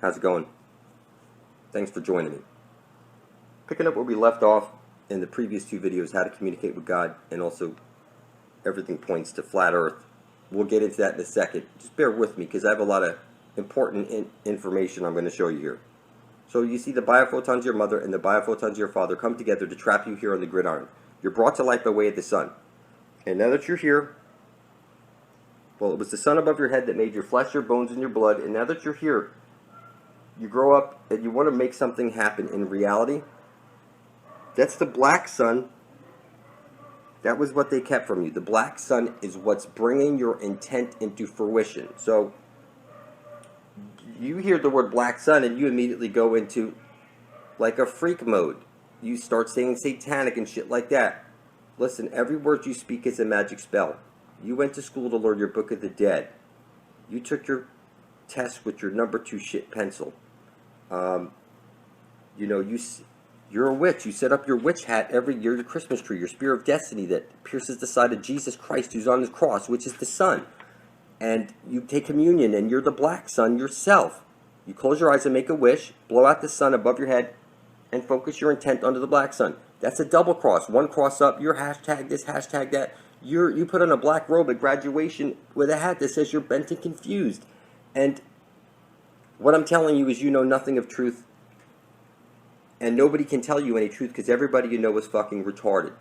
How's it going? Thanks for joining me. Picking up where we left off in the previous two videos, how to communicate with God, and also everything points to flat earth. We'll get into that in a second. Just bear with me because I have a lot of important information I'm going to show you here. So you see the biophotons of your mother and the biophotons of your father come together to trap you here on the gridiron. You're brought to life by way of the sun. And now that you're here, well, it was the sun above your head that made your flesh, your bones, and your blood. And now that you're here, you grow up and you want to make something happen in reality. That's the black sun. That was what they kept from you. The black sun is what's bringing your intent into fruition. So you hear the word black sun and you immediately go into like a freak mode. You start saying satanic and shit like that. Listen, every word you speak is a magic spell. You went to school to learn your Book of the Dead. You took your test with your number 2 shit pencil. You're a witch. You set up your witch hat every year, your Christmas tree, your spear of destiny that pierces the side of Jesus Christ who's on his cross, which is the sun. And you take communion and you're the black sun yourself. You close your eyes and make a wish, blow out the sun above your head, and focus your intent onto the black sun. That's a double cross. One cross up, you're hashtag this, hashtag that. You put on a black robe at graduation with a hat that says you're bent and confused. And what I'm telling you is you know nothing of truth. And nobody can tell you any truth because everybody you know is fucking retarded.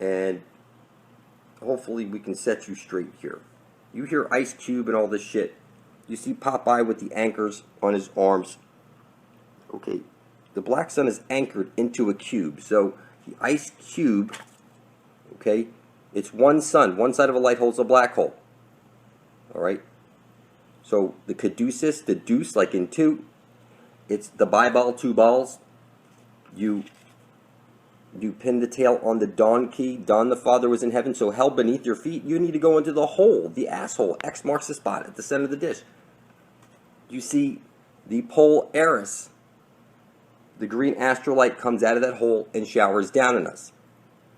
And hopefully we can set you straight here. You hear Ice Cube and all this shit. You see Popeye with the anchors on his arms. Okay, the black sun is anchored into a cube. So the ice cube, okay, it's one sun. One side of a light holds a black hole. All right. So the caduceus, the deuce, like in 2, it's the ball, 2 balls. You pin the tail on the dawn key. Dawn the Father was in heaven, so hell beneath your feet. You need to go into the hole, the asshole. X marks the spot at the center of the dish. You see the pole Eris. The green astrolight comes out of that hole and showers down on us.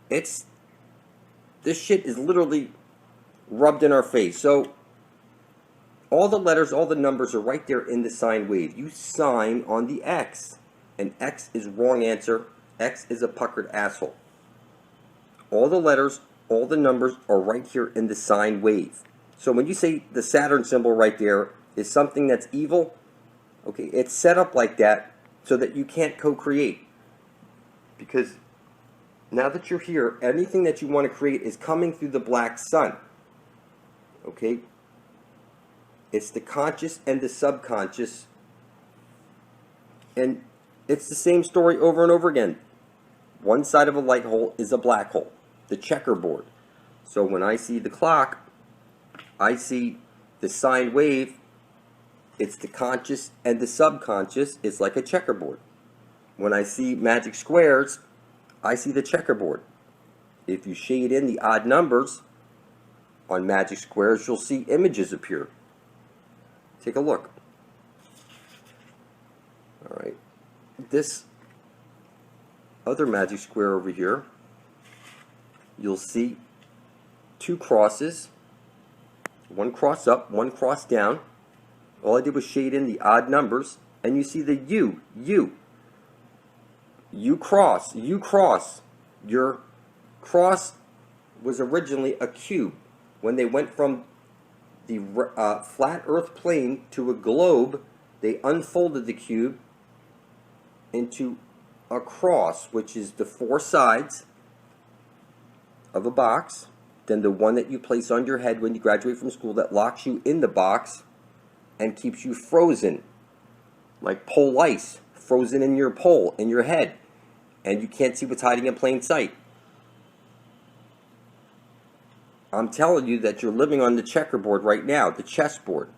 This shit is literally rubbed in our face. So all the letters, all the numbers are right there in the sine wave. You sign on the X. And X is wrong answer. X is a puckered asshole. All the letters, all the numbers are right here in the sine wave. So when you say the Saturn symbol right there is something that's evil, okay, it's set up like that so that you can't co-create. Because now that you're here, anything that you want to create is coming through the black sun. Okay? It's the conscious and the subconscious. And it's the same story over and over again. One side of a light hole is a black hole, the checkerboard. So when I see the clock, I see the sine wave. It's the conscious and the subconscious. It's like a checkerboard. When I see magic squares, I see the checkerboard. If you shade in the odd numbers on magic squares, you'll see images appear. Take a look. All right. This other magic square over here, you'll see 2 crosses. One cross up, one cross down. All I did was shade in the odd numbers, and you see the U. You cross. Your cross was originally a cube. When they went from the flat earth plane to a globe, they unfolded the cube into a cross, which is the 4 sides of a box, then the one that you place on your head when you graduate from school that locks you in the box and keeps you frozen, like pole ice, frozen in your pole, in your head, and you can't see what's hiding in plain sight. I'm telling you that you're living on the checkerboard right now, the chessboard,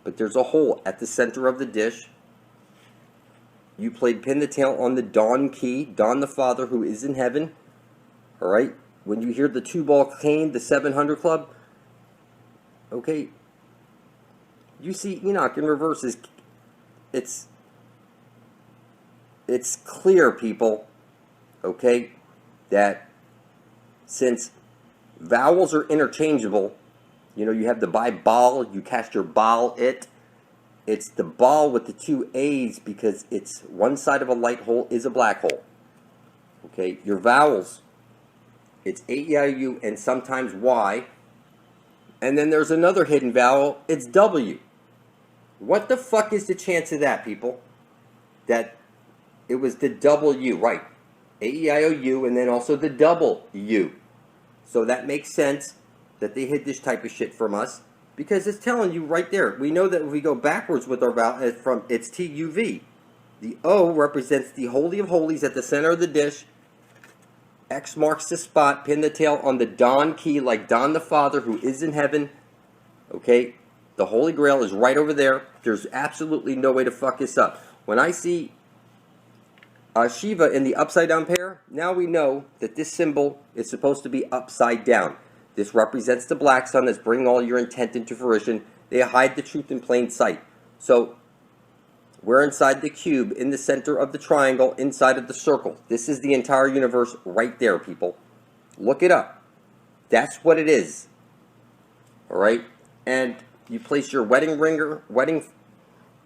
but there's a hole at the center of the dish. You played pin the tail on the dawn key, Dawn the Father who is in heaven. All right? When you hear the 2-ball cane, the 700 club, okay, you see Enoch in reverse. It's clear, people, okay, that since vowels are interchangeable, you know, you have the by ball, you cast your ball it, It's the ball with the two A's because it's one side of a light hole is a black hole. Okay, your vowels, it's A, E, I, O, U, and sometimes Y. And then there's another hidden vowel, it's W. What the fuck is the chance of that, people? That it was the W, right? A, E, I, O, U, and then also the double U. So that makes sense that they hid this type of shit from us, because it's telling you right there. We know that if we go backwards with our vowel, it's T-U-V. The O represents the Holy of Holies at the center of the dish. X marks the spot. Pin the tail on the Don key, like Don the Father who is in heaven. Okay? The Holy Grail is right over there. There's absolutely no way to fuck this up. When I see Shiva in the upside down pair, now we know that this symbol is supposed to be upside down. This represents the black sun that's bringing all your intent into fruition. They hide the truth in plain sight. So we're inside the cube, in the center of the triangle, inside of the circle. This is the entire universe right there, people. Look it up. That's what it is. Alright? And you place your wedding ringer.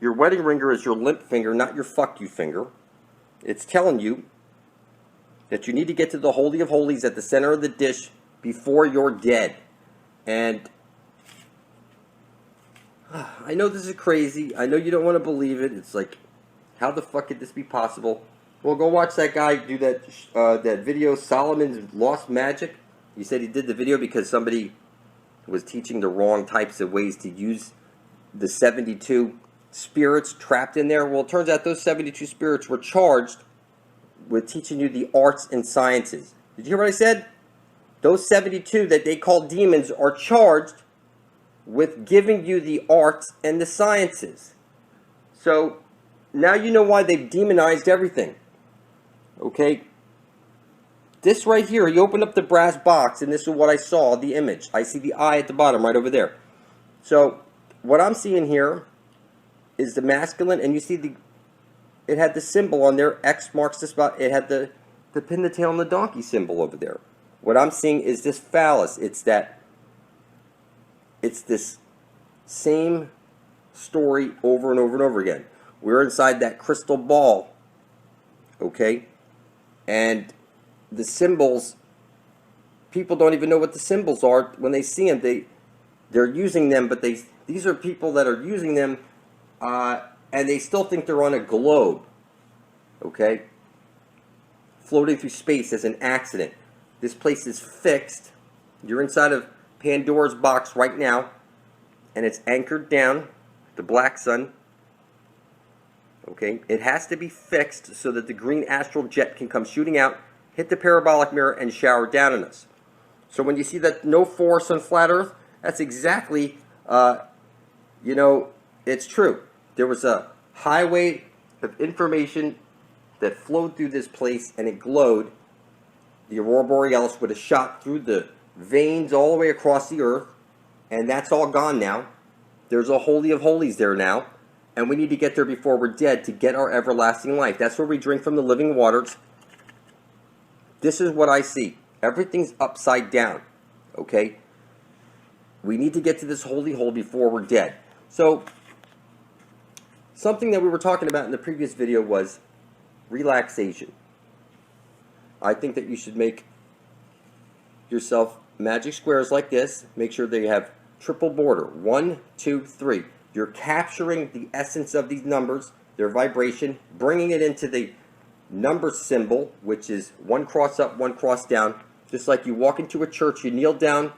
Your wedding ringer is your limp finger, not your fuck you finger. It's telling you that you need to get to the Holy of Holies at the center of the dish before you're dead. And I know this is crazy. I know you don't want to believe it. It's like, how the fuck could this be possible? Well, go watch that guy do that video, Solomon's Lost Magic. He said he did the video because somebody was teaching the wrong types of ways to use the 72 spirits trapped in there. Well, it turns out those 72 spirits were charged with teaching you the arts and sciences. Did you hear what I said? Those 72 that they call demons are charged with giving you the arts and the sciences. So now you know why they've demonized everything. Okay? This right here, you open up the brass box, and this is what I saw, the image. I see the eye at the bottom right over there. So what I'm seeing here is the masculine, and you see it had the symbol on there, X marks the spot. It had the pin the tail on the donkey symbol over there. What I'm seeing is this phallus. It's this same story over and over and over again. We're inside that crystal ball, okay? And the symbols, people don't even know what the symbols are. When they see them, they're using them, but these are people that are using them, and they still think they're on a globe, okay? Floating through space as an accident. This place is fixed. You're inside of Pandora's box right now, and it's anchored down, the black sun. Okay, it has to be fixed so that the green astral jet can come shooting out, hit the parabolic mirror, and shower down on us. So when you see that no force on flat Earth, that's exactly, it's true. There was a highway of information that flowed through this place, and it glowed. The aurora borealis would have shot through the veins all the way across the earth, and that's all gone now. There's a Holy of Holies there now, and we need to get there before we're dead to get our everlasting life. That's where we drink from the living waters. This is what I see. Everything's upside down, okay? We need to get to this holy hole before we're dead. So, something that we were talking about in the previous video was relaxation. I think that you should make yourself magic squares like this. Make sure they have triple border. 1, 2, 3. You're capturing the essence of these numbers, their vibration, bringing it into the number symbol, which is one cross up, one cross down. Just like you walk into a church, you kneel down,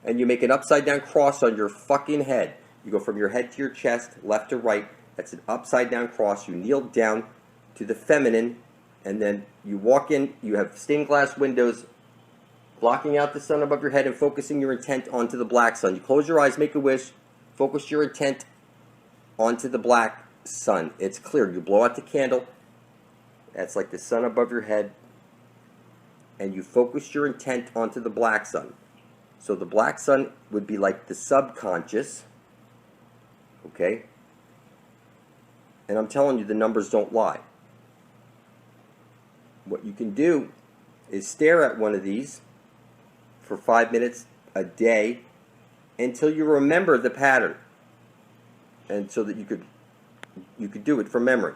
and you make an upside down cross on your fucking head. You go from your head to your chest, left to right. That's an upside down cross. You kneel down to the feminine, and then you walk in. You have stained glass windows blocking out the sun above your head and focusing your intent onto the black sun. You close your eyes, make a wish, focus your intent onto the black sun. It's clear. You blow out the candle. That's like the sun above your head. And you focus your intent onto the black sun. So the black sun would be like the subconscious. Okay? And I'm telling you, the numbers don't lie. What you can do is stare at one of these for 5 minutes a day until you remember the pattern. And so that you could You could do it from memory.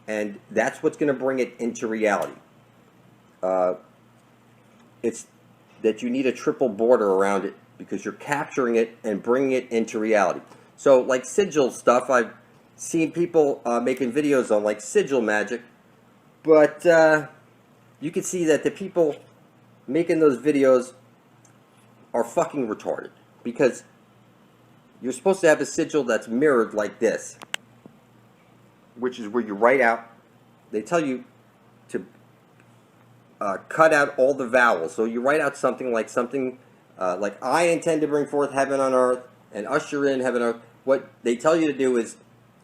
And that's what's going to bring it into reality. It's that you need a triple border around it because you're capturing it and bringing it into reality. So like sigil stuff, I've seen people making videos on like sigil magic, but you can see that the people making those videos are fucking retarded, because you're supposed to have a sigil that's mirrored like this, which is where you write out. They tell you to cut out all the vowels. So you write out something like I intend to bring forth heaven on earth and usher in heaven on earth. What they tell you to do is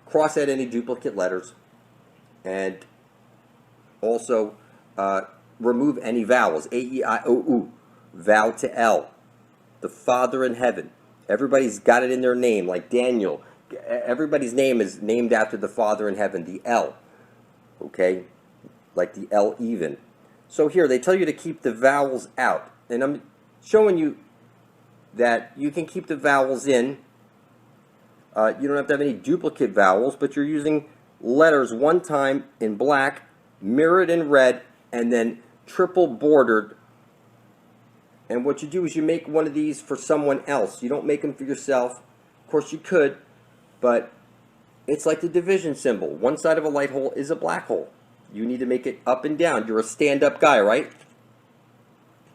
cross out any duplicate letters, and also remove any vowels. A, E, I, O, U. Vowel to L. The Father in heaven. Everybody's got it in their name, like Daniel. Everybody's name is named after the Father in heaven, the L. Okay? Like the L even. So here, they tell you to keep the vowels out. And I'm showing you that you can keep the vowels in. You don't have to have any duplicate vowels, but you're using letters one time in black, mirrored in red, and then triple bordered. And what you do is you make one of these for someone else. You don't make them for yourself. Of course you could, but it's like the division symbol. One side of a light hole is a black hole. You need to make it up and down. You're a stand-up guy, right?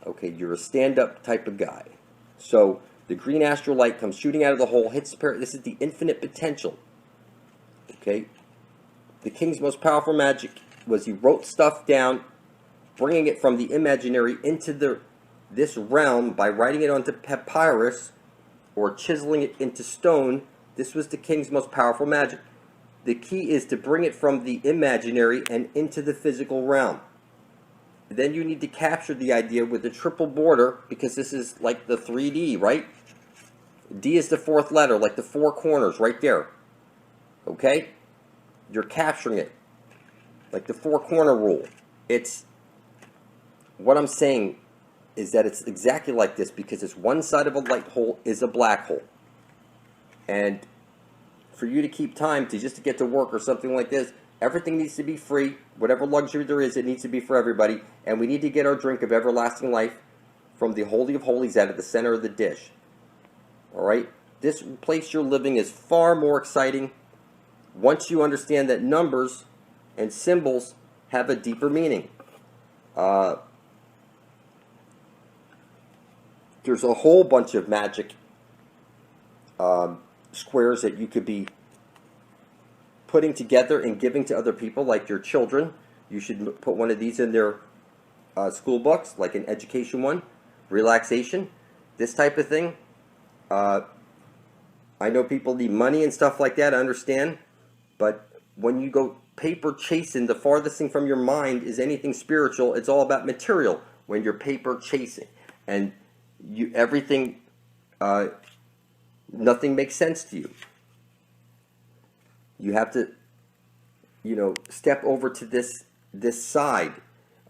Okay, you're a stand-up type of guy. So the green astral light comes shooting out of the hole, hits the parrot. This is the infinite potential. Okay? The king's most powerful magic was he wrote stuff down, bringing it from the imaginary into this realm by writing it onto papyrus or chiseling it into stone. This was the king's most powerful magic. The key is to bring it from the imaginary and into the physical realm. Then you need to capture the idea with the triple border, because this is like the 3D, right? D is the fourth letter, like the four corners right there. Okay? You're capturing it. Like the four corner rule. It's, what I'm saying is that it's exactly like this, because it's one side of a light hole is a black hole. And for you to keep time to just to get to work or something like this, everything needs to be free. Whatever luxury there is, it needs to be for everybody. And we need to get our drink of everlasting life from the Holy of Holies out of the center of the dish. Alright? This place you're living is far more exciting once you understand that numbers and symbols have a deeper meaning. There's a whole bunch of magic squares that you could be putting together and giving to other people, like your children. You should put one of these in their school books, like an education one, relaxation, this type of thing. I know people need money and stuff like that, I understand, but when you go paper chasing, the farthest thing from your mind is anything spiritual. It's all about material when you're paper chasing, and everything, nothing makes sense to you. You have to, step over to this side.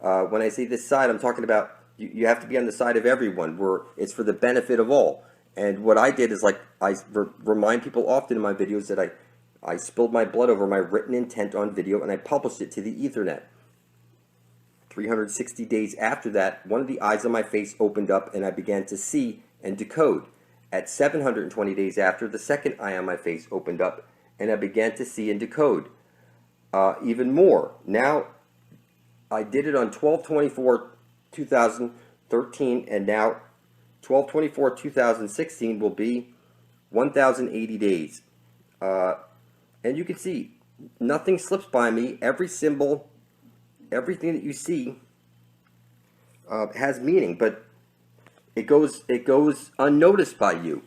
When I say this side, I'm talking about you have to be on the side of everyone, where it's for the benefit of all. And what I did is, like, I remind people often in my videos that I spilled my blood over my written intent on video, and I published it to the Ethernet. 360 days after that, one of the eyes on my face opened up, and I began to see and decode. At 720 days after, the second eye on my face opened up, and I began to see and decode. Even more. Now, I did it on 12/24/2013, and now 12/24/2016 will be 1,080 days. And you can see, nothing slips by me. Every symbol, everything that you see has meaning, but it goes unnoticed by you.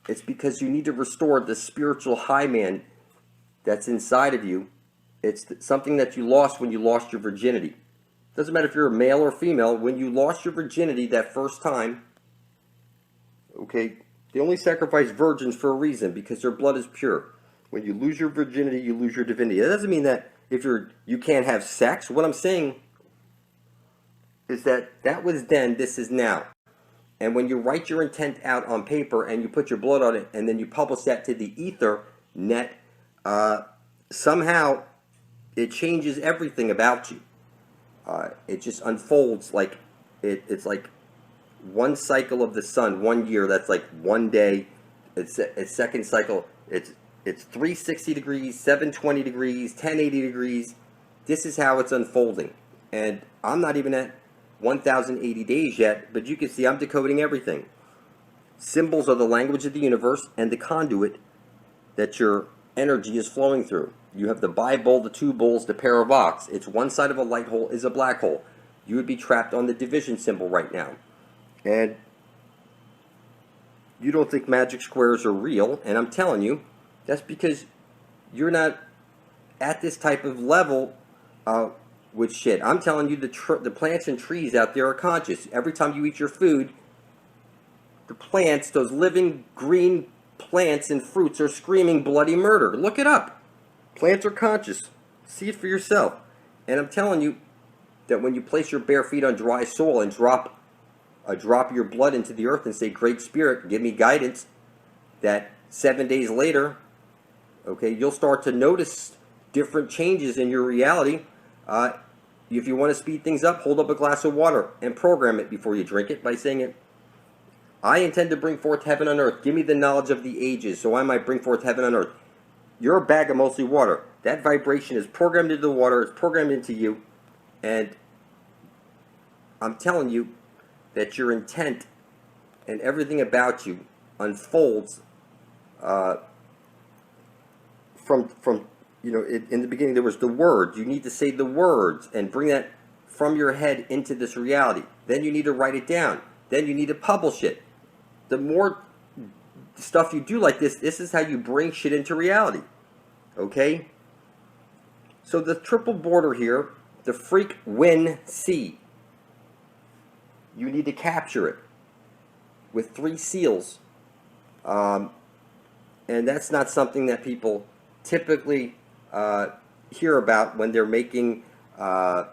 It's because you need to restore the spiritual high man that's inside of you. It's something that you lost when you lost your virginity. Doesn't matter if you're a male or female. When you lost your virginity that first time, okay, they only sacrifice virgins for a reason, because their blood is pure. When you lose your virginity, you lose your divinity. That doesn't mean that you can't have sex. What I'm saying is that was then, this is now. And when you write your intent out on paper and you put your blood on it and then you publish that to the ether net, somehow it changes everything about you. It just unfolds like it's like one cycle of the sun, 1 year. That's like 1 day. It's second cycle. It's 360 degrees, 720 degrees, 1080 degrees. This is how it's unfolding. And I'm not even at 1080 days yet, but you can see I'm decoding everything. Symbols are the language of the universe and the conduit that your energy is flowing through. You have the Bible, the two bulls, the pair of ox. It's one side of a light hole is a black hole. You would be trapped on the division symbol right now. And you don't think magic squares are real, and I'm telling you, that's because you're not at this type of level with shit. I'm telling you, the plants and trees out there are conscious. Every time you eat your food, the plants, those living green plants and fruits, are screaming bloody murder. Look it up. Plants are conscious. See it for yourself. And I'm telling you that when you place your bare feet on dry soil and drop your blood into the earth and say, Great Spirit, give me guidance, that 7 days later, okay, you'll start to notice different changes in your reality. If you want to speed things up, hold up a glass of water and program it before you drink it by saying it. I intend to bring forth heaven on earth. Give me the knowledge of the ages so I might bring forth heaven on earth. You're a bag of mostly water. That vibration is programmed into the water. It's programmed into you. And I'm telling you that your intent and everything about you unfolds from in the beginning there was the word. You need to say the words and bring that from your head into this reality. Then you need to write it down. Then you need to publish it. The more stuff you do like this is how you bring shit into reality. Okay? So the triple border here, the freak win C. You need to capture it with 3 seals. And that's not something that people typically hear about when they're making, I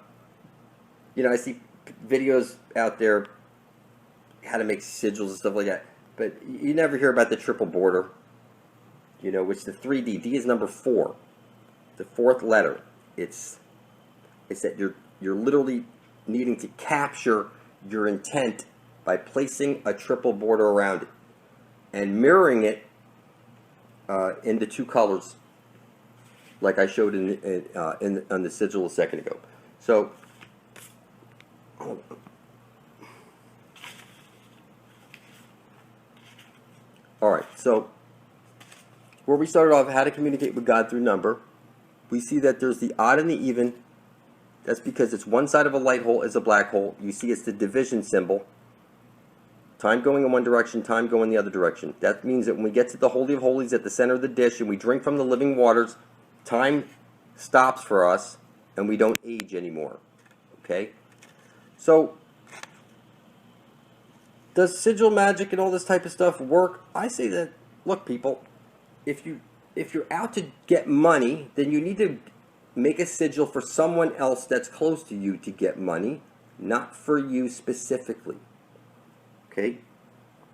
see videos out there how to make sigils and stuff like that. But you never hear about the triple border, which the 3D. D is number 4, the 4th letter. It's that you're literally needing to capture your intent by placing a triple border around it and mirroring it in the 2 colors, like I showed on the sigil a second ago. So, all right. So, where we started off, how to communicate with God through number, we see that there's the odd and the even. That's because it's one side of a light hole is a black hole. You see it's the division symbol. Time going in one direction, time going the other direction. That means that when we get to the Holy of Holies at the center of the dish and we drink from the living waters, time stops for us and we don't age anymore. Okay? So, does sigil magic and all this type of stuff work? I say that, look people, if you're out to get money, then you need to make a sigil for someone else that's close to you to get money, not for you specifically. Okay?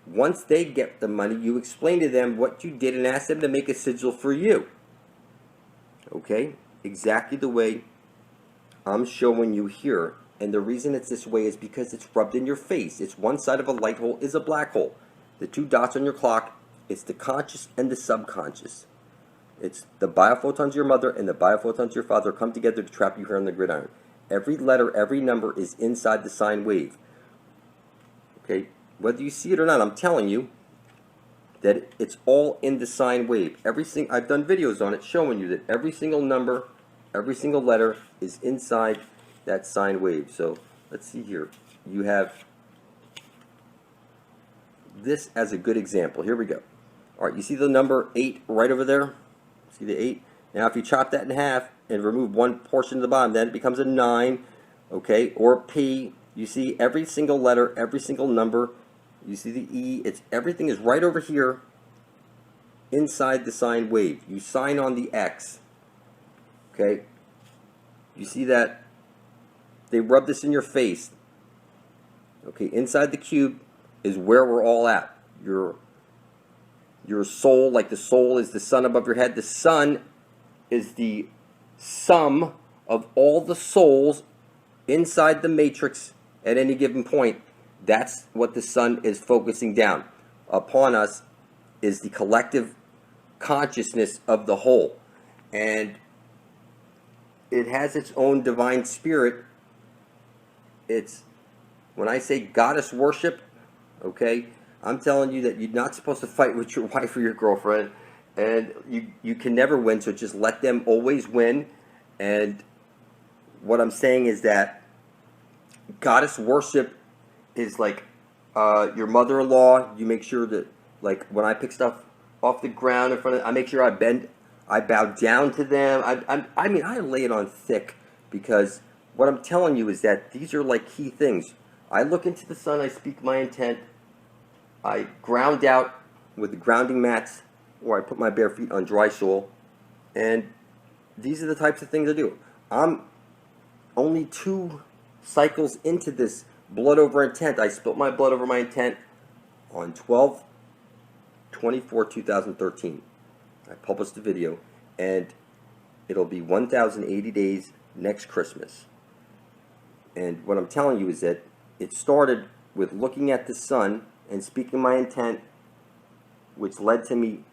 Once they get the money, you explain to them what you did and ask them to make a sigil for you. Okay? Exactly the way I'm showing you here. And the reason it's this way is because it's rubbed in your face. It's one side of a light hole is a black hole. The 2 dots on your clock, it's the conscious and the subconscious. It's the biophotons of your mother and the biophotons of your father come together to trap you here on the gridiron. Every letter, every number is inside the sine wave. Okay? Whether you see it or not, I'm telling you that it's all in the sine wave. I've done videos on it showing you that every single number, every single letter is inside that sine wave. So let's see here. You have this as a good example. Here we go. All right, you see the number 8 right over there? See the 8? Now if you chop that in half and remove one portion of the bottom, then it becomes a 9, okay, or P. You see every single letter, every single number. You see the E. Everything is right over here inside the sine wave. You sign on the X, okay? You see that? They rub this in your face. Okay, inside the cube, is where we're all at. Your soul, like the soul is the sun above your head. The sun is the sum of all the souls inside the matrix at any given point. That's what the sun is focusing down upon us, is the collective consciousness of the whole. And it has its own divine spirit. It's, when I say goddess worship, okay, I'm telling you that you're not supposed to fight with your wife or your girlfriend, and you can never win, so just let them always win. And what I'm saying is that goddess worship is like your mother-in-law. You make sure that, like, when I pick stuff off the ground in front of, I make sure I bow down to them. I mean, I lay it on thick, because what I'm telling you is that these are like key things. I look into the sun, I speak my intent, I ground out with the grounding mats, or I put my bare feet on dry soil, and these are the types of things I do. I'm only 2 cycles into this blood over intent. I spilt my blood over my intent on 12/24/2013. I published the video, and it'll be 1,080 days next Christmas. And what I'm telling you is that it started with looking at the sun and speaking my intent, which led to me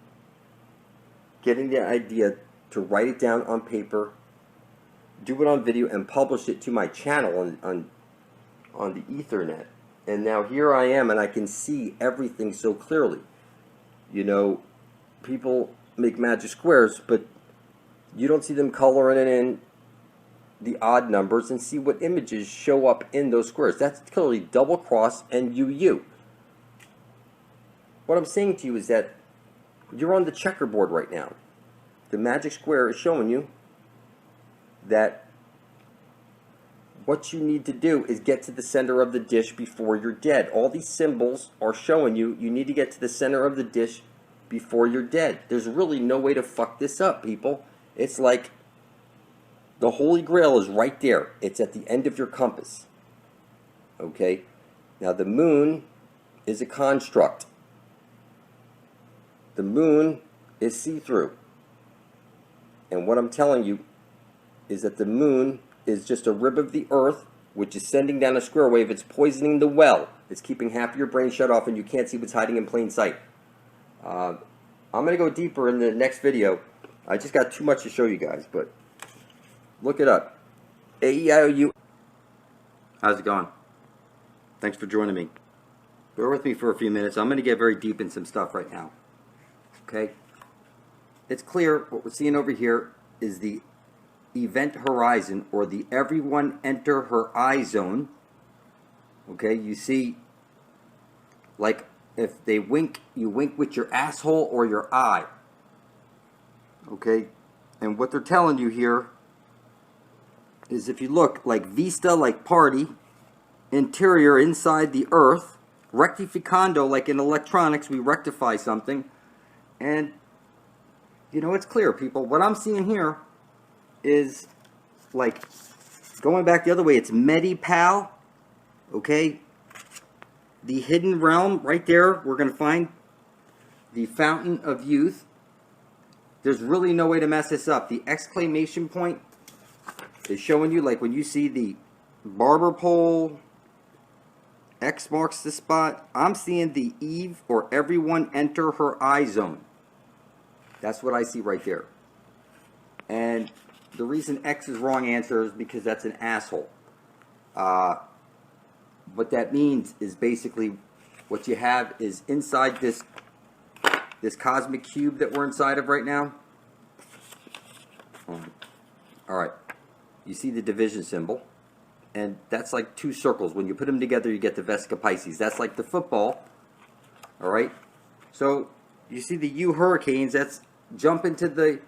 getting the idea to write it down on paper, do it on video, and publish it to my channel on the Ethernet. And now here I am, and I can see everything so clearly. You know, people make magic squares, but you don't see them coloring it in the odd numbers and see what images show up in those squares. That's clearly double cross and UU. What I'm saying to you is that you're on the checkerboard right now. The magic square is showing you that what you need to do is get to the center of the dish before you're dead. All these symbols are showing you need to get to the center of the dish before you're dead. There's really no way to fuck this up, people. It's like the Holy Grail is right there. It's at the end of your compass. Okay? Now the moon is a construct. The moon is see-through. And what I'm telling you is that the moon is just a rib of the earth, which is sending down a square wave. It's poisoning the well. It's keeping half of your brain shut off, and you can't see what's hiding in plain sight. I'm going to go deeper in the next video. I just got too much to show you guys, but look it up. AEIOU. How's it going? Thanks for joining me. Bear with me for a few minutes. I'm going to get very deep in some stuff right now. Okay? It's clear what we're seeing over here is the event horizon, or the everyone enter her eye zone. Okay? You see, like, if they wink, you wink with your asshole or your eye. Okay? And what they're telling you here is, if you look, like vista, like party, interior, inside the earth, rectificando, like in electronics, we rectify something. And, you know, it's clear, people. What I'm seeing here is, like, going back the other way, it's Medipal, okay? The hidden realm, right there, we're going to find the fountain of youth. There's really no way to mess this up. The exclamation point is showing you, like, when you see the barber pole, X marks the spot, I'm seeing the Eve, or everyone enter her eye zone. That's what I see right there. And the reason X is wrong answer is because that's an asshole. What that means is basically what you have is inside this cosmic cube that we're inside of right now. Alright. You see the division symbol. And that's like 2 circles. When you put them together, you get the Vesica Pisces. That's like the football. Alright. So, you see the U hurricanes. That's jump into the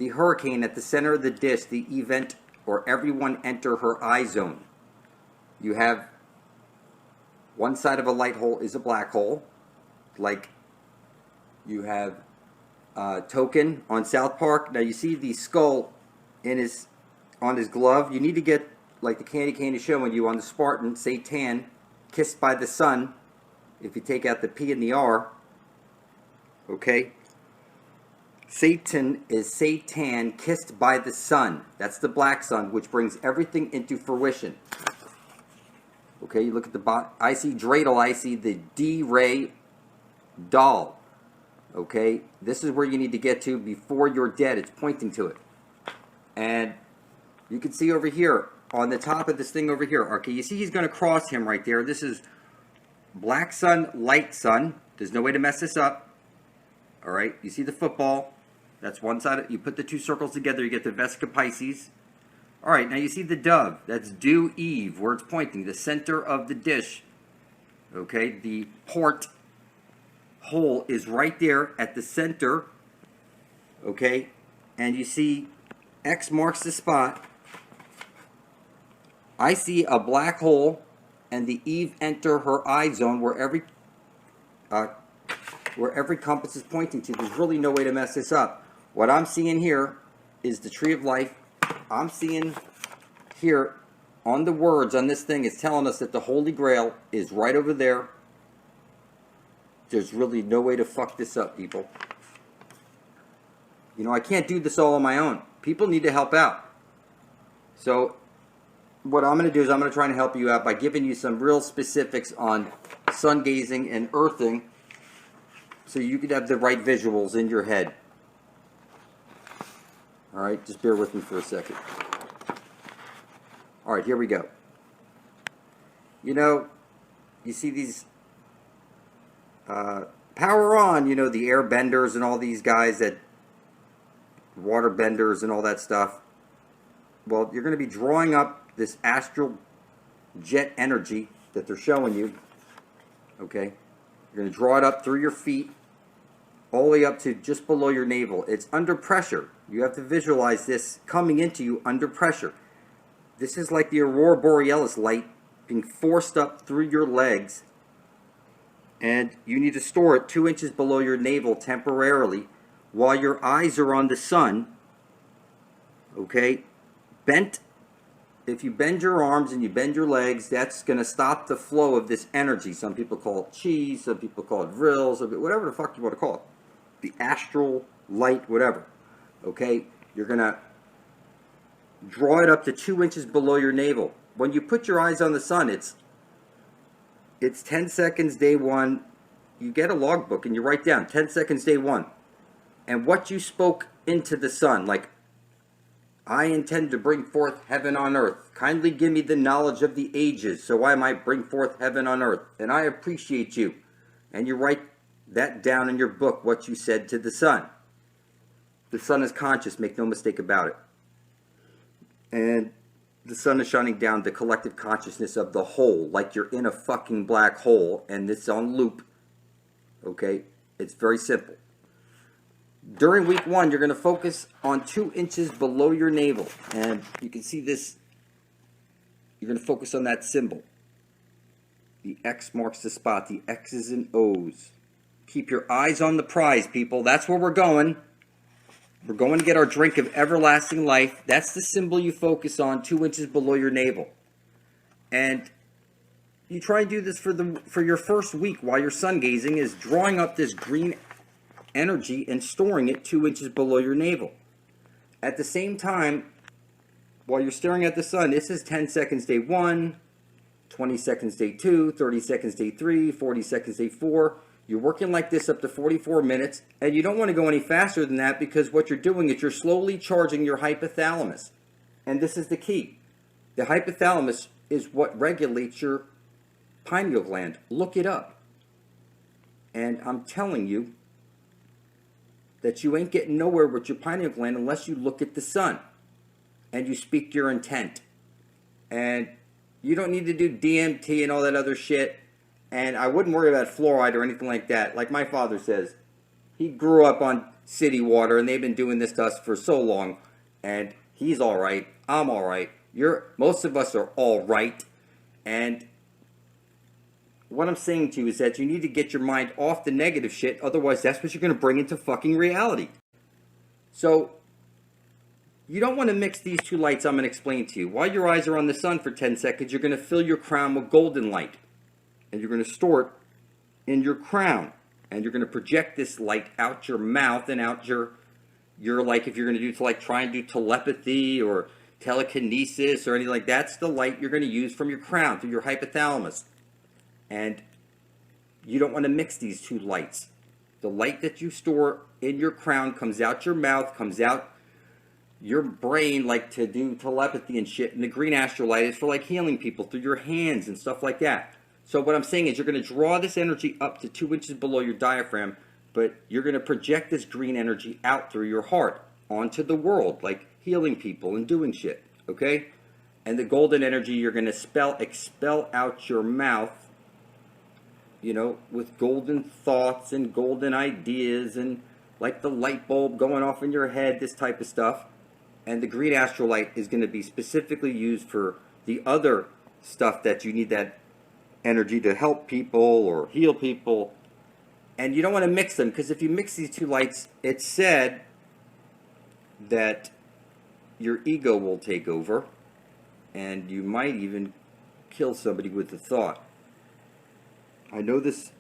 hurricane at the center of the dish, the event, or everyone enter her eye zone. You have one side of a light hole is a black hole, like you have Token on South Park. Now you see the skull on his glove. You need to get, like the candy cane is showing you on the Spartan, Satan, kissed by the sun. if you take out the P and the R, okay, Satan is Satan kissed by the sun. That's the black sun, which brings everything into fruition. Okay, you look at the bottom. I see dreidel, I see the D-ray doll. Okay, this is where you need to get to before you're dead. It's pointing to it. And you can see over here, on the top of this thing over here, okay, you see he's going to cross him right there. This is black sun, light sun. There's no way to mess this up. All right, you see the football. That's one side. You put the two circles together, you get the Vesica Pisces. All right, now you see the dove. That's due Eve, where it's pointing, the center of the dish. Okay, the port hole is right there at the center. Okay, and you see X marks the spot. I see a black hole, and the Eve enter her eye zone where every compass is pointing to. There's really no way to mess this up. What I'm seeing here is the tree of life. I'm seeing here on the words on this thing is telling us that the Holy Grail is right over there. There's really no way to fuck this up, people. You know, I can't do this all on my own. People need to help out. So what I'm going to do is I'm going to try and help you out by giving you some real specifics on sun gazing and earthing so you could have the right visuals in your head. All right, just bear with me for a second. All right, here we go. You know, you see these power on, you know, the air benders and all these guys that water benders and all that stuff. Well, you're going to be drawing up this astral jet energy that they're showing you. Okay, you're going to draw it up through your feet all the way up to just below your navel. It's under pressure. You have to visualize this coming into you under pressure. This is like the aurora borealis light being forced up through your legs, and you need to store it 2 inches below your navel temporarily while your eyes are on the sun. Okay, bent. If you bend your arms and you bend your legs, that's going to stop the flow of this energy. Some people call it chi, some people call it vril, whatever the fuck you want to call it. The astral light, whatever. Okay, you're going to draw it up to 2 inches below your navel. When you put your eyes on the sun, it's 10 seconds day one. You get a logbook and you write down 10 seconds day one. And what you spoke into the sun, like, I intend to bring forth heaven on earth. Kindly give me the knowledge of the ages so I might bring forth heaven on earth. And I appreciate you. And you write that down in your book, what you said to the sun. The sun is conscious, make no mistake about it. And the sun is shining down the collective consciousness of the whole, like you're in a fucking black hole and it's on loop. Okay? It's very simple. During week one, you're going to focus on 2 inches below your navel. And you can see this. You're going to focus on that symbol. The X marks the spot. The X's and O's. Keep your eyes on the prize, people. That's where we're going. We're going to get our drink of everlasting life. That's the symbol you focus on 2 inches below your navel. And you try and do this for your first week while you're sun gazing, is drawing up this green energy and storing it 2 inches below your navel. At the same time, while you're staring at the sun, this is 10 seconds day 1, 20 seconds day 2, 30 seconds day 3, 40 seconds day 4. You're working like this up to 44 minutes, and you don't want to go any faster than that, because what you're doing is you're slowly charging your hypothalamus. And this is the key. The hypothalamus is what regulates your pineal gland. Look it up. And I'm telling you that you ain't getting nowhere with your pineal gland unless you look at the sun and you speak your intent. And you don't need to do DMT and all that other shit. And I wouldn't worry about fluoride or anything like that. Like my father says, he grew up on city water, and they've been doing this to us for so long. And he's all right. I'm all right. Most of us are all right. And what I'm saying to you is that you need to get your mind off the negative shit. Otherwise, that's what you're going to bring into fucking reality. So you don't want to mix these two lights I'm going to explain to you. While your eyes are on the sun for 10 seconds, you're going to fill your crown with golden light. And you're going to store it in your crown. And you're going to project this light out your mouth and out your like, if you're going to do try and do telepathy or telekinesis or anything like that, that's the light you're going to use from your crown through your hypothalamus. And you don't want to mix these two lights. The light that you store in your crown comes out your mouth, comes out your brain, like to do telepathy and shit. And the green astral light is for like healing people through your hands and stuff like that. So what I'm saying is you're going to draw this energy up to 2 inches below your diaphragm, but you're going to project this green energy out through your heart onto the world, like healing people and doing shit, okay? And the golden energy you're going to expel out your mouth, you know, with golden thoughts and golden ideas and like the light bulb going off in your head, this type of stuff. And the green astral light is going to be specifically used for the other stuff that you need that energy to help people or heal people. And you don't want to mix them, because if you mix these two lights, it's said that your ego will take over and you might even kill somebody with the thought. I know this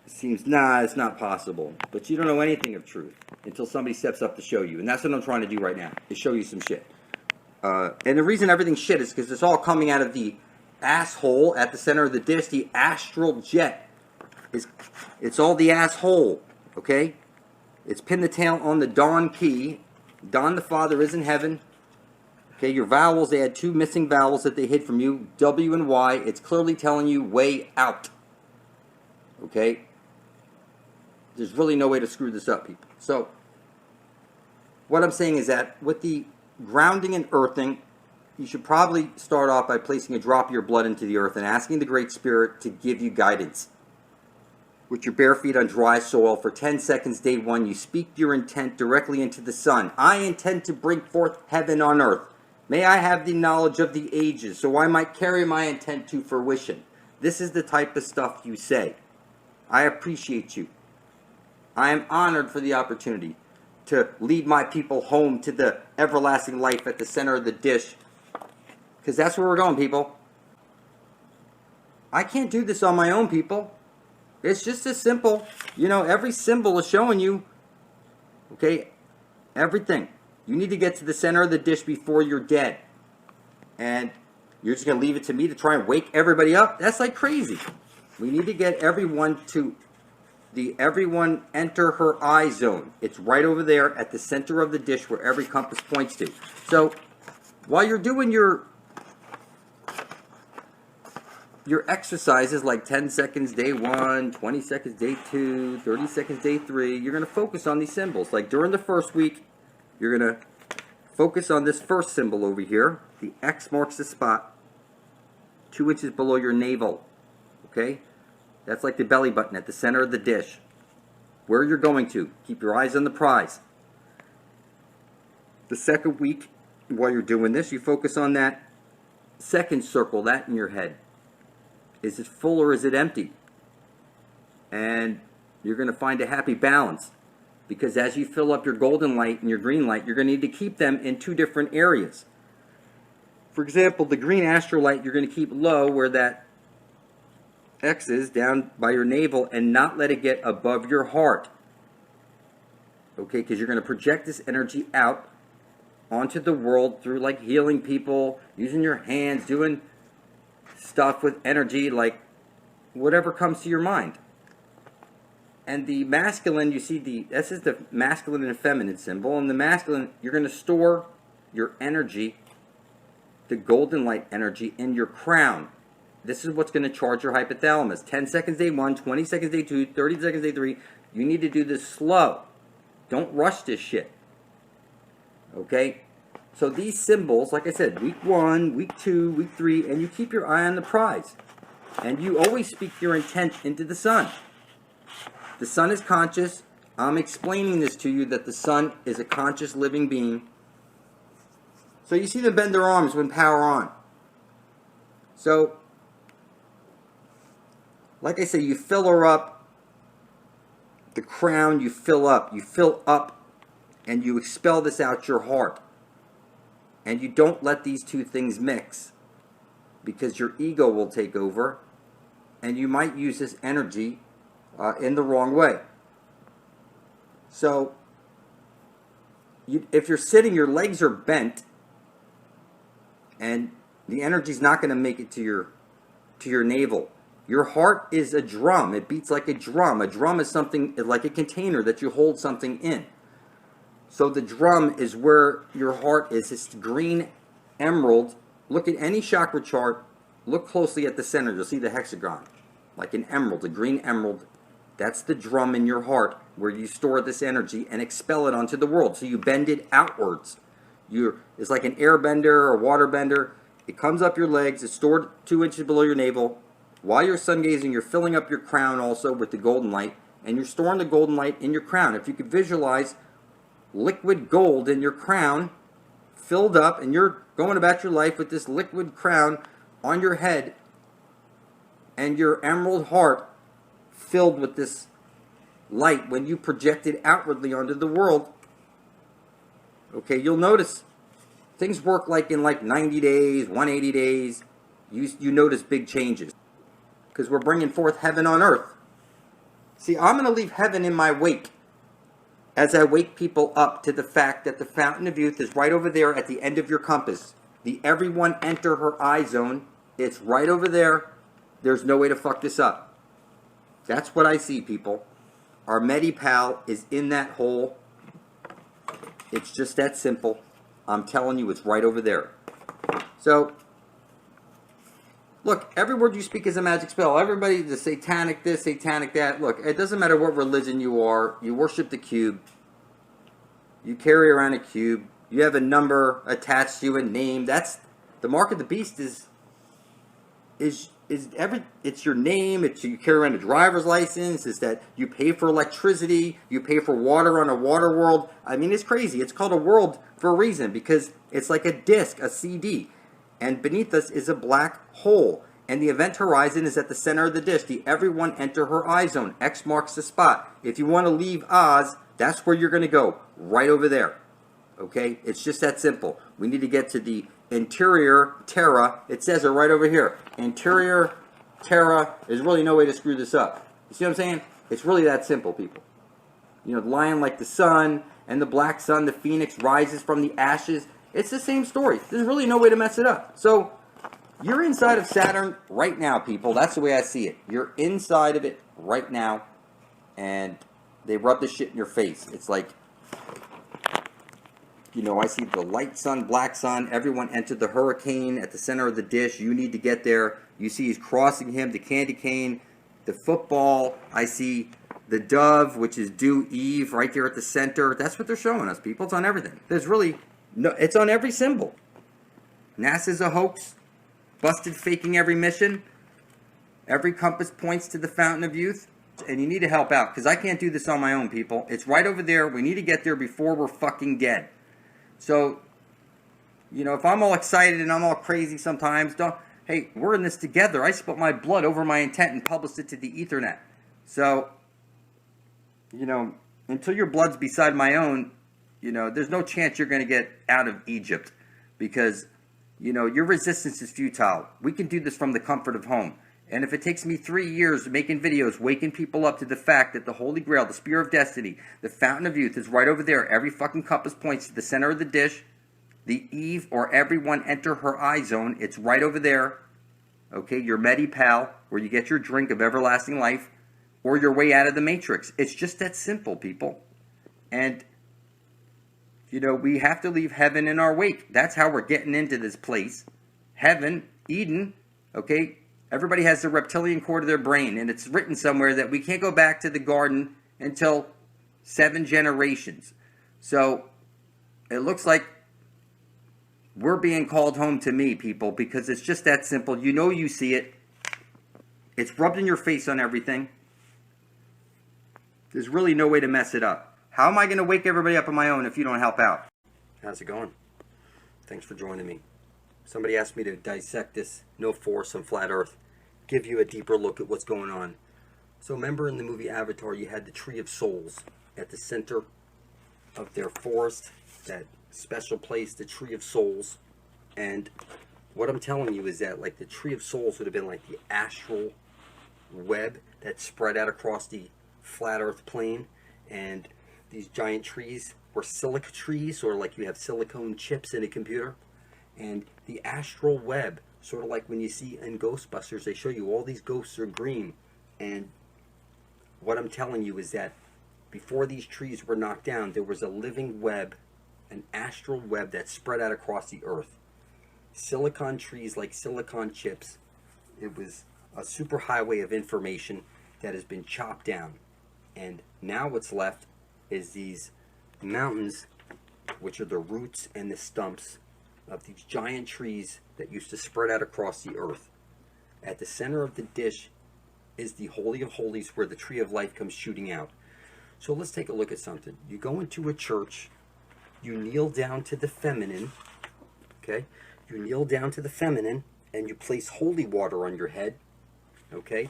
seems, it's not possible, but you don't know anything of truth until somebody steps up to show you. And that's what I'm trying to do right now, is show you some shit. And the reason everything's shit is because it's all coming out of the asshole at the center of the dish. The astral jet it's all the asshole, okay? It's pin the tail on the Don key. Don the Father is in heaven. Okay, your vowels, they had 2 missing vowels that they hid from you, W and Y. It's clearly telling you way out. Okay? There's really no way to screw this up, people. So, what I'm saying is that with the grounding and earthing, you should probably start off by placing a drop of your blood into the earth and asking the Great Spirit to give you guidance. With your bare feet on dry soil for 10 seconds, day 1, you speak your intent directly into the sun. I intend to bring forth heaven on earth. May I have the knowledge of the ages, so I might carry my intent to fruition. This is the type of stuff you say. I appreciate you. I am honored for the opportunity to lead my people home to the everlasting life at the center of the dish. Because that's where we're going, people. I can't do this on my own, people. It's just as simple. You know, every symbol is showing you, okay, everything. You need to get to the center of the dish before you're dead. And you're just going to leave it to me to try and wake everybody up? That's like crazy. We need to get everyone to the everyone enter her eye zone. It's right over there at the center of the dish where every compass points to. So while you're doing your exercises, like 10 seconds day 1, 20 seconds day 2, 30 seconds day 3, you're going to focus on these symbols. Like during the first week, you're going to focus on this first symbol over here. The X marks the spot 2 inches below your navel. Okay? That's like the belly button at the center of the dish. Where you're going to. Keep your eyes on the prize. The second week, while you're doing this, you focus on that second circle, that in your head. Is it full or is it empty? And you're going to find a happy balance. Because as you fill up your golden light and your green light, you're going to need to keep them in 2 different areas. For example, the green astral light you're going to keep low where that X is, down by your navel, and not let it get above your heart. Okay, because you're going to project this energy out onto the world through like healing people, using your hands, doing stuff with energy, like whatever comes to your mind. And the masculine, you see this is the masculine and feminine symbol. And the masculine, you're going to store your energy, the golden light energy, in your crown. This is what's going to charge your hypothalamus. 10 seconds day 1, 20 seconds day 2, 30 seconds day 3. You need to do this slow. Don't rush this shit. Okay? So these symbols, like I said, week 1, week 2, week 3, and you keep your eye on the prize. And you always speak your intent into the sun. The sun is conscious. I'm explaining this to you, that the sun is a conscious living being. So you see them bend their arms when power on. So, like I say, you fill her up. The crown you fill up. You fill up and you expel this out your heart. And you don't let these 2 things mix, because your ego will take over, and you might use this energy in the wrong way. So, if you're sitting, your legs are bent, and the energy's not going to make it to your navel. Your heart is a drum. It beats like a drum. A drum is something like a container that you hold something in. So the drum is where your heart is. It's green emerald. Look at any chakra chart. Look closely at the center. You'll see the hexagon, like an emerald, a green emerald. That's the drum in your heart where you store this energy and expel it onto the world. So you bend it outwards. It's like an air bender or water bender. It comes up your legs. It's stored 2 inches below your navel. While you're sun gazing, you're filling up your crown also with the golden light, and you're storing the golden light in your crown. If you could visualize liquid gold in your crown, filled up, and you're going about your life with this liquid crown on your head, and your emerald heart filled with this light when you project it outwardly onto the world, okay, you'll notice things work like in 90 days, 180 days. You notice big changes because we're bringing forth heaven on earth. See, I'm going to leave heaven in my wake as I wake people up to the fact that the fountain of youth is right over there at the end of your compass. The everyone enter her eye zone. It's right over there. There's no way to fuck this up. That's what I see, people. Our Medi-Pal is in that hole. It's just that simple. I'm telling you, it's right over there. So, look, every word you speak is a magic spell. Everybody, the satanic this, satanic that. Look, it doesn't matter what religion you are. You worship the cube. You carry around a cube. You have a number attached to you, a name. That's the mark of the beast. It's your name. You carry around a driver's license. Is that you pay for electricity, you pay for water on a water world. I mean, it's crazy. It's called a world for a reason because it's like a disc, a CD, and beneath us is a black hole. And the event horizon is at the center of the disc. The everyone enter her eye zone. X marks the spot. If you want to leave Oz, that's where you're going to go, right over there. Okay, it's just that simple. We need to get to the interior Terra. It says it right over here. Interior Terra. There's really no way to screw this up. You see what I'm saying? It's really that simple, people. You know, the lion like the sun, and the black sun, the phoenix rises from the ashes. It's the same story. There's really no way to mess it up. So, you're inside of Saturn right now, people. That's the way I see it. You're inside of it right now, and they rub the shit in your face. It's like, you know, I see the light sun, black sun. Everyone entered the hurricane at the center of the dish. You need to get there. You see he's crossing him, the candy cane, the football. I see the dove, which is due Eve, right there at the center. That's what they're showing us, people. It's on everything. There's really no, it's on every symbol. NASA's a hoax. Busted faking every mission. Every compass points to the fountain of youth. And you need to help out, because I can't do this on my own, people. It's right over there. We need to get there before we're fucking dead. So, you know, if I'm all excited and I'm all crazy sometimes, hey, we're in this together. I spilled my blood over my intent and published it to the Ethernet. So, you know, until your blood's beside my own, you know, there's no chance you're going to get out of Egypt. Because, you know, your resistance is futile. We can do this from the comfort of home. And if it takes me 3 years making videos, waking people up to the fact that the Holy Grail, the Spear of Destiny, the Fountain of Youth is right over there. Every fucking compass points to the center of the dish. The Eve or everyone enter her eye zone. It's right over there. Okay, your Medi-Pal, where you get your drink of everlasting life, or your way out of the Matrix. It's just that simple, people. And, you know, we have to leave heaven in our wake. That's how we're getting into this place. Heaven, Eden, okay? Everybody has the reptilian core to their brain, and it's written somewhere that we can't go back to the garden until 7 generations. So, it looks like we're being called home to me, people, because it's just that simple. You know you see it. It's rubbed in your face on everything. There's really no way to mess it up. How am I going to wake everybody up on my own if you don't help out? How's it going? Thanks for joining me. Somebody asked me to dissect this no force on flat earth, give you a deeper look at what's going on. So remember in the movie Avatar, you had the Tree of Souls at the center of their forest, that special place, the Tree of Souls. And what I'm telling you is that like the Tree of Souls would have been like the astral web that spread out across the flat earth plane, and these giant trees were silica trees, or like you have silicone chips in a computer. And the astral web, sort of like when you see in Ghostbusters, they show you all these ghosts are green. And what I'm telling you is that before these trees were knocked down, there was a living web, an astral web that spread out across the earth. Silicon trees like silicon chips. It was a superhighway of information that has been chopped down. And now what's left is these mountains, which are the roots and the stumps of these giant trees that used to spread out across the earth. At the center of the dish is the Holy of Holies, where the tree of life comes shooting out. So let's take a look at something. You go into a church, you kneel down to the feminine, okay? You kneel down to the feminine, and you place holy water on your head, okay?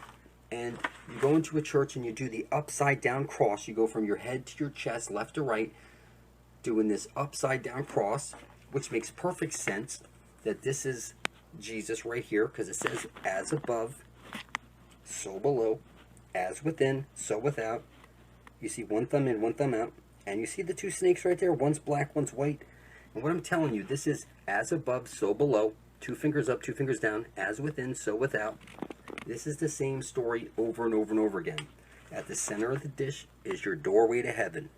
And you go into a church and you do the upside down cross. You go from your head to your chest, left to right, doing this upside down cross, which makes perfect sense that this is Jesus right here, because it says, as above, so below, as within, so without. You see one thumb in, one thumb out, and you see the two snakes right there. One's black, one's white. And what I'm telling you, this is as above, so below. 2 fingers up, 2 fingers down, as within, so without. This is the same story over and over and over again. At the center of the dish is your doorway to heaven.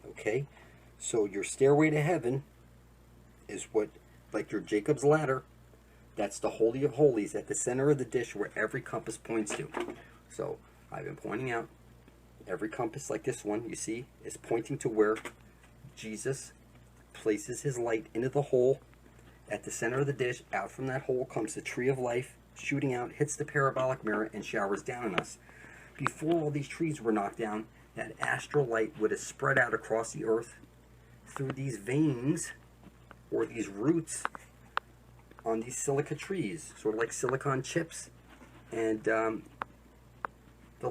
Okay? So your stairway to heaven is what, like your Jacob's ladder, that's the Holy of Holies at the center of the dish where every compass points to. So I've been pointing out every compass, like this one, you see, is pointing to where Jesus places his light into the hole. At the center of the dish, out from that hole comes the tree of life, shooting out, hits the parabolic mirror, and showers down on us. Before all these trees were knocked down, that astral light would have spread out across the earth through these veins, or these roots, on these silica trees, sort of like silicon chips. And the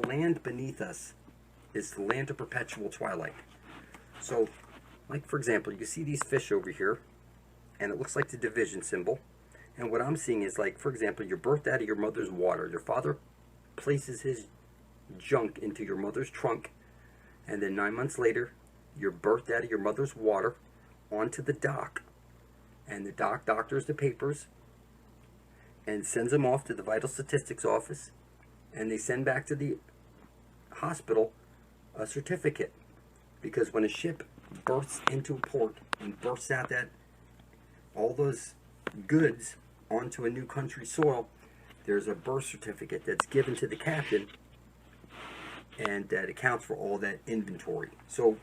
land beneath us is the land of perpetual twilight. So, like for example, you see these fish over here, and it looks like the division symbol. And what I'm seeing is, like, for example, you're birthed out of your mother's water. Your father places his junk into your mother's trunk, and then 9 months later, you're birthed out of your mother's water onto the dock. And the dock doctors the papers and sends them off to the vital statistics office, and they send back to the hospital a certificate. Because when a ship berths into a port and berths out that all those goods onto a new country's soil, there's a birth certificate that's given to the captain, and that accounts for all that inventory. So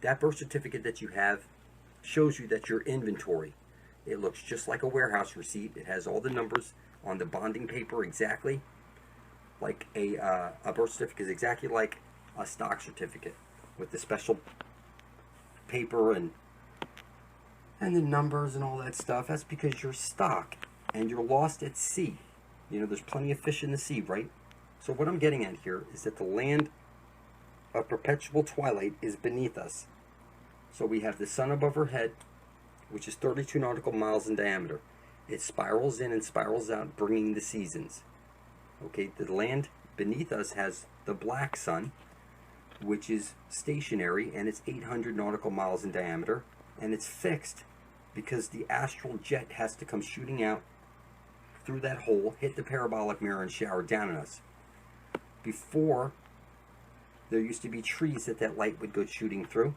that birth certificate that you have shows you that your inventory, it looks just like a warehouse receipt. It has all the numbers on the bonding paper exactly like a birth certificate is exactly like a stock certificate, with the special paper and the numbers and all that stuff. That's because you're stock and you're lost at sea. You know, there's plenty of fish in the sea, right? So what I'm getting at here is that the land of perpetual twilight is beneath us. So we have the sun above our head, which is 32 nautical miles in diameter. It spirals in and spirals out, bringing the seasons. Okay, the land beneath us has the black sun, which is stationary, and it's 800 nautical miles in diameter, and it's fixed because the astral jet has to come shooting out through that hole, hit the parabolic mirror, and shower down on us. Before, there used to be trees that light would go shooting through,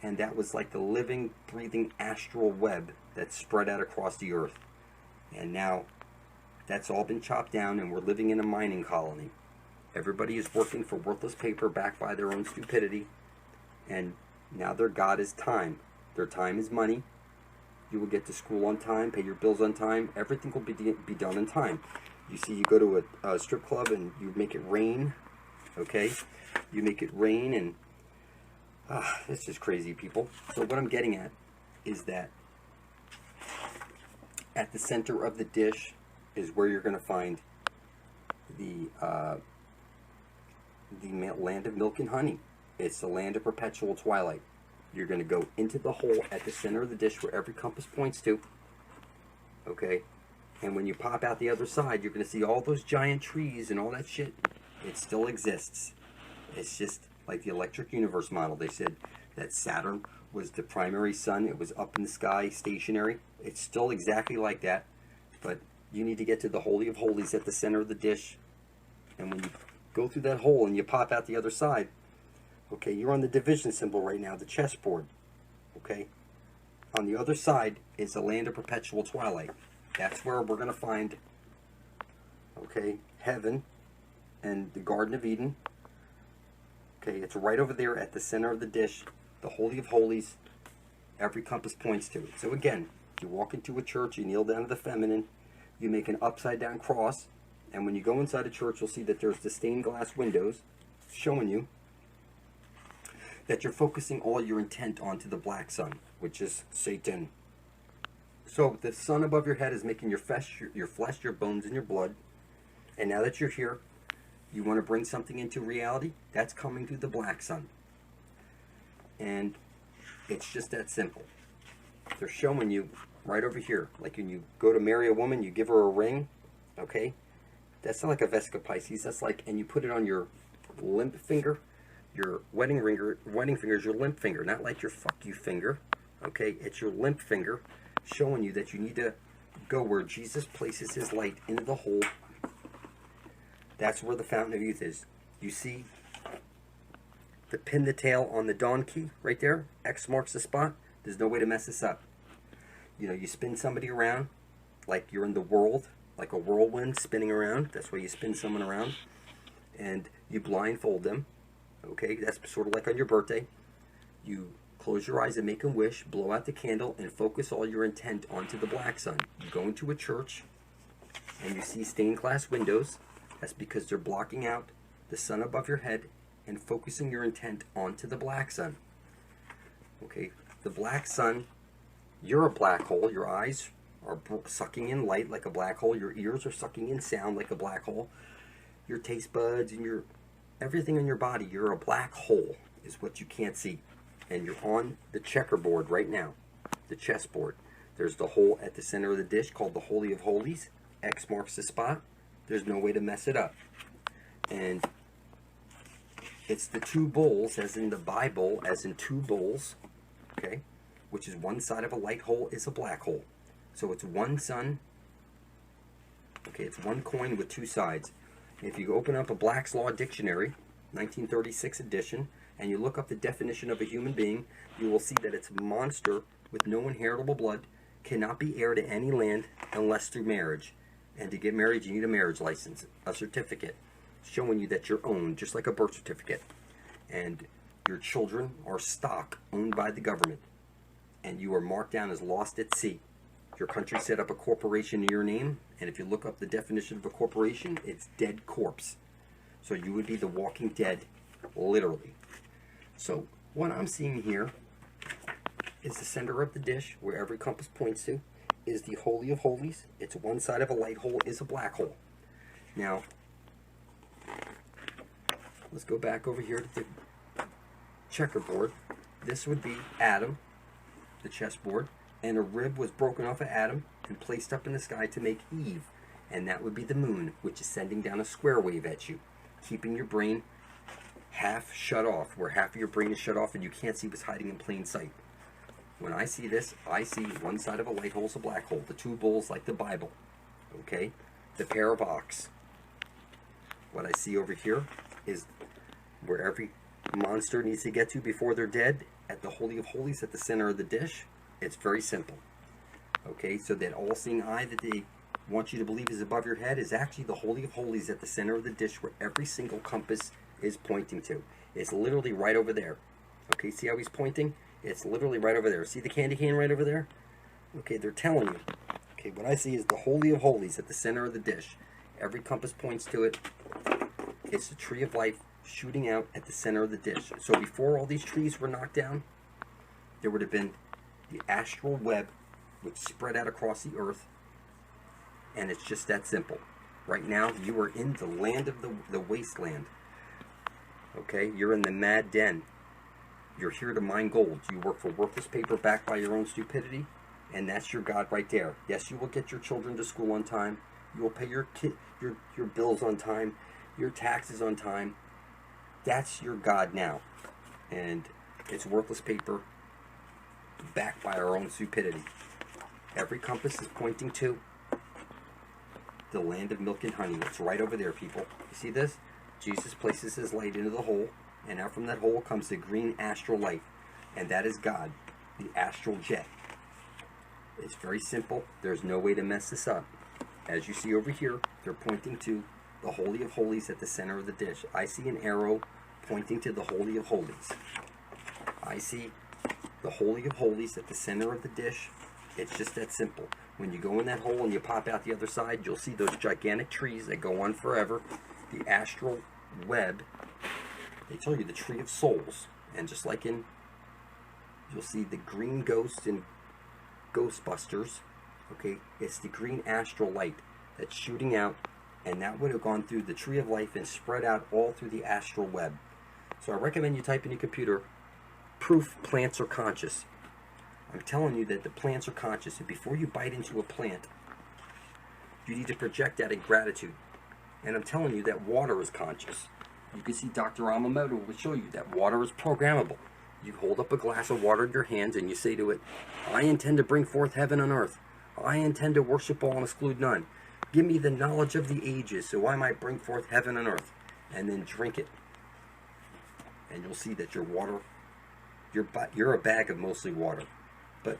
and that was like the living, breathing astral web that spread out across the earth. And now that's all been chopped down, and we're living in a mining colony. Everybody is working for worthless paper, backed by their own stupidity, and now their god is time. Their time is money. You will get to school on time, pay your bills on time. Everything will be done on time. You see, you go to a strip club and you make it rain, okay? You make it rain, and it's just crazy, people. So what I'm getting at is that at the center of the dish is where you're going to find the land of milk and honey. It's the land of perpetual twilight. You're going to go into the hole at the center of the dish where every compass points to, okay? And when you pop out the other side, you're going to see all those giant trees and all that shit. It still exists. It's just like the electric universe model. They said that Saturn was the primary sun. It was up in the sky, stationary. It's still exactly like that. But you need to get to the Holy of Holies at the center of the dish. And when you go through that hole and you pop out the other side, okay, you're on the division symbol right now, the chessboard. Okay? On the other side is the land of perpetual twilight. That's where we're going to find, okay, heaven and the Garden of Eden. Okay, it's right over there at the center of the dish, the Holy of Holies. Every compass points to it. So again, you walk into a church, you kneel down to the feminine, you make an upside down cross, and when you go inside a church, you'll see that there's the stained glass windows showing you that you're focusing all your intent onto the black sun, which is Satan. So the sun above your head is making your flesh, your bones, and your blood. And now that you're here, you want to bring something into reality. That's coming through the black sun. And it's just that simple. They're showing you right over here. Like when you go to marry a woman, you give her a ring. Okay? That's not like a Vesica Pisces. That's like, and you put it on your limp finger. Your wedding finger is your limp finger, not like your fuck you finger. Okay? It's your limp finger, showing you that you need to go where Jesus places his light into the hole. That's where the fountain of youth is. You see the pin the tail on the dawn key right there? X marks the spot. There's no way to mess this up. You know, you spin somebody around like you're in the world, like a whirlwind spinning around. That's why you spin someone around. And you blindfold them. Okay, that's sort of like on your birthday. You close your eyes and make a wish, blow out the candle, and focus all your intent onto the black sun. You go into a church, and you see stained glass windows. That's because they're blocking out the sun above your head and focusing your intent onto the black sun. Okay, the black sun, you're a black hole. Your eyes are sucking in light like a black hole. Your ears are sucking in sound like a black hole. Your taste buds and your everything in your body, you're a black hole, is what you can't see. And you're on the checkerboard right now, the chessboard. There's the hole at the center of the dish called the Holy of Holies. X marks the spot. There's no way to mess it up. And it's the two bowls, as in the Bible, as in two bowls, okay, which is one side of a light hole is a black hole. So it's one sun, okay, it's one coin with two sides. If you open up a Black's Law Dictionary, 1936 edition, and you look up the definition of a human being, you will see that it's a monster with no inheritable blood, cannot be heir to any land unless through marriage. And to get married, you need a marriage license, a certificate, showing you that you're owned, just like a birth certificate. And your children are stock owned by the government. And you are marked down as lost at sea. Your country set up a corporation in your name, and if you look up the definition of a corporation, it's dead corpse. So you would be the walking dead, literally. So what I'm seeing here is the center of the dish, where every compass points to, is the Holy of Holies. It's one side of a light hole is a black hole. Now, let's go back over here to the checkerboard. This would be Adam, the chessboard, and a rib was broken off of Adam and placed up in the sky to make Eve, and that would be the moon, which is sending down a square wave at you, keeping your brain half shut off, where half of your brain is shut off and you can't see what's hiding in plain sight. When I see this, I see one side of a light hole is a black hole, the two bowls like the Bible, okay, the pair of ox. What I see over here is where every monster needs to get to before they're dead, at the Holy of Holies at the center of the dish. It's very simple. Okay, so that all-seeing eye that they want you to believe is above your head is actually the Holy of Holies at the center of the dish, where every single compass is pointing to. It's literally right over there. Okay, see how he's pointing? It's literally right over there. See the candy cane right over there? Okay, they're telling you. Okay, what I see is the Holy of Holies at the center of the dish. Every compass points to it. It's the tree of life shooting out at the center of the dish. So before all these trees were knocked down, there would have been the astral web, which spread out across the earth, and it's just that simple. Right now, you are in the land of the wasteland. Okay, you're in the mad den. You're here to mine gold. You work for worthless paper backed by your own stupidity. And that's your God right there. Yes, you will get your children to school on time. You will pay your bills on time, your taxes on time. That's your God now. And it's worthless paper backed by our own stupidity. Every compass is pointing to the land of milk and honey. It's right over there, people. You see this? Jesus places his light into the hole, and out from that hole comes the green astral light. And that is God, the astral jet. It's very simple. There's no way to mess this up. As you see over here, they're pointing to the Holy of Holies at the center of the dish. I see an arrow pointing to the Holy of Holies. I see the Holy of Holies at the center of the dish. It's just that simple. When you go in that hole and you pop out the other side, you'll see those gigantic trees that go on forever. The astral web. They tell you the tree of souls. And just like in, you'll see the green ghost in Ghostbusters. Okay, it's the green astral light that's shooting out, and that would have gone through the tree of life and spread out all through the astral web. So I recommend you type in your computer, proof plants are conscious. I'm telling you that the plants are conscious, and before you bite into a plant, you need to project that in gratitude. And I'm telling you that water is conscious. You can see Dr. Amamoto will show you that water is programmable. You hold up a glass of water in your hands and you say to it, I intend to bring forth heaven on earth. I intend to worship all and exclude none. Give me the knowledge of the ages so I might bring forth heaven on earth. And then drink it. And you'll see that your water, you're a bag of mostly water. But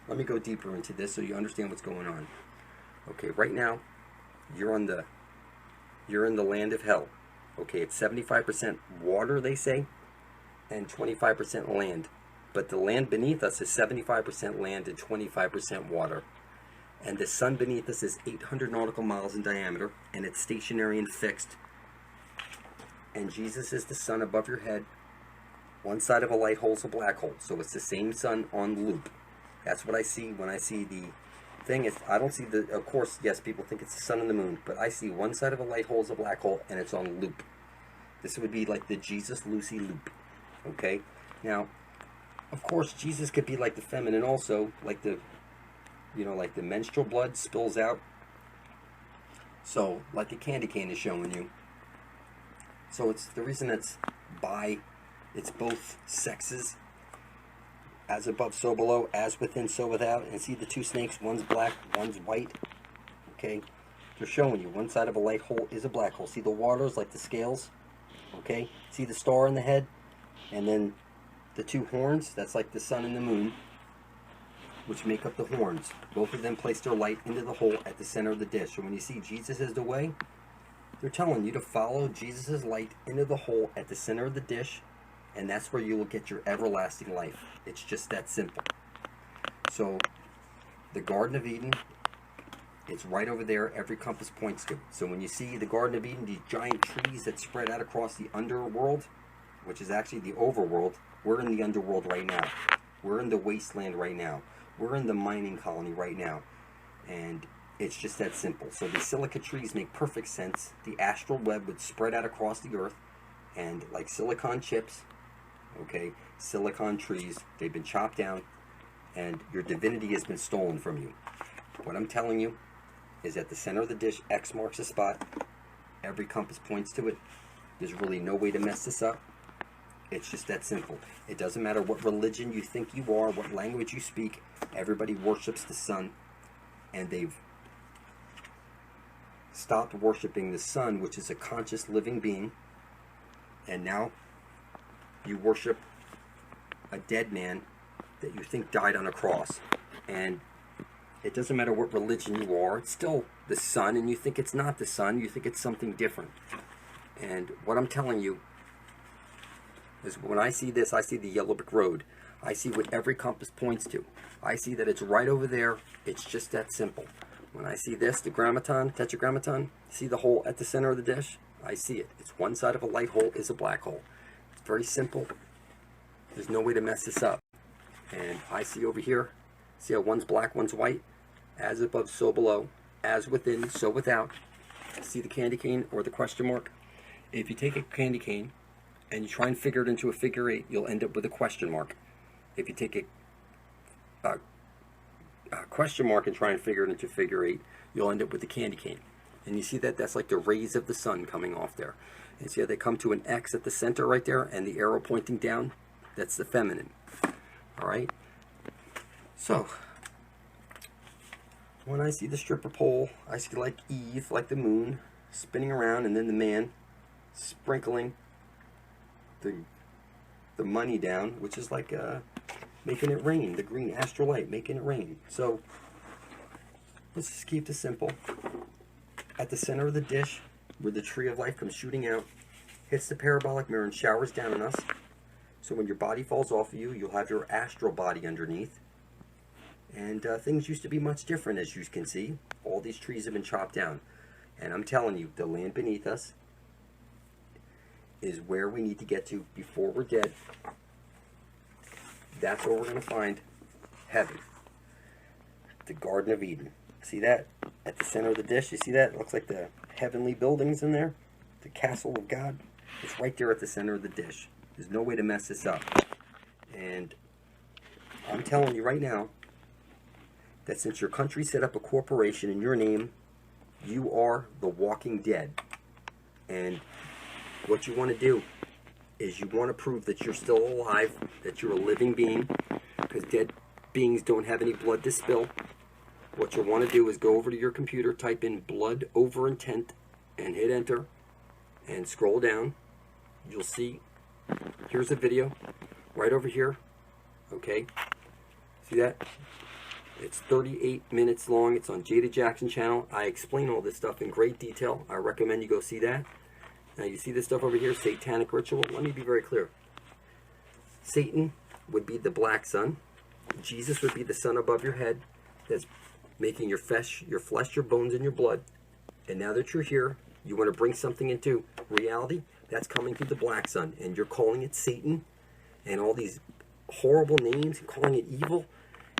let me go deeper into this so you understand what's going on. Okay, right now, you're in the land of hell. Okay, it's 75% water, they say, and 25% land. But the land beneath us is 75% land and 25% water. And the sun beneath us is 800 nautical miles in diameter, and it's stationary and fixed. And Jesus is the sun above your head. One side of a light hole is a black hole, so it's the same sun on loop. That's what I see when I see the thing. I don't see the, of course, yes, people think it's the sun and the moon, but I see one side of a light hole is a black hole, and it's on loop. This would be like the Jesus-Lucy loop. Okay? Now, of course, Jesus could be like the feminine also, like the, like the menstrual blood spills out. So, like a candy cane is showing you. So it's the reason it's it's both sexes. As above, so below, as within, so without. And see the two snakes, one's black, one's white. Okay? They're showing you one side of a light hole is a black hole. See the waters like the scales? Okay? See the star in the head? And then the two horns, that's like the sun and the moon, which make up the horns. Both of them place their light into the hole at the center of the dish. So when you see Jesus is the way, they're telling you to follow Jesus' light into the hole at the center of the dish, and that's where you will get your everlasting life. It's just that simple. So the Garden of Eden, it's right over there. Every compass points to. So when you see the Garden of Eden, these giant trees that spread out across the underworld, which is actually the overworld, we're in the underworld right now. We're in the wasteland right now. We're in the mining colony right now. And it's just that simple. So the silica trees make perfect sense. The astral web would spread out across the earth, and like silicon chips, okay, silicon trees, they've been chopped down, and your divinity has been stolen from you. What I'm telling you is at the center of the dish, X marks the spot. Every compass points to it. There's really no way to mess this up. It's just that simple. It doesn't matter what religion you think you are, what language you speak. Everybody worships the sun, and they've stopped worshiping the sun, which is a conscious living being, and now you worship a dead man that you think died on a cross. And it doesn't matter what religion you are, it's still the sun, and you think it's not the sun, you think it's something different. And what I'm telling you is when I see this, I see the yellow brick road. I see what every compass points to. I see that it's right over there. It's just that simple. When I see this, the grammaton, tetragrammaton, see the hole at the center of the dish? I see it. It's one side of a light hole is a black hole. It's very simple. There's no way to mess this up. And I see over here, see how one's black, one's white? As above, so below. As within, so without. See the candy cane or the question mark? If you take a candy cane and you try and figure it into a figure eight, you'll end up with a question mark. If you take question mark and try and figure it into figure 8, you'll end up with the candy cane. And you see that? That's like the rays of the sun coming off there. And see how they come to an X at the center right there, and the arrow pointing down? That's the feminine. All right? So, when I see the stripper pole, I see like Eve, like the moon, spinning around, and then the man sprinkling the money down, which is like making it rain, the green astral light, making it rain. So, let's just keep this simple. At the center of the dish, where the tree of life comes shooting out, hits the parabolic mirror and showers down on us. So when your body falls off of you, you'll have your astral body underneath. And things used to be much different, as you can see. All these trees have been chopped down. And I'm telling you, the land beneath us is where we need to get to before we're dead. That's where we're going to find heaven. The Garden of Eden. See that? At the center of the dish, you see that? It looks like the heavenly buildings in there. The castle of God. It's right there at the center of the dish. There's no way to mess this up. And I'm telling you right now that since your country set up a corporation in your name, you are the walking dead. And what you want to do is you want to prove that you're still alive, that you're a living being, because dead beings don't have any blood to spill. What you'll want to do is go over to your computer, type in blood over intent, and hit enter, and scroll down. You'll see, here's a video, right over here, okay? See that? It's 38 minutes long. It's on Jada Jackson channel. I explain all this stuff in great detail. I recommend you go see that. Now you see this stuff over here, satanic ritual. Let me be very clear. Satan would be the black sun. Jesus would be the sun above your head that's making your flesh, your bones, and your blood. And now that you're here, you want to bring something into reality, that's coming through the black sun. And you're calling it Satan and all these horrible names and calling it evil.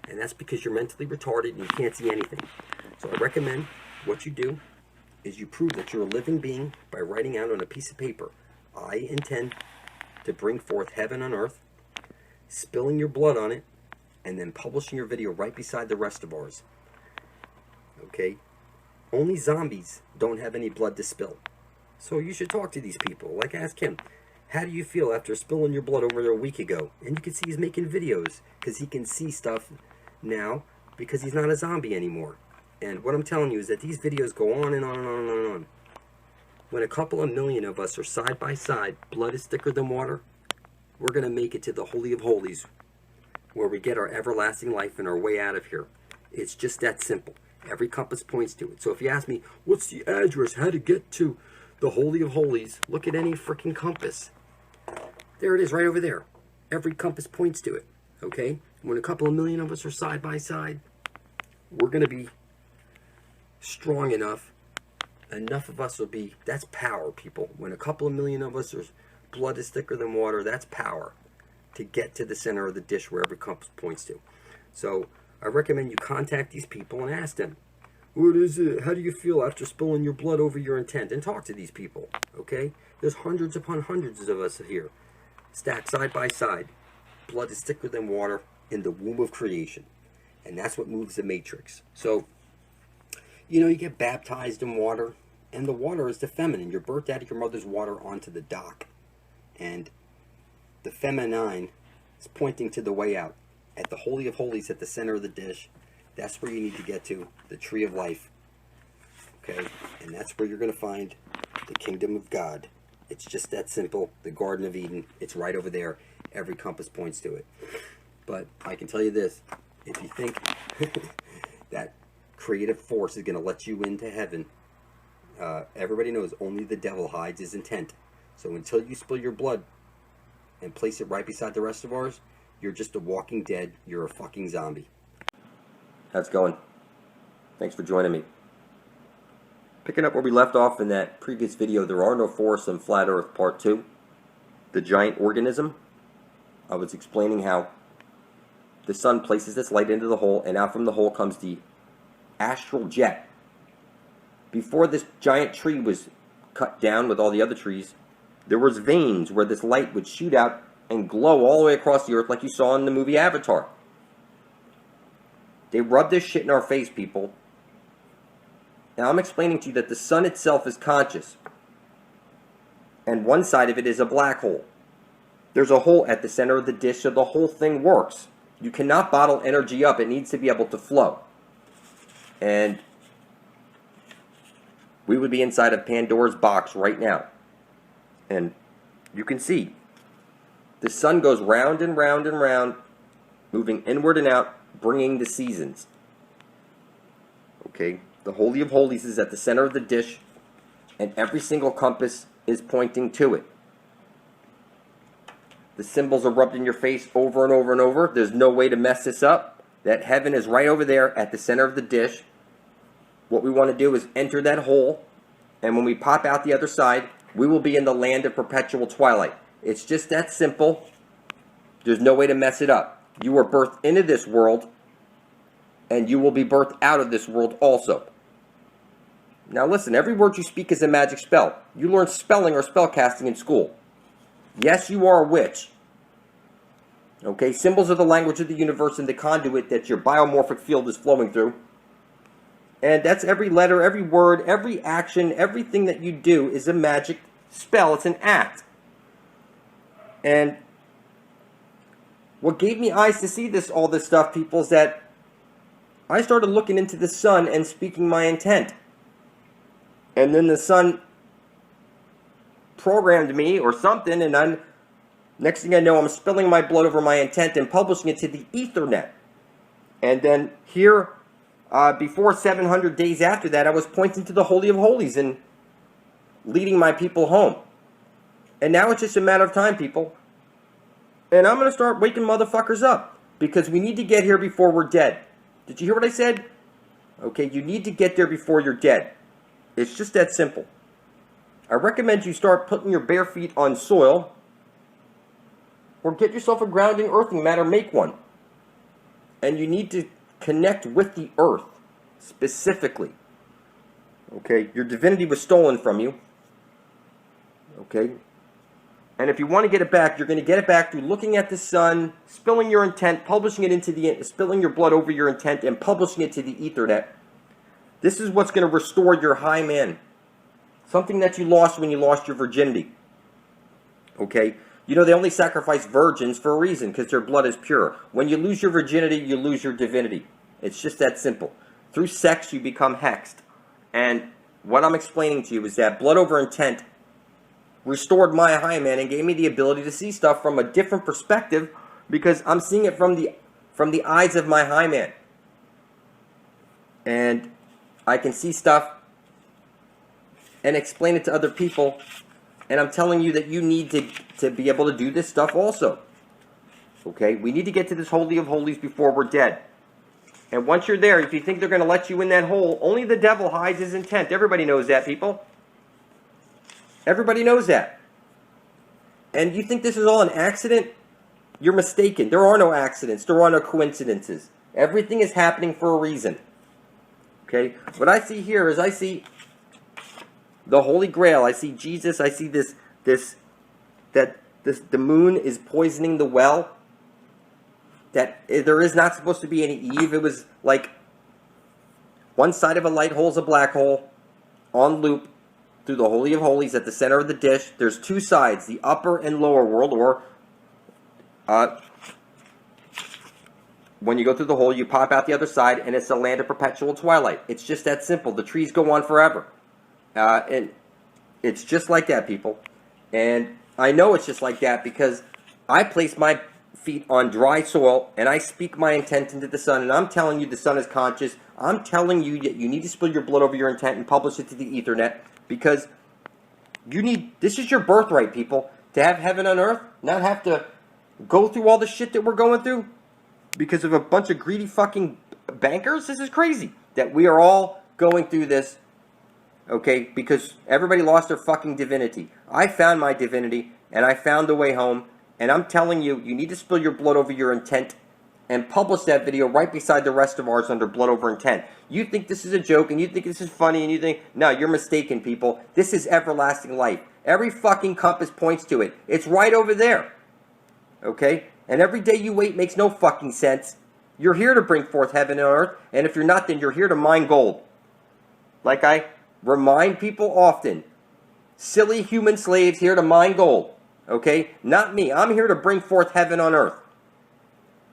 And that's because you're mentally retarded and you can't see anything. So I recommend what you do is you prove that you're a living being by writing out on a piece of paper, I intend to bring forth heaven on earth, spilling your blood on it, and then publishing your video right beside the rest of ours. Okay? Only zombies don't have any blood to spill. So you should talk to these people. Like, ask him, how do you feel after spilling your blood over there a week ago? And you can see he's making videos because he can see stuff now because he's not a zombie anymore. And what I'm telling you is that these videos go on and on and on and on and on. When a couple of million of us are side by side, blood is thicker than water, we're going to make it to the Holy of Holies, where we get our everlasting life and our way out of here. It's just that simple. Every compass points to it. So if you ask me, what's the address, how to get to the Holy of Holies, look at any freaking compass. There it is, right over there. Every compass points to it. Okay? When a couple of million of us are side by side, we're going to be strong enough. Enough of us will be, that's power, people. When a couple of million of us are, blood is thicker than water, that's power to get to the center of the dish where every compass points to. So I recommend you contact these people and ask them, what is it? How do you feel after spilling your blood over your intent? And talk to these people, okay? There's hundreds upon hundreds of us here, stacked side by side. Blood is thicker than water in the womb of creation. And that's what moves the matrix. So, you know, you get baptized in water, and the water is the feminine. You're birthed out of your mother's water onto the dock. And the feminine is pointing to the way out. At the Holy of Holies at the center of the dish, that's where you need to get to, the tree of life. Okay? And that's where you're going to find the kingdom of God. It's just that simple. The Garden of Eden, it's right over there. Every compass points to it. But I can tell you this, if you think that creative force is going to let you into heaven, everybody knows only the devil hides his intent. So until you spill your blood and place it right beside the rest of ours, you're just a walking dead. You're a fucking zombie. How's it going? Thanks for joining me. Picking up where we left off in that previous video, There Are No Forests on Flat Earth Part 2, the giant organism. I was explaining how the sun places its light into the hole, and out from the hole comes the astral jet. Before this giant tree was cut down with all the other trees, there was veins where this light would shoot out and glow all the way across the earth like you saw in the movie Avatar. They rub this shit in our face, people. Now I'm explaining to you that the sun itself is conscious. And one side of it is a black hole. There's a hole at the center of the dish, so the whole thing works. You cannot bottle energy up. It needs to be able to flow. And we would be inside of Pandora's box right now. And you can see the sun goes round and round and round, moving inward and out, bringing the seasons. Okay? The Holy of Holies is at the center of the dish, and every single compass is pointing to it. The symbols are rubbed in your face over and over and over. There's no way to mess this up. That heaven is right over there at the center of the dish. What we want to do is enter that hole, and when we pop out the other side, we will be in the land of perpetual twilight. It's just that simple. There's no way to mess it up. You were birthed into this world, and you will be birthed out of this world also. Now listen, every word you speak is a magic spell. You learn spelling or spellcasting in school. Yes, you are a witch. Okay, symbols are the language of the universe and the conduit that your biomorphic field is flowing through. And that's every letter, every word, every action, everything that you do is a magic spell. It's an act. And what gave me eyes to see all this stuff, people, is that I started looking into the sun and speaking my intent. And then the sun programmed me or something, and next thing I know, I'm spilling my blood over my intent and publishing it to the Ethernet. And then here, before 700 days after that, I was pointing to the Holy of Holies and leading my people home. And now it's just a matter of time, people. And I'm going to start waking motherfuckers up, because we need to get here before we're dead. Did you hear what I said? Okay, you need to get there before you're dead. It's just that simple. I recommend you start putting your bare feet on soil, or get yourself a grounding earthing mat or make one. And you need to connect with the earth specifically. Okay, your divinity was stolen from you. Okay, and if you want to get it back, you're going to get it back through looking at the sun, spilling your intent, publishing it into spilling your blood over your intent, and publishing it to the Ethernet. This is what's going to restore your high man. Something that you lost when you lost your virginity. Okay? You know, they only sacrifice virgins for a reason, because their blood is pure. When you lose your virginity, you lose your divinity. It's just that simple. Through sex, you become hexed. And what I'm explaining to you is that blood over intent restored my high man and gave me the ability to see stuff from a different perspective, because I'm seeing it from the eyes of my high man. And I can see stuff and explain it to other people. And I'm telling you that you need to be able to do this stuff also. Okay? We need to get to this Holy of Holies before we're dead. And once you're there, if you think they're going to let you in that hole, only the devil hides his intent. Everybody knows that, people. Everybody knows that. And you think this is all an accident? You're mistaken. There are no accidents. There are no coincidences. Everything is happening for a reason. Okay? What I see here is I see the Holy Grail. I see Jesus. I see the moon is poisoning the well. That there is not supposed to be any Eve. It was like one side of a light hole is a black hole on loop through the Holy of Holies at the center of the dish. There's two sides, the upper and lower world, or when you go through the hole, you pop out the other side, and it's a land of perpetual twilight. It's just that simple. The trees go on forever. And it's just like that, people. And I know it's just like that because I place my feet on dry soil, and I speak my intent into the sun, and I'm telling you the sun is conscious. I'm telling you that you need to spill your blood over your intent and publish it to the Ethernet, because this is your birthright, people, to have heaven on earth, not have to go through all the shit that we're going through because of a bunch of greedy fucking bankers. This is crazy that we are all going through this, okay, because everybody lost their fucking divinity. I found my divinity, and I found the way home, and I'm telling you, you need to spill your blood over your intent and publish that video right beside the rest of ours under blood over intent. You think this is a joke, and you think this is funny, and you think, no, you're mistaken, people. This is everlasting life. Every fucking compass points to it. It's right over there. Okay? And every day you wait makes no fucking sense. you're here to bring forth heaven and earth. And if you're not, then you're here to mine gold. Like I remind people often, silly human slaves here to mine gold. Okay? Not me. I'm here to bring forth heaven on earth.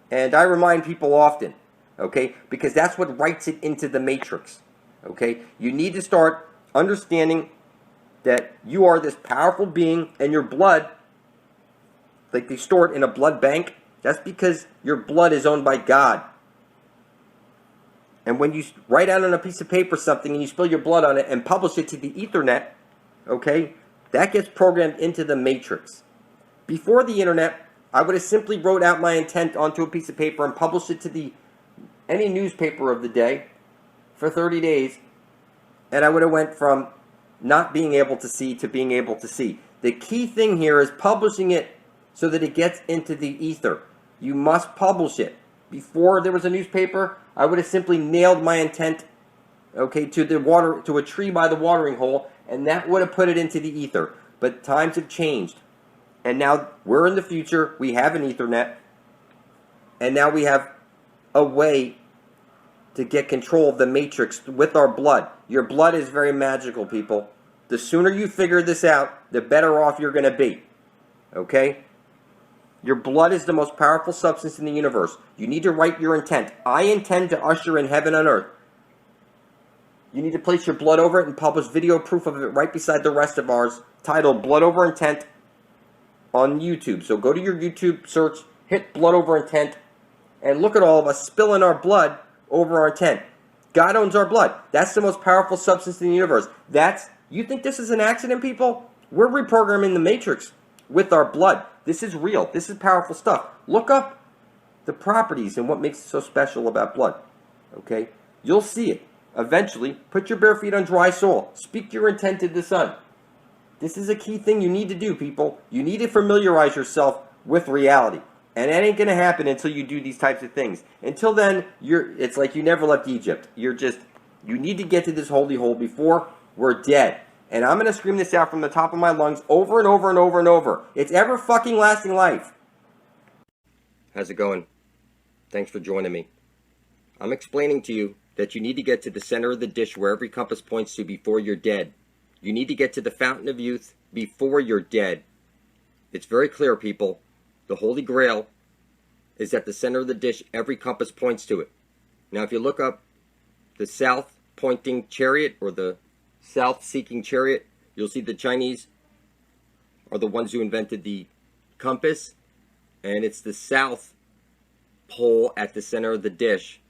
And I remind people often. Okay? Because that's what writes it into the matrix. Okay? You need to start understanding that you are this powerful being, and your blood, like they store it in a blood bank, that's because your blood is owned by God. And when you write out on a piece of paper something and you spill your blood on it and publish it to the Ethernet, okay, that gets programmed into the matrix. Before the internet, I would have simply wrote out my intent onto a piece of paper and published it to any newspaper of the day for 30 days, and I would have went from not being able to see to being able to see. The key thing here is publishing it so that it gets into the ether. You must publish it. Before there was a newspaper, I would have simply nailed my intent, okay, to a tree by the watering hole, and that would have put it into the ether. But times have changed, and now we're in the future. We have an Ethernet, and now we have a way to get control of the matrix with our blood. Your blood is very magical, people. The sooner you figure this out, the better off you're going to be. Okay? Your blood is the most powerful substance in the universe. You need to write your intent. I intend to usher in heaven on earth. You need to place your blood over it and publish video proof of it right beside the rest of ours, titled Blood Over Intent, on YouTube. So go to your YouTube search, hit Blood Over Intent, and look at all of us spilling our blood over our intent. God owns our blood. That's the most powerful substance in the universe. You think this is an accident, people? We're reprogramming the matrix with our blood. This is real. This is powerful stuff. Look up the properties and what makes it so special about blood. Okay? You'll see it. Eventually, put your bare feet on dry soil. Speak your intent to the sun. This is a key thing you need to do, people. You need to familiarize yourself with reality. And that ain't going to happen until you do these types of things. Until then, it's like you never left Egypt. You need to get to this holy hole before we're dead. And I'm going to scream this out from the top of my lungs over and over and over and over. It's ever fucking lasting life. How's it going? Thanks for joining me. I'm explaining to you that you need to get to the center of the dish where every compass points to before you're dead. You need to get to the fountain of youth before you're dead. It's very clear, people. The Holy Grail is at the center of the dish. Every compass points to it. Now, if you look up the south-pointing chariot or the south-seeking chariot, you'll see the Chinese are the ones who invented the compass, and it's the south pole at the center of the dish.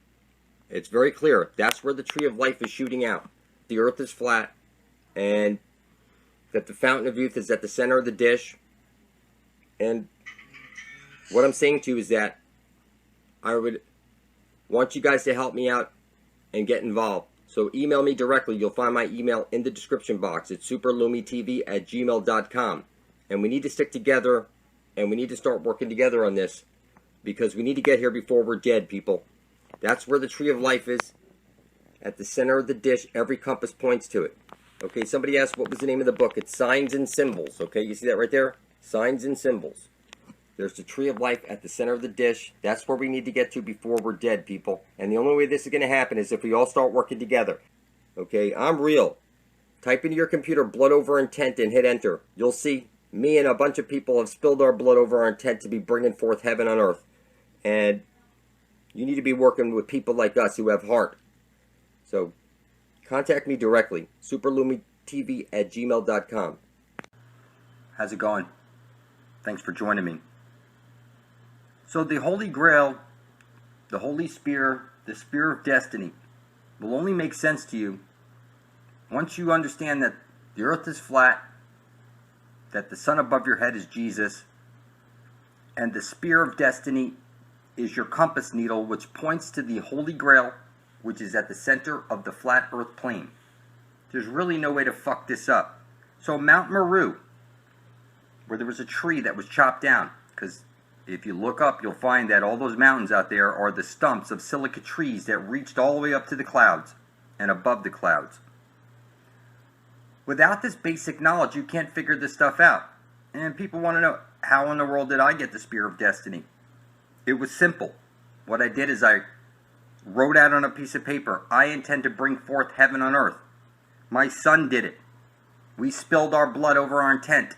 It's very clear. That's where the tree of life is shooting out. The earth is flat, and that the fountain of youth is at the center of the dish. And what I'm saying to you is that I would want you guys to help me out and get involved. So email me directly. You'll find my email in the description box. It's superlumitv@gmail.com. And we need to stick together, and we need to start working together on this, because we need to get here before we're dead, people. That's where the tree of life is. At the center of the dish, every compass points to it. Okay, somebody asked what was the name of the book. It's Signs and Symbols. Okay, you see that right there? Signs and Symbols. There's the tree of life at the center of the dish. That's where we need to get to before we're dead, people. And the only way this is going to happen is if we all start working together. Okay, I'm real. Type into your computer blood over intent and hit enter. You'll see me and a bunch of people have spilled our blood over our intent to be bringing forth heaven on earth. And you need to be working with people like us who have heart. So contact me directly. superlumitv@gmail.com. How's it going? Thanks for joining me. So the Holy Grail, the Holy Spear, the Spear of Destiny will only make sense to you once you understand that the earth is flat, that the sun above your head is Jesus, and the Spear of Destiny is your compass needle, which points to the Holy Grail, which is at the center of the flat earth plane. There's really no way to fuck this up. So Mount Meru, where there was a tree that was chopped down, because if you look up, you'll find that all those mountains out there are the stumps of silica trees that reached all the way up to the clouds and above the clouds. Without this basic knowledge, you can't figure this stuff out. And people want to know, how in the world did I get the Spear of Destiny? It was simple. what I did is I wrote out on a piece of paper, I intend to bring forth heaven on earth. My son did it. We spilled our blood over our intent.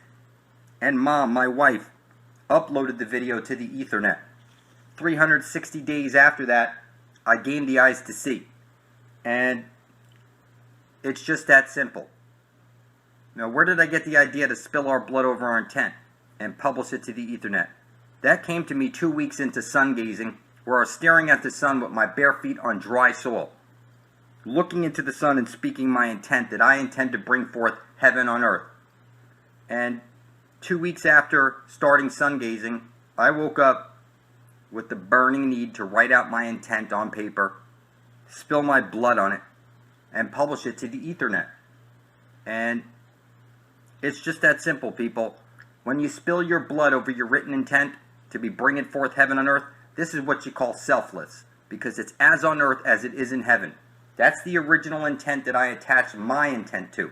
And Mom, my wife, uploaded the video to the Ethernet. 360 days after that, I gained the eyes to see. And it's just that simple. Now, where did I get the idea to spill our blood over our intent and publish it to the Ethernet? That came to me 2 weeks into sun gazing, where I was staring at the sun with my bare feet on dry soil, looking into the sun and speaking my intent that I intend to bring forth heaven on earth. And 2 weeks after starting sun gazing, I woke up with the burning need to write out my intent on paper, spill my blood on it, and publish it to the Ethernet. And it's just that simple, people. When you spill your blood over your written intent to be bringing forth heaven on earth, this is what you call selfless, because it's as on earth as it is in heaven. That's the original intent that I attached my intent to.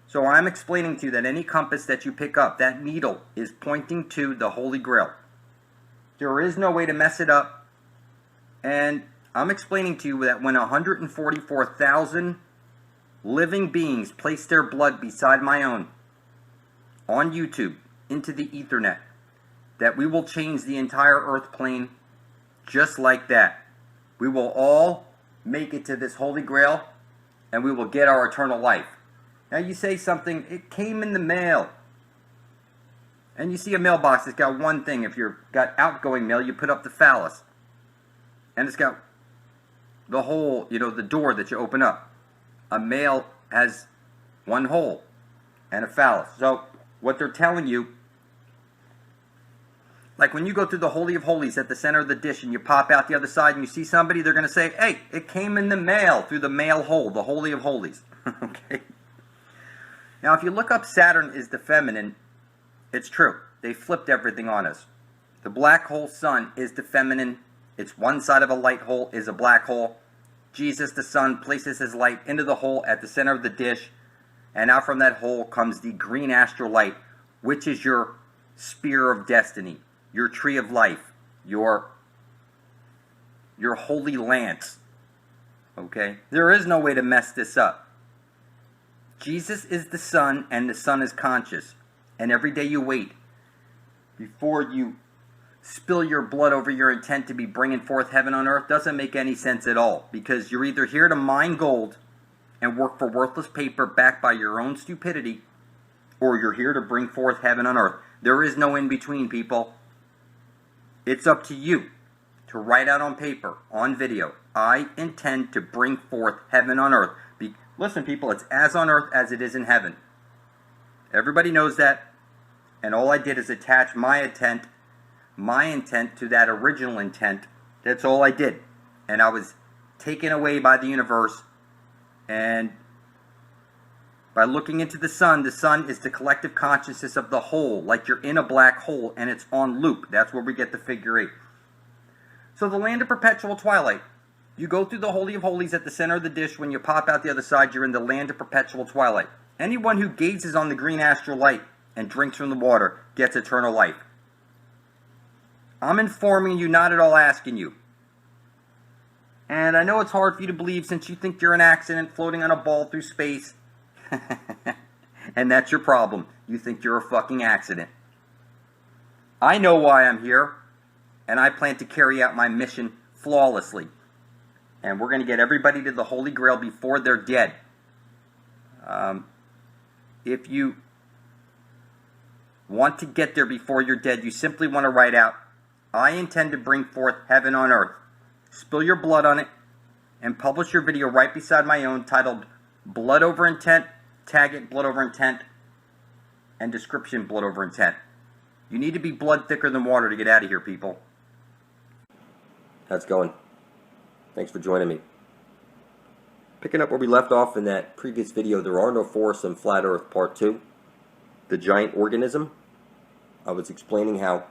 So I'm explaining to you that any compass that you pick up, that needle is pointing to the Holy Grail. There is no way to mess it up. And I'm explaining to you that when 144,000 living beings place their blood beside my own on YouTube into the Ethernet, that we will change the entire earth plane just like that. We will all make it to this Holy Grail, and we will get our eternal life. Now you say something, it came in the mail. And you see a mailbox that's got one thing. If you've got outgoing mail, you put up the phallus. And it's got the hole, the door that you open up. A mail has one hole and a phallus. So what they're telling you, like when you go through the Holy of Holies at the center of the dish and you pop out the other side and you see somebody, they're going to say, hey, it came in the mail through the mail hole, the Holy of Holies. Okay. Now, if you look up Saturn is the feminine, it's true. They flipped everything on us. The black hole sun is the feminine. It's one side of a light hole is a black hole. Jesus, the sun, places his light into the hole at the center of the dish. And out from that hole comes the green astral light, which is your spear of destiny, your tree of life, your holy lance. Okay? There is no way to mess this up. Jesus is the sun, and the sun is conscious. And every day you wait before you spill your blood over your intent to be bringing forth heaven on earth doesn't make any sense at all, because you're either here to mine gold and work for worthless paper backed by your own stupidity, or you're here to bring forth heaven on earth. There is no in between, people. It's up to you to write out on paper, on video, I intend to bring forth heaven on earth. Listen, people, it's as on earth as it is in heaven. Everybody knows that. And all I did is attach my intent to that original intent. That's all I did. And I was taken away by the universe. And by looking into the sun is the collective consciousness of the whole. Like you're in a black hole and it's on loop. That's where we get the figure 8. So the land of perpetual twilight. You go through the Holy of Holies at the center of the dish. When you pop out the other side, you're in the land of perpetual twilight. Anyone who gazes on the green astral light and drinks from the water gets eternal life. I'm informing you, not at all asking you. And I know it's hard for you to believe since you think you're an accident floating on a ball through space. And that's your problem. You think you're a fucking accident. I know why I'm here, and I plan to carry out my mission flawlessly. And we're going to get everybody to the Holy Grail before they're dead. If you want to get there before you're dead, you simply want to write out, I intend to bring forth heaven on earth. Spill your blood on it, and publish your video right beside my own, titled Blood Over Intent, tag it Blood Over Intent, and description Blood Over Intent. You need to be blood thicker than water to get out of here, people. How's it going? Thanks for joining me. Picking up where we left off in that previous video, There Are No Forests in Flat Earth Part 2, the giant organism. I was explaining how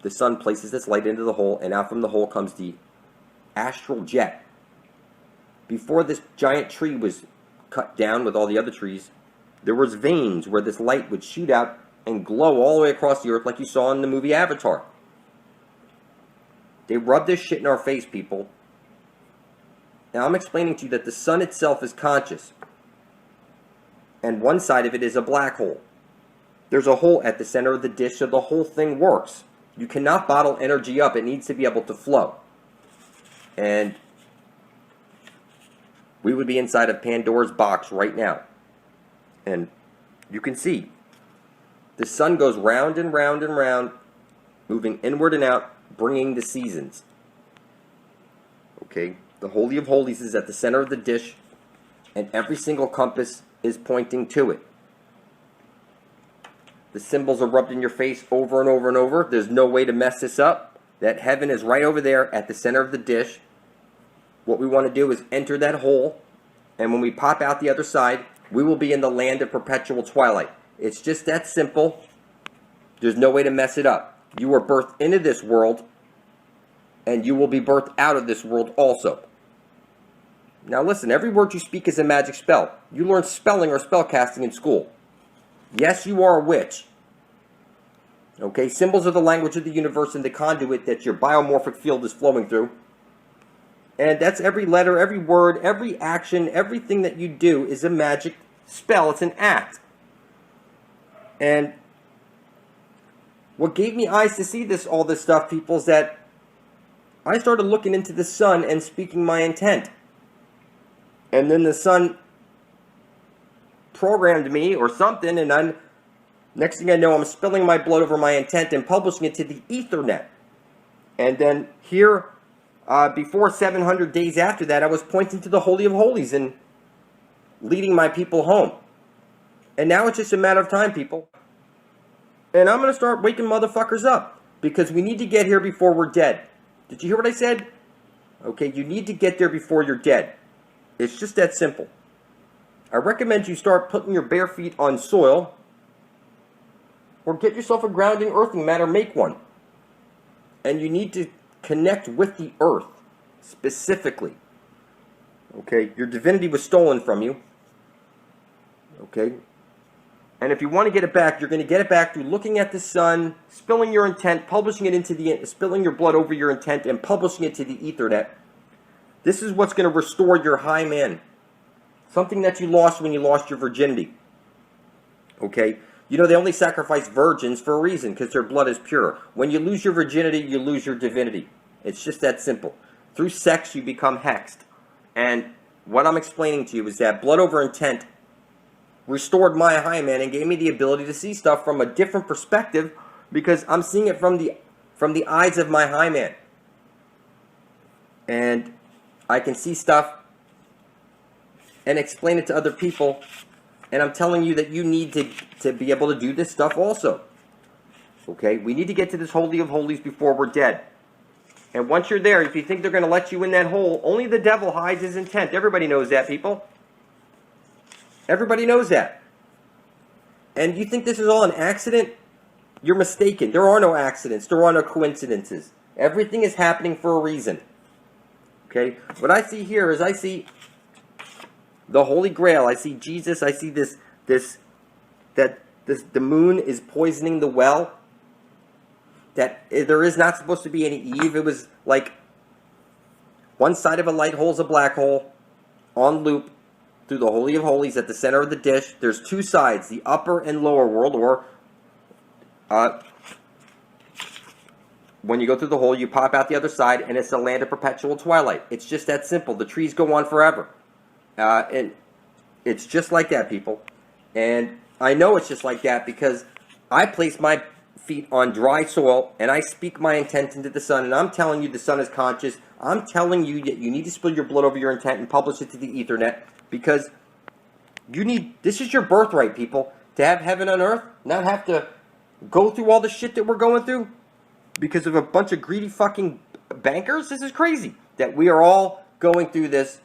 the sun places its light into the hole, and out from the hole comes the astral jet. Before this giant tree was cut down with all the other trees, there was veins where this light would shoot out and glow all the way across the earth like you saw in the movie Avatar. They rub this shit in our face, people. Now I'm explaining to you that the sun itself is conscious. And one side of it is a black hole. There's a hole at the center of the dish, so the whole thing works. You cannot bottle energy up. It needs to be able to flow. And we would be inside of Pandora's box right now. And you can see the sun goes round and round and round, moving inward and out, bringing the seasons. Okay, the Holy of Holies is at the center of the dish, and every single compass is pointing to it. The symbols are rubbed in your face over and over and over. There's no way to mess this up. That heaven is right over there at the center of the dish. What we want to do is enter that hole, and when we pop out the other side, we will be in the land of perpetual twilight. It's just that simple. There's no way to mess it up. You were birthed into this world, and you will be birthed out of this world also. Now listen, every word you speak is a magic spell. You learn spelling or spellcasting in school. Yes, you are a witch. Okay, symbols are the language of the universe and the conduit that your biomorphic field is flowing through. And that's every letter, every word, every action, everything that you do is a magic spell. It's an act. And what gave me eyes to see all this stuff, people, is that I started looking into the sun and speaking my intent. And then the sun programmed me or something, and next thing I know, I'm spilling my blood over my intent and publishing it to the Ethernet. And then here, before 700 days after that, I was pointing to the Holy of Holies and leading my people home. And now it's just a matter of time, people. And I'm going to start waking motherfuckers up, because we need to get here before we're dead. Did you hear what I said? Okay, you need to get there before you're dead. It's just that simple. I recommend you start putting your bare feet on soil, or get yourself a grounding earthing mat or make one. And you need to connect with the earth specifically. Okay, your divinity was stolen from you. Okay, and if you want to get it back, you're going to get it back through looking at the sun, spilling your intent, publishing it into spilling your blood over your intent, and publishing it to the Ethernet. This is what's going to restore your high man. Something that you lost when you lost your virginity. Okay? You know, they only sacrifice virgins for a reason, because their blood is pure. When you lose your virginity, you lose your divinity. It's just that simple. Through sex, you become hexed. And what I'm explaining to you is that blood over intent restored my high man and gave me the ability to see stuff from a different perspective, because I'm seeing it from the eyes of my high man. And I can see stuff and explain it to other people. And I'm telling you that you need to be able to do this stuff also. Okay? We need to get to this Holy of Holies before we're dead. And once you're there, if you think they're going to let you in that hole, only the devil hides his intent. Everybody knows that, people. Everybody knows that. And you think this is all an accident? You're mistaken. There are no accidents. There are no coincidences. Everything is happening for a reason. Okay? What I see here is I see the Holy Grail. I see Jesus. I see the moon is poisoning the well. That there is not supposed to be any Eve. It was like one side of a light hole is a black hole on loop through the Holy of Holies at the center of the dish. There's two sides, the upper and lower world, or when you go through the hole, you pop out the other side, and it's a land of perpetual twilight. It's just that simple. The trees go on forever. And it's just like that, people. And I know it's just like that because I place my feet on dry soil, and I speak my intent into the sun, and I'm telling you the sun is conscious. I'm telling you that you need to spill your blood over your intent and publish it to the Ethernet, because this is your birthright, people, to have heaven on earth, not have to go through all the shit that we're going through because of a bunch of greedy fucking bankers. This is crazy that we are all going through this,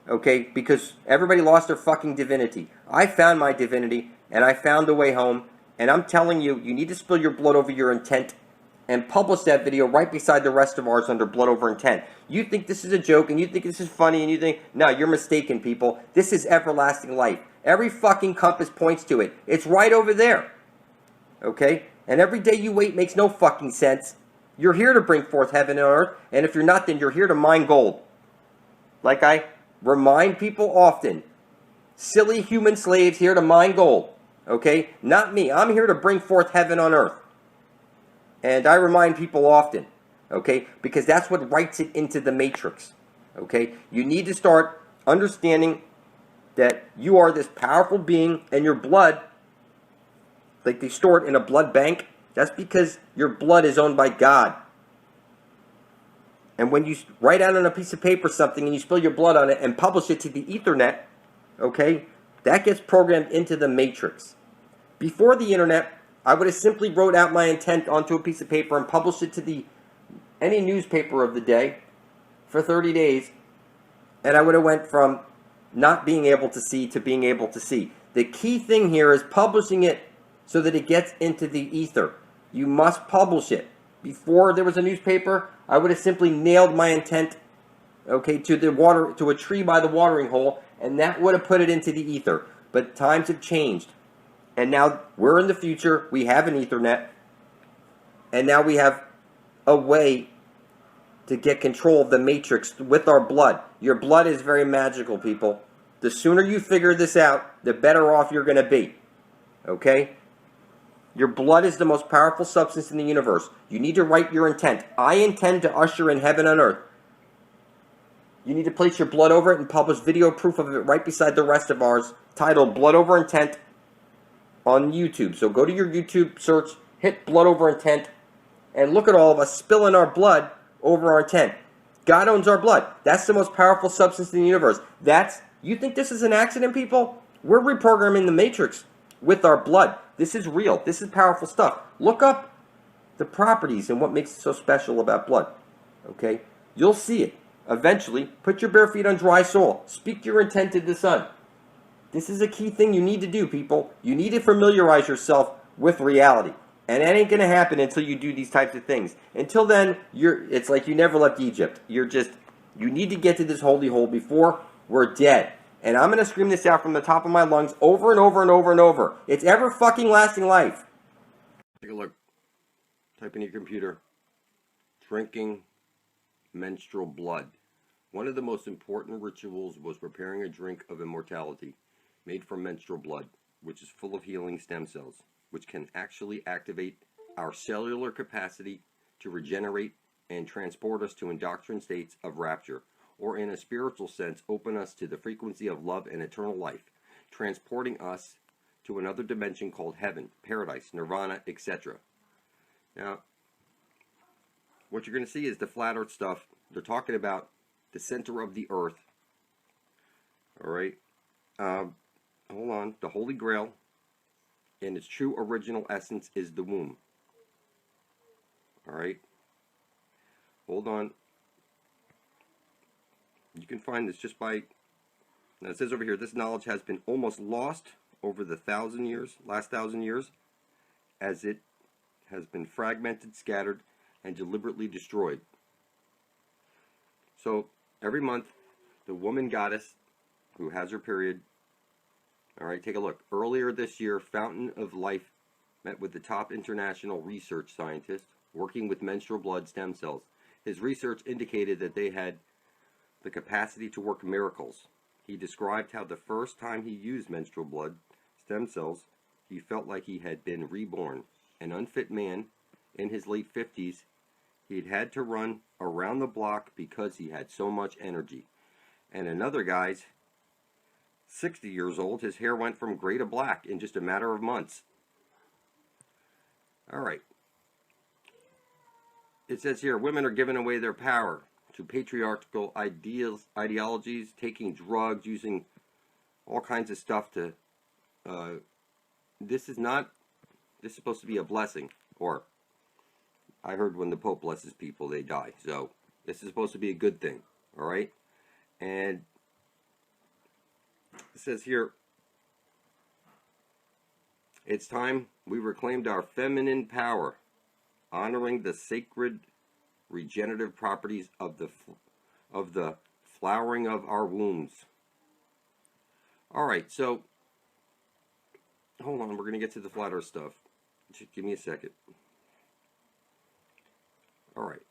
okay, because everybody lost their fucking divinity. I found my divinity, and I found a way home, and I'm telling you, you need to spill your blood over your intent and publish that video right beside the rest of ours under blood over intent. You think this is a joke, and you think this is funny, and you think, no, you're mistaken, people. This is everlasting life. Every fucking compass points to it. It's right over there. Okay? And every day you wait makes no fucking sense. You're here to bring forth heaven and earth, and if you're not, then you're here to mine gold. Like I remind people often, silly human slaves here to mine gold. Okay? Not me. I'm here to bring forth heaven on earth. And I remind people often, okay? Because that's what writes it into the matrix. Okay? You need to start understanding that you are this powerful being, and your blood, like they store it in a blood bank, that's because your blood is owned by God. And when you write out on a piece of paper something and you spill your blood on it and publish it to the Ethernet, okay, that gets programmed into the matrix. Before the internet, I would have simply wrote out my intent onto a piece of paper and published it to any newspaper of the day for 30 days, and I would have went from not being able to see to being able to see. The key thing here is publishing it so that it gets into the ether. You must publish it. Before there was a newspaper, I would have simply nailed my intent, okay, to a tree by the watering hole, and that would have put it into the ether. But times have changed. And now we're in the future, we have an Ethernet, and now we have a way to get control of the matrix with our blood. Your blood is very magical, people. The sooner you figure this out, the better off you're going to be. Okay? Your blood is the most powerful substance in the universe. You need to write your intent. I intend to usher in heaven on earth. You need to place your blood over it and publish video proof of it right beside the rest of ours, titled Blood Over Intent, on YouTube. So go to your YouTube search, hit Blood Over Intent, and look at all of us spilling our blood over our intent. God owns our blood. That's the most powerful substance in the universe. You think this is an accident, people? We're reprogramming the matrix with our blood. This is real. This is powerful stuff. Look up the properties and what makes it so special about blood. Okay? You'll see it. Eventually, put your bare feet on dry soil. Speak your intent to the sun. This is a key thing you need to do, people. You need to familiarize yourself with reality. And that ain't going to happen until you do these types of things. Until then, it's like you never left Egypt. You need to get to this holy hole before we're dead. And I'm going to scream this out from the top of my lungs over and over and over and over. It's ever fucking lasting life. Take a look. Type in your computer. Drinking menstrual blood. One of the most important rituals was preparing a drink of immortality made from menstrual blood, which is full of healing stem cells, which can actually activate our cellular capacity to regenerate and transport us to indoctrined states of rapture, or in a spiritual sense, open us to the frequency of love and eternal life, transporting us to another dimension called heaven, paradise, nirvana, etc. Now, what you're going to see is the flat earth stuff. They're talking about the center of the earth. All right. Hold on. The Holy Grail in its true original essence is the womb. All right. Hold on. You can find this just by, now it says over here, this knowledge has been almost lost over the last 1,000 years, as it has been fragmented, scattered, and deliberately destroyed. So every month, the woman goddess who has her period, all right, take a look. Earlier this year, Fountain of Life met with the top international research scientist working with menstrual blood stem cells. His research indicated that they had the capacity to work miracles. He described how the first time he used menstrual blood stem cells, he felt like he had been reborn. An unfit man in his late 50s, he'd had to run around the block because he had so much energy. And another guy's 60 years old, his hair went from gray to black in just a matter of months. All right. It says here, women are giving away their power to patriarchal ideologies, taking drugs, using all kinds of stuff to, this is supposed to be a blessing, or I heard when the Pope blesses people, they die. So this is supposed to be a good thing, all right? And it says here, it's time we reclaimed our feminine power, honoring the sacred regenerative properties of the flowering of our wombs. All right, so hold on, we're going to get to the flat earth stuff. Just give me a second. All right.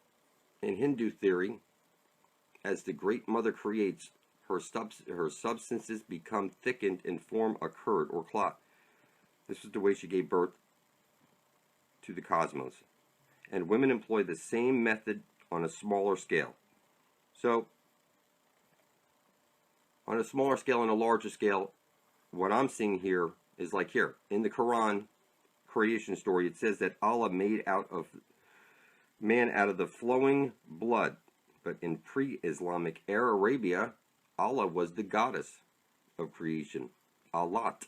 In Hindu theory, as the Great Mother creates, her substances become thickened and form a curd or clot. This is the way she gave birth to the cosmos. And women employ the same method on a smaller scale. So, on a smaller scale and a larger scale, what I'm seeing here is like here. In the Quran creation story, it says that Allah made man out of the flowing blood. But in pre-Islamic era Arabia, Allah was the goddess of creation. Allat,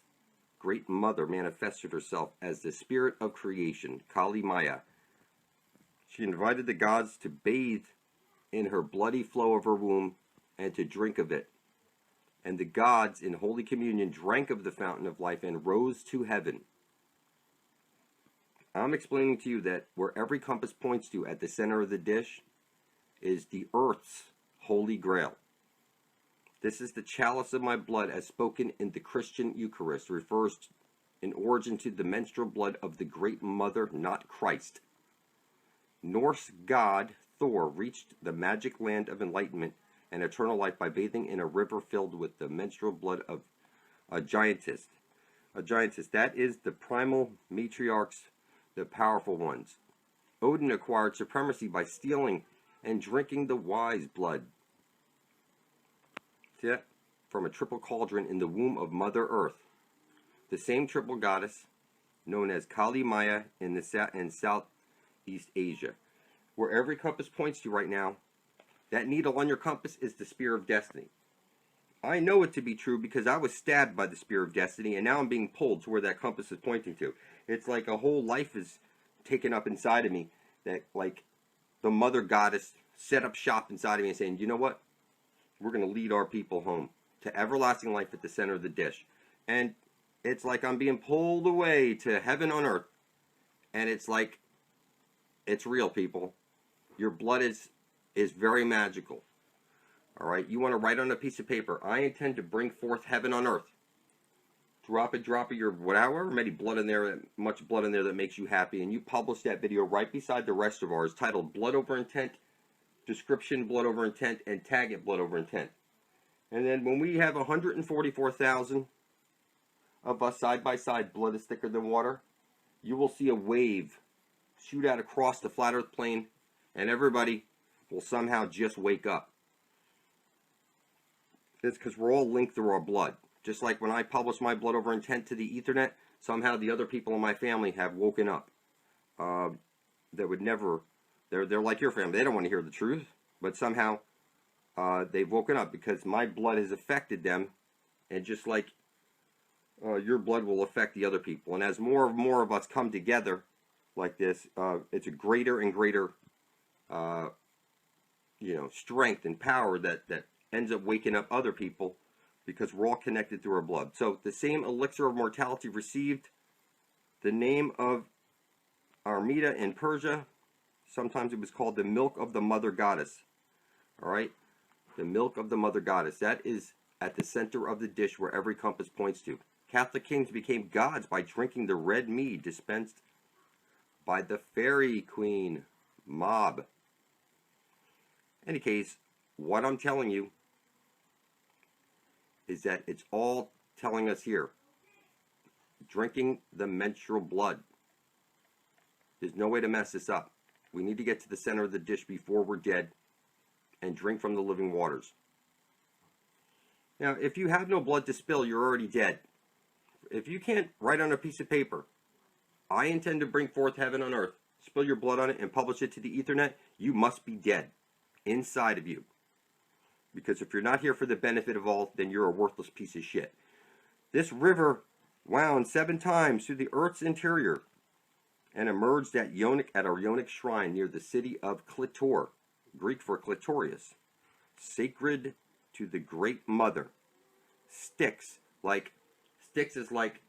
Great Mother, manifested herself as the spirit of creation, Kali Maya. She invited the gods to bathe in her bloody flow of her womb and to drink of it. And the gods in Holy Communion drank of the fountain of life and rose to heaven. I'm explaining to you that where every compass points to at the center of the dish is the earth's holy grail. This is the chalice of my blood as spoken in the Christian Eucharist, refers in origin to the menstrual blood of the Great Mother, not Christ. Norse god Thor reached the magic land of enlightenment and eternal life by bathing in a river filled with the menstrual blood of a giantess. A giantess, that is the primal matriarchs, the powerful ones. Odin acquired supremacy by stealing and drinking the wise blood. See that? From a triple cauldron in the womb of Mother Earth. The same triple goddess, known as Kali Maya in Southeast Asia. Where every compass points to right now, that needle on your compass is the spear of destiny. I know it to be true because I was stabbed by the spear of destiny and now I'm being pulled to where that compass is pointing to. It's like a whole life is taken up inside of me, that like the mother goddess set up shop inside of me and saying, you know what? We're going to lead our people home to everlasting life at the center of the dish. And it's like I'm being pulled away to heaven on earth. And it's like, it's real, people. Your blood is very magical. Alright, you want to write on a piece of paper, I intend to bring forth heaven on earth. Drop a drop of your whatever, much blood in there that makes you happy, and you publish that video right beside the rest of ours, titled Blood Over Intent, description Blood Over Intent, and tag it Blood Over Intent. And then when we have 144,000 of us side by side, blood is thicker than water, you will see a wave shoot out across the flat earth plane, and everybody will somehow just wake up. It's because we're all linked through our blood. Just like when I publish my Blood Over Intent to the Ethernet, somehow the other people in my family have woken up. That would never, they're like your family. They don't want to hear the truth, but somehow they've woken up because my blood has affected them, and just like your blood will affect the other people. And as more and more of us come together like this, it's a greater and greater, strength and power that ends up waking up other people, because we're all connected through our blood. So the same elixir of mortality received the name of Armida in Persia. Sometimes it was called the milk of the mother goddess. Alright? The milk of the mother goddess. That is at the center of the dish where every compass points to. Catholic kings became gods by drinking the red mead dispensed by the fairy queen, Mob. In any case, what I'm telling you is that it's all telling us here. Drinking the menstrual blood. There's no way to mess this up. We need to get to the center of the dish before we're dead and drink from the living waters. Now, if you have no blood to spill, you're already dead. If you can't write on a piece of paper, I intend to bring forth heaven on earth, spill your blood on it and publish it to the Ethernet, you must be dead inside of you. Because if you're not here for the benefit of all, then you're a worthless piece of shit. This river wound 7 times through the earth's interior and emerged at our Ionic shrine near the city of Clitor, Greek for clitorius, sacred to the Great Mother. Styx is like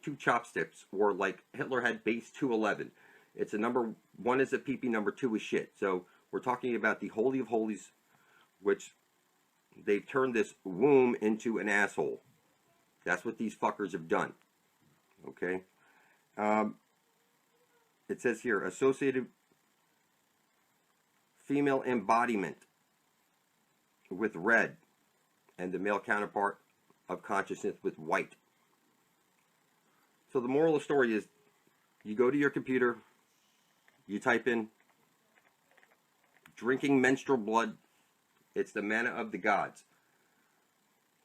2 chopsticks, or like Hitler had base 211. It's a number 1 is a pee-pee, number 2 is shit. So we're talking about the Holy of Holies, which they've turned this womb into an asshole. That's what these fuckers have done. Okay? It says here, associated female embodiment with red, and the male counterpart of consciousness with white. So the moral of the story is, you go to your computer, you type in drinking menstrual blood, it's the manna of the gods.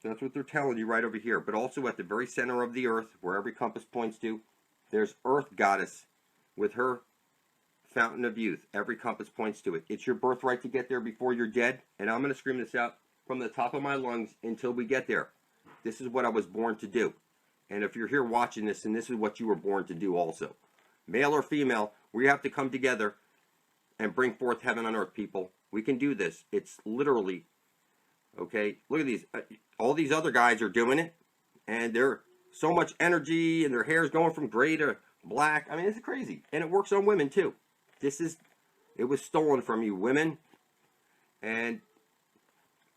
That's what they're telling you right over here. But also at the very center of the earth, where every compass points to, there's Earth Goddess with her fountain of youth. Every compass points to it. It's your birthright to get there before you're dead. And I'm going to scream this out from the top of my lungs until we get there. This is what I was born to do. And if you're here watching this, and this is what you were born to do also. Male or female, we have to come together and bring forth heaven on earth, people. We can do this. It's literally, okay, look at these. All these other guys are doing it, and they're so much energy, and their hair's going from gray to black. I mean, it's crazy. And it works on women, too. It was stolen from you, women. And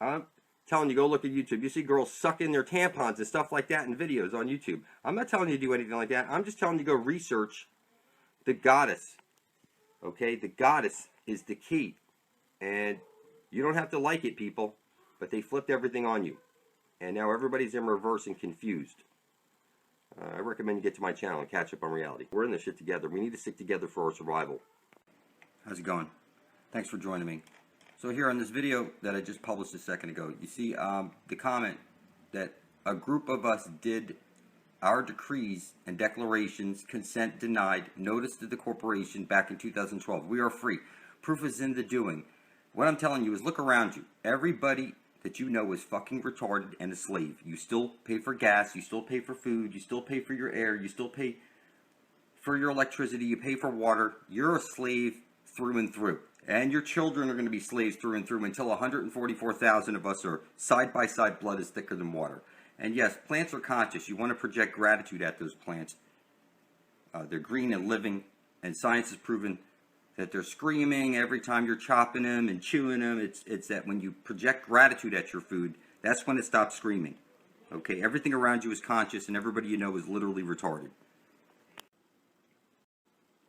I'm telling you, go look at YouTube. You see girls sucking their tampons and stuff like that in videos on YouTube. I'm not telling you to do anything like that. I'm just telling you to go research the goddess. Okay? The goddess is the key. And you don't have to like it, people, but they flipped everything on you. And now everybody's in reverse and confused. I recommend you get to my channel and catch up on reality. We're in this shit together. We need to stick together for our survival. How's it going? Thanks for joining me. So here on this video that I just published a second ago, you see the comment that a group of us did our decrees and declarations, consent denied, notice to the corporation back in 2012. We are free. Proof is in the doing. What I'm telling you is look around you. Everybody that you know is fucking retarded and a slave. You still pay for gas, you still pay for food, you still pay for your air, you still pay for your electricity, you pay for water. You're a slave through and through. And your children are going to be slaves through and through until 144,000 of us are side-by-side, blood is thicker than water. And yes, plants are conscious. You want to project gratitude at those plants. They're green and living, and science has proven that they're screaming every time you're chopping them and chewing them. It's that when you project gratitude at your food, that's when it stops screaming. Okay, everything around you is conscious, and everybody you know is literally retarded.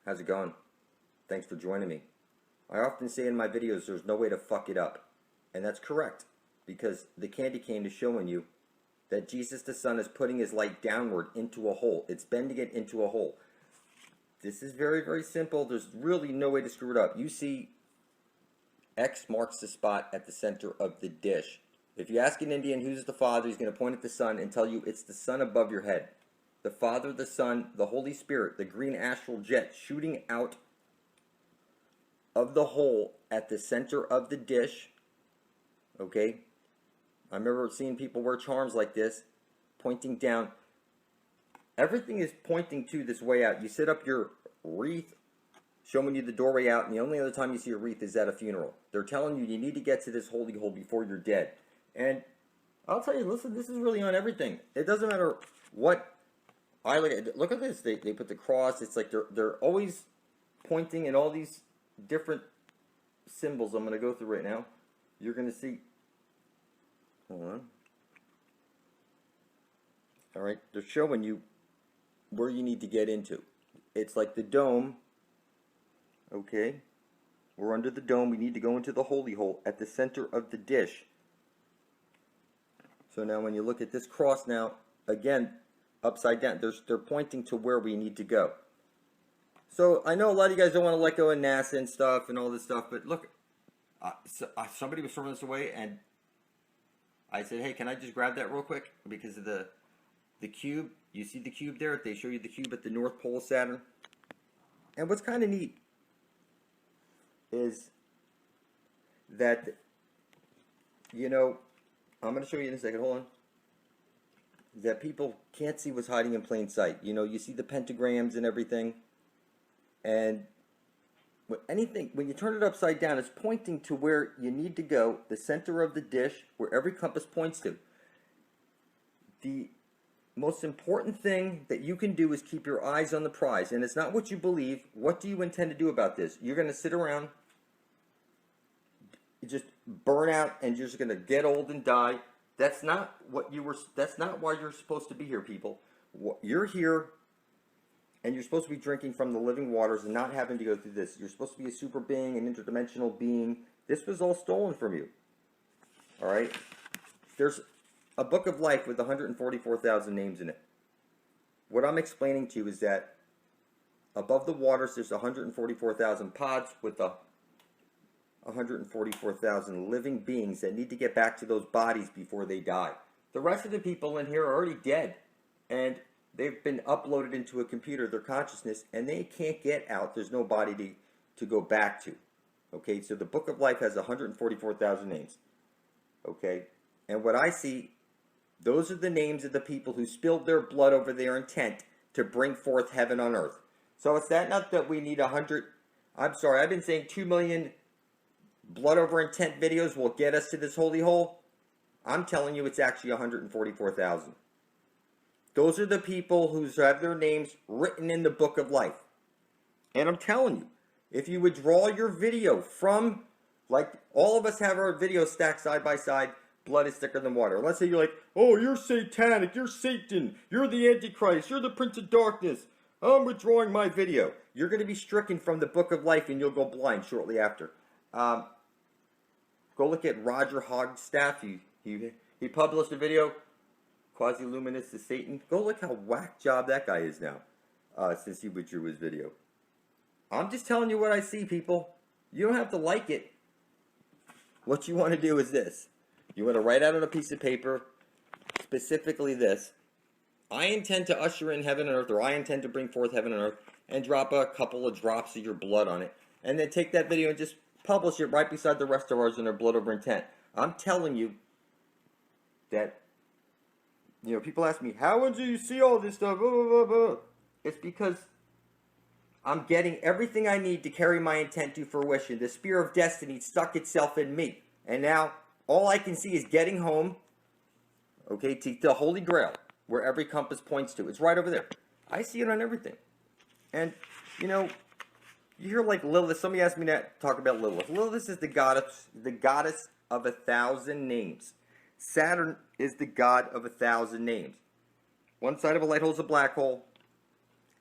How's it going? Thanks for joining me. I often say in my videos there's no way to fuck it up. And that's correct, because the candy cane is showing you that Jesus the Son is putting his light downward into a hole. It's bending it into a hole. This is very, very simple. There's really no way to screw it up. You see, X marks the spot at the center of the dish. If you ask an Indian who's the Father, he's going to point at the Son and tell you it's the sun above your head. The Father, the Son, the Holy Spirit, the green astral jet shooting out of the hole at the center of the dish. Okay? I remember seeing people wear charms like this, pointing down. Everything is pointing to this way out. You set up your wreath, showing you the doorway out, and the only other time you see a wreath is at a funeral. They're telling you need to get to this holy hole before you're dead. And I'll tell you, listen, this is really on everything. It doesn't matter what I look at. Look at this. They put the cross. It's like they're always pointing in all these different symbols I'm going to go through right now. You're going to see. Hold on. All right, they're showing you where you need to get into. It's like the dome. Okay, we're under the dome. We need to go into the holy hole at the center of the dish. So now when you look at this cross now, again, upside down, they're pointing to where we need to go. So I know a lot of you guys don't want to let go of NASA and stuff and all this stuff, but look, somebody was throwing this away, and I said, hey, can I just grab that real quick? Because of the cube. You see the cube there? They show you the cube at the North Pole of Saturn. And what's kind of neat is that, you know, I'm going to show you in a second. Hold on. That people can't see what's hiding in plain sight. You know, you see the pentagrams and everything. And when you turn it upside down, it's pointing to where you need to go, the center of the dish, where every compass points to. The most important thing that you can do is keep your eyes on the prize. And it's not what you believe. What do you intend to do about this? You're going to sit around, just burn out, and you're just going to get old and die. That's not what that's not why you're supposed to be here, people. You're here And you're supposed to be drinking from the living waters and not having to go through this. You're supposed to be a super being, an interdimensional being. This was all stolen from you. All right? There's a book of life with 144,000 names in it. What I'm explaining to you is that above the waters, there's 144,000 pods with the 144,000 living beings that need to get back to those bodies before they die. The rest of the people in here are already dead. And they've been uploaded into a computer, their consciousness, and they can't get out. There's no body to go back to. Okay, so the book of life has 144,000 names. Okay, and what I see, those are the names of the people who spilled their blood over their intent to bring forth heaven on earth. So it's not that we need 100, I'm sorry, I've been saying 2 million blood over intent videos will get us to this holy hole. I'm telling you it's actually 144,000. Those are the people who have their names written in the book of life. And I'm telling you, if you would draw your video from, like all of us have our video stacked side by side, blood is thicker than water. Let's say you're like, oh, you're satanic, you're Satan, you're the Antichrist, you're the Prince of Darkness. I'm withdrawing my video. You're going to be stricken from the book of life and you'll go blind shortly after. Go look at Roger Hogstaff. He published a video, Quasiluminous is Satan. Go look how whack job that guy is now, since he withdrew his video. I'm just telling you what I see, people. You don't have to like it. What you want to do is this. You want to write out on a piece of paper, specifically this. I intend to usher in heaven and earth, or I intend to bring forth heaven and earth, and drop a couple of drops of your blood on it. And then take that video and just publish it right beside the rest of ours in our blood over intent. I'm telling you that, you know, people ask me, how do you see all this stuff? Blah, blah, blah, blah. It's because I'm getting everything I need to carry my intent to fruition. The spear of destiny stuck itself in me. And now, all I can see is getting home, okay, to the Holy Grail, where every compass points to. It's right over there. I see it on everything. And, you know, you hear like Lilith. Somebody asked me to talk about Lilith. Lilith is the goddess of 1,000 names. Saturn is the god of 1,000 names. One side of a light hole is a black hole.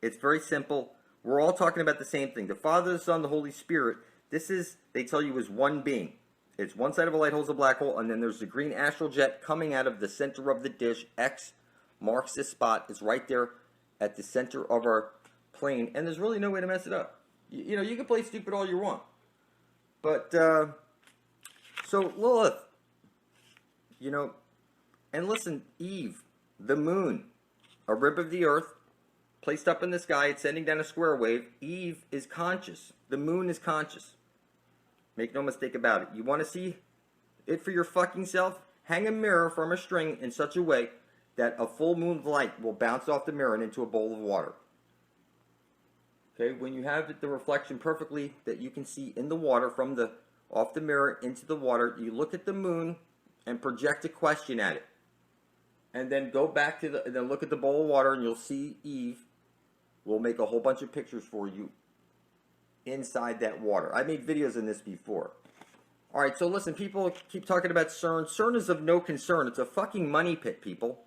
It's very simple. We're all talking about the same thing. The Father, the Son, the Holy Spirit. This is, they tell you, is one being. It's one side of a light hole is a black hole, and then there's the green astral jet coming out of the center of the dish. X marks this spot. It's right there at the center of our plane, and there's really no way to mess it up. You know, you can play stupid all you want. But, so Lilith, you know, and listen, Eve, the moon, a rib of the earth, placed up in the sky, it's sending down a square wave. Eve is conscious. The moon is conscious. Make no mistake about it. You want to see it for your fucking self? Hang a mirror from a string in such a way that a full moon light will bounce off the mirror and into a bowl of water. Okay, when you have the reflection perfectly that you can see in the water from the off the mirror into the water, you look at the moon and project a question at it. And then go back to then look at the bowl of water and you'll see Eve. We'll make a whole bunch of pictures for you inside that water. I made videos on this before. Alright, so listen, people keep talking about CERN. CERN is of no concern. It's a fucking money pit, people.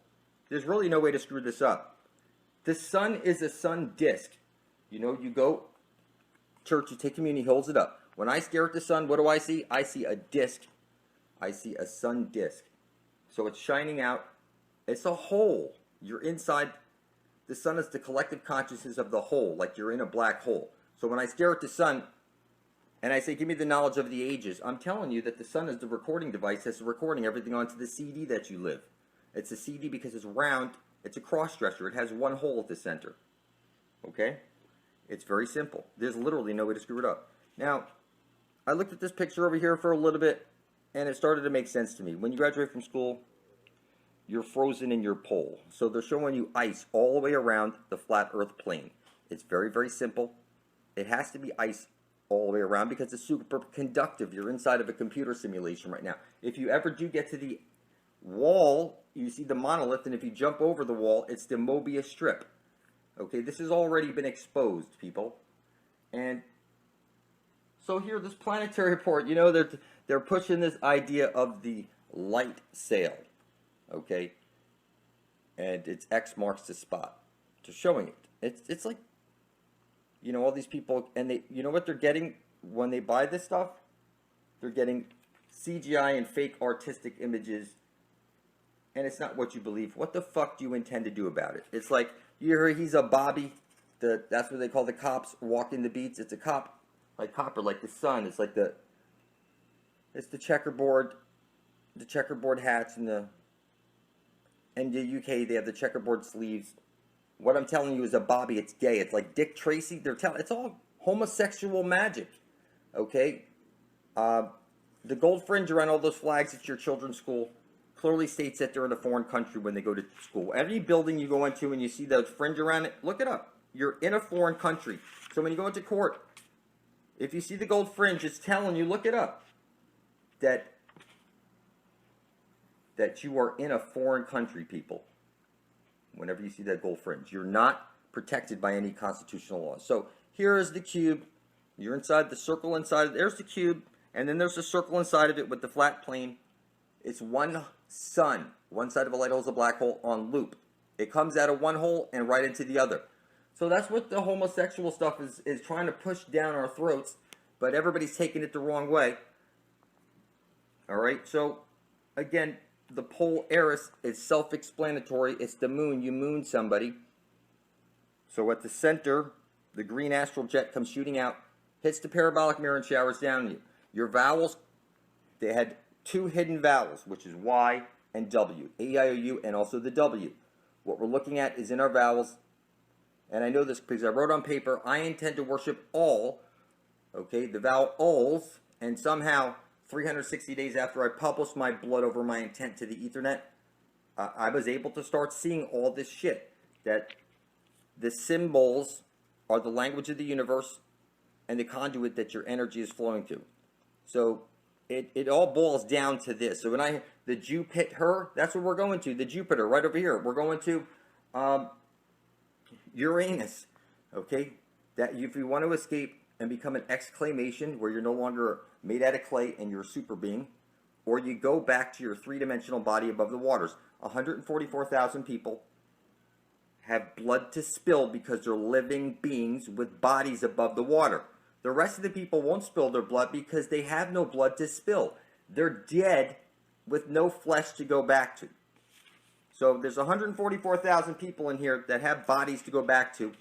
There's really no way to screw this up. The sun is a sun disk. You know, you go church, you take communion, he holds it up. When I stare at the sun, what do I see? I see a disk. I see a sun disk. So it's shining out. It's a hole. You're inside. The sun is the collective consciousness of the whole, like you're in a black hole. So when I stare at the sun and I say, give me the knowledge of the ages, I'm telling you that the sun is the recording device that's recording everything onto the CD that you live. It's a CD because it's round. It's a cross-dresser. It has one hole at the center. Okay? It's very simple. There's literally no way to screw it up. Now, I looked at this picture over here for a little bit, and it started to make sense to me. When you graduate from school, you're frozen in your pole. So they're showing you ice all the way around the flat earth plane. It's very, very simple. It has to be ice all the way around because it's super conductive. You're inside of a computer simulation right now. If you ever do get to the wall, you see the monolith, and if you jump over the wall, it's the Mobius strip. Okay, this has already been exposed, people. And so here, this planetary report, you know, they're pushing this idea of the light sail. Okay, and it's X marks the spot. They're showing it. It's like all these people, and they, you know what they're getting when they buy this stuff? They're getting CGI and fake artistic images, and it's not what you believe. What the fuck do you intend to do about it? It's like, you hear he's a Bobby, that's what they call the cops, walking the beats. It's a cop, like copper, like the sun. It's like it's the checkerboard hats, and the UK, they have the checkerboard sleeves. What I'm telling you is a Bobby. It's gay. It's like Dick Tracy. It's all homosexual magic. Okay? The gold fringe around all those flags at your children's school clearly states that they're in a foreign country when they go to school. Every building you go into and you see those fringe around it, look it up. You're in a foreign country. So when you go into court, if you see the gold fringe, it's telling you, look it up, that you are in a foreign country, people. Whenever you see that gold fringe, you're not protected by any constitutional law. So here is the cube. You're inside the circle inside. There's the cube, and then there's a circle inside of it with the flat plane. It's one sun. One side of a light hole is a black hole on loop. It comes out of one hole and right into the other. So that's what the homosexual stuff is trying to push down our throats, but everybody's taking it the wrong way. All right, so again, the pole Eris is self-explanatory. It's the moon. You moon somebody. So at the center, the green astral jet comes shooting out, hits the parabolic mirror and showers down on you. Your vowels, they had two hidden vowels, which is Y and W, A-I-O-U, and also the W. What we're looking at is in our vowels, and I know this because I wrote on paper, I intend to worship all, okay, the vowels, and somehow 360 days after I published my blood over my intent to the Ethernet, I was able to start seeing all this shit. That the symbols are the language of the universe and the conduit that your energy is flowing to. So it all boils down to this. So when the Jupiter, that's what we're going to, the Jupiter right over here. We're going to Uranus, okay? That if you want to escape and become an exclamation where you're no longer made out of clay and you're a super being, or you go back to your three-dimensional body above the waters. 144,000 people have blood to spill because they're living beings with bodies above the water. The rest of the people won't spill their blood because they have no blood to spill. They're dead with no flesh to go back to. So there's 144,000 people in here that have bodies to go back to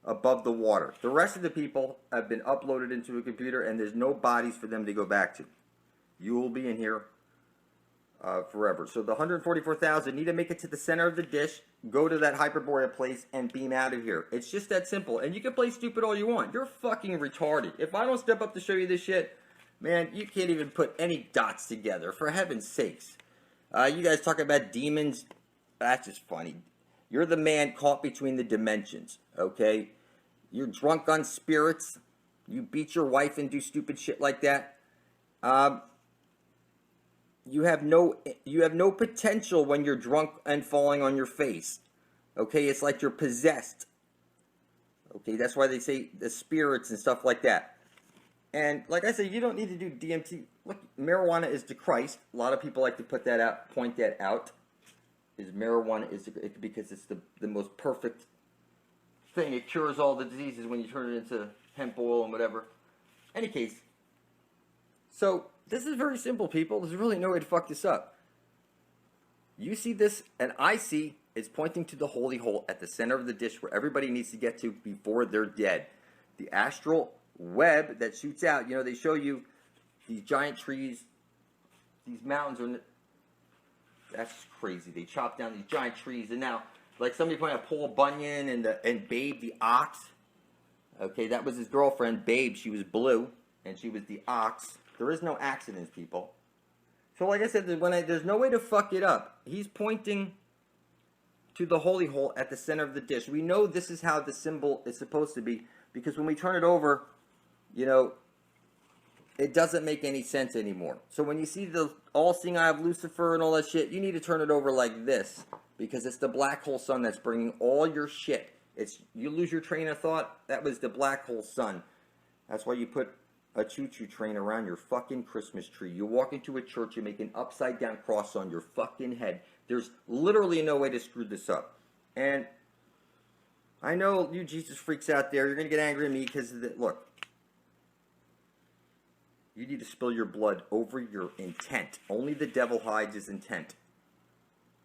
above the water. The rest of the people have been uploaded into a computer and there's no bodies for them to go back to. You will be in here forever. So the 144,000 need to make it to the center of the dish, go to that Hyperborea place, and beam out of here. It's just that simple. And you can play stupid all you want. You're fucking retarded. If I don't step up to show you this shit, man, you can't even put any dots together, for heaven's sakes. You guys talking about demons? That's just funny. You're the man caught between the dimensions, okay? You're drunk on spirits. You beat your wife and do stupid shit like that. You have no potential when you're drunk and falling on your face. Okay, it's like you're possessed. Okay, that's why they say the spirits and stuff like that. And like I said, you don't need to do DMT. Look, marijuana is the Christ. A lot of people like to point that out. Is marijuana because it's the most perfect thing. It cures all the diseases when you turn it into hemp oil and whatever. Any case, so this is very simple, people. There's really no way to fuck this up. You see this, and I see it's pointing to the holy hole at the center of the dish where everybody needs to get to before they're dead. The astral web that shoots out. They show you these giant trees, these mountains are. That's crazy. They chop down these giant trees, and now, like somebody pointed out, Paul Bunyan and Babe the ox. Okay, that was his girlfriend, Babe. She was blue, and she was the ox. There is no accidents, people. So, like I said, there's no way to fuck it up. He's pointing to the holy hole at the center of the dish. We know this is how the symbol is supposed to be, because when we turn it over, it doesn't make any sense anymore. So when you see the all-seeing eye of Lucifer and all that shit, you need to turn it over like this, because it's the black hole sun that's bringing all your shit. You lose your train of thought, that was the black hole sun. That's why you put a choo-choo train around your fucking Christmas tree. You walk into a church, you make an upside-down cross on your fucking head. There's literally no way to screw this up. And I know you Jesus freaks out there, you're going to get angry at me because, look, you need to spill your blood over your intent. Only the devil hides his intent.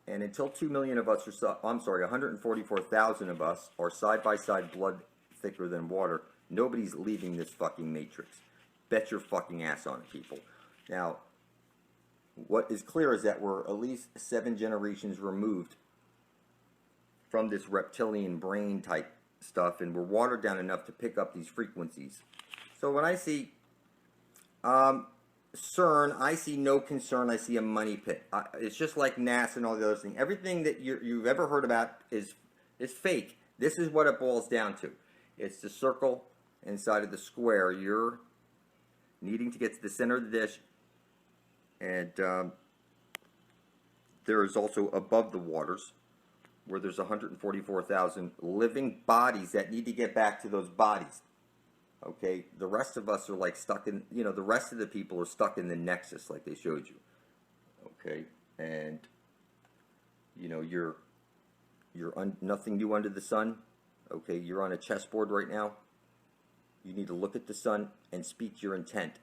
And until 2 million of us are, 144,000 of us are side-by-side blood thicker than water, nobody's leaving this fucking matrix. Bet your fucking ass on it, people. Now, what is clear is that we're at least 7 generations removed from this reptilian brain type stuff, and we're watered down enough to pick up these frequencies. So when I see CERN, I see no concern. I see a money pit. It's just like NASA and all the other things. Everything that you've ever heard about is fake. This is what it boils down to. It's the circle inside of the square. You're needing to get to the center of the dish, and there is also above the waters, where there's 144,000 living bodies that need to get back to those bodies. Okay, the rest of us are like stuck in, the rest of the people are stuck in the nexus like they showed you. Okay, and you're nothing new under the sun. Okay, you're on a chessboard right now. You need to look at the sun and speak your intent.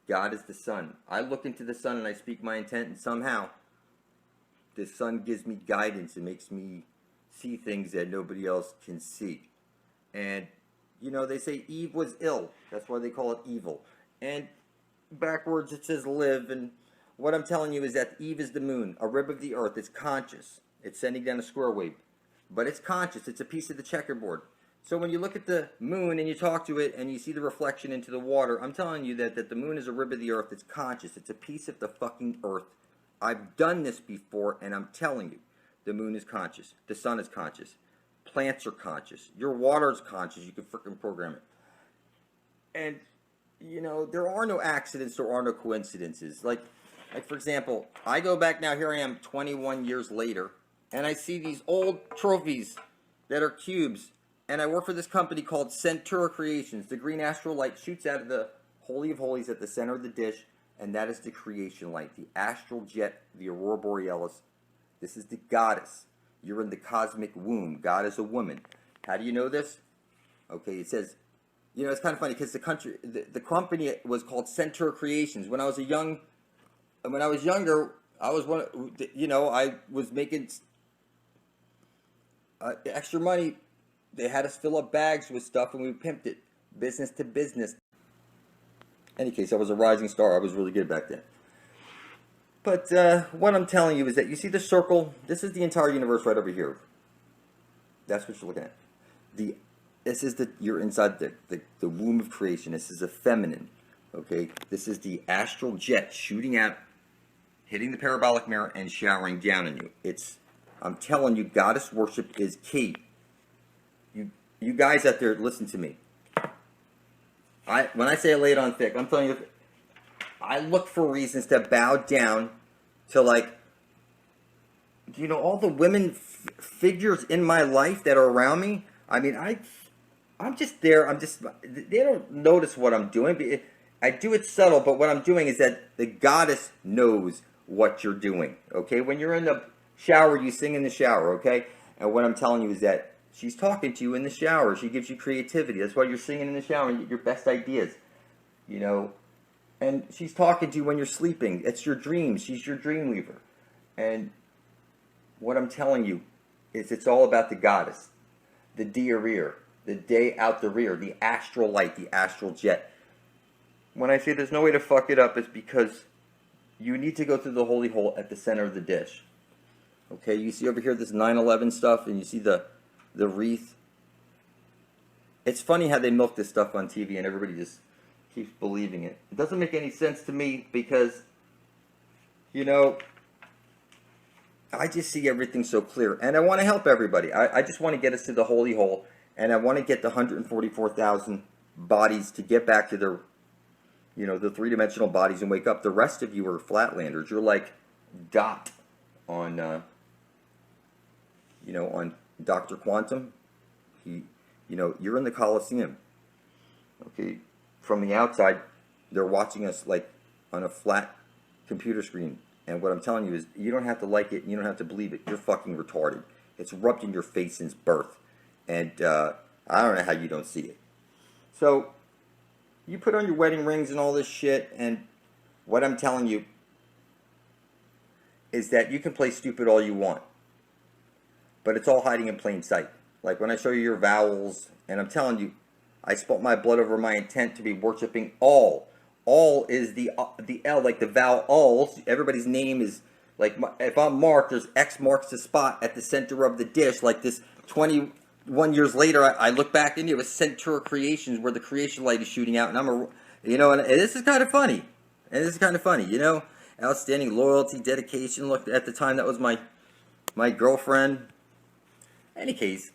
God is the sun. I look into the sun and I speak my intent, and somehow the sun gives me guidance and makes me see things that nobody else can see. And they say Eve was ill. That's why they call it evil. And backwards it says live. And what I'm telling you is that Eve is the moon, a rib of the earth. It's conscious. It's sending down a square wave. But it's conscious. It's a piece of the checkerboard. So when you look at the moon and you talk to it and you see the reflection into the water, I'm telling you that the moon is a rib of the earth. It's conscious. It's a piece of the fucking earth. I've done this before, and I'm telling you, the moon is conscious. The sun is conscious. Plants are conscious. Your water is conscious. You can freaking program it. And, there are no accidents. There are no coincidences. Like for example, I go back now. Here I am 21 years later, and I see these old trophies that are cubes. And I work for this company called Centura Creations. The green astral light shoots out of the Holy of Holies at the center of the dish. And that is the creation light, the astral jet, the aurora borealis. This is the goddess. You're in the cosmic womb. God is a woman. How do you know this? Okay, it says, it's kind of funny because the company was called Centura Creations. When I was younger, I was I was making extra money. They had us fill up bags with stuff, and we pimped it, business to business. In any case, I was a rising star. I was really good back then. But what I'm telling you is that you see the circle. This is the entire universe right over here. That's what you're looking at. You're inside the womb of creation. This is a feminine. Okay, this is the astral jet shooting out, hitting the parabolic mirror and showering down on you. I'm telling you, goddess worship is key. You guys out there, listen to me. When I say I lay it on thick, I'm telling you, I look for reasons to bow down to all the women figures in my life that are around me. I mean, I'm just there. They don't notice what I'm doing. I do it subtle, but what I'm doing is that the goddess knows what you're doing. Okay, when you're in the shower, you sing in the shower. Okay, and what I'm telling you is that she's talking to you in the shower. She gives you creativity. That's why you're singing in the shower and you get your best ideas. And she's talking to you when you're sleeping. It's your dreams. She's your dream weaver. And what I'm telling you is it's all about the goddess. The dia-rear. The day out the rear. The astral light. The astral jet. When I say there's no way to fuck it up, it's because you need to go through the holy hole at the center of the dish. Okay, you see over here this 9/11 stuff, and you see the wreath. It's funny how they milk this stuff on TV and everybody just keeps believing it. It doesn't make any sense to me because, I just see everything so clear. And I want to help everybody. I just want to get us to the holy hole. And I want to get the 144,000 bodies to get back to their, the three-dimensional bodies and wake up. The rest of you are flatlanders. You're like Dot on, on Dr. Quantum. You're in the Coliseum. Okay, from the outside, they're watching us like on a flat computer screen. And what I'm telling you is, you don't have to like it, and you don't have to believe it. You're fucking retarded. It's rubbed in your face since birth. And I don't know how you don't see it. So, you put on your wedding rings and all this shit, and what I'm telling you is that you can play stupid all you want. But it's all hiding in plain sight. Like when I show you your vowels, and I'm telling you, I spilt my blood over my intent to be worshiping all. All is the L, like the vowel alls. Everybody's name is, like, if I'm marked, there's X marks the spot at the center of the dish. Like this 21 years later, I look back into it with Center Creations where the creation light is shooting out. And and this is kind of funny. Outstanding loyalty, dedication. Look, at the time, that was my girlfriend. Any case,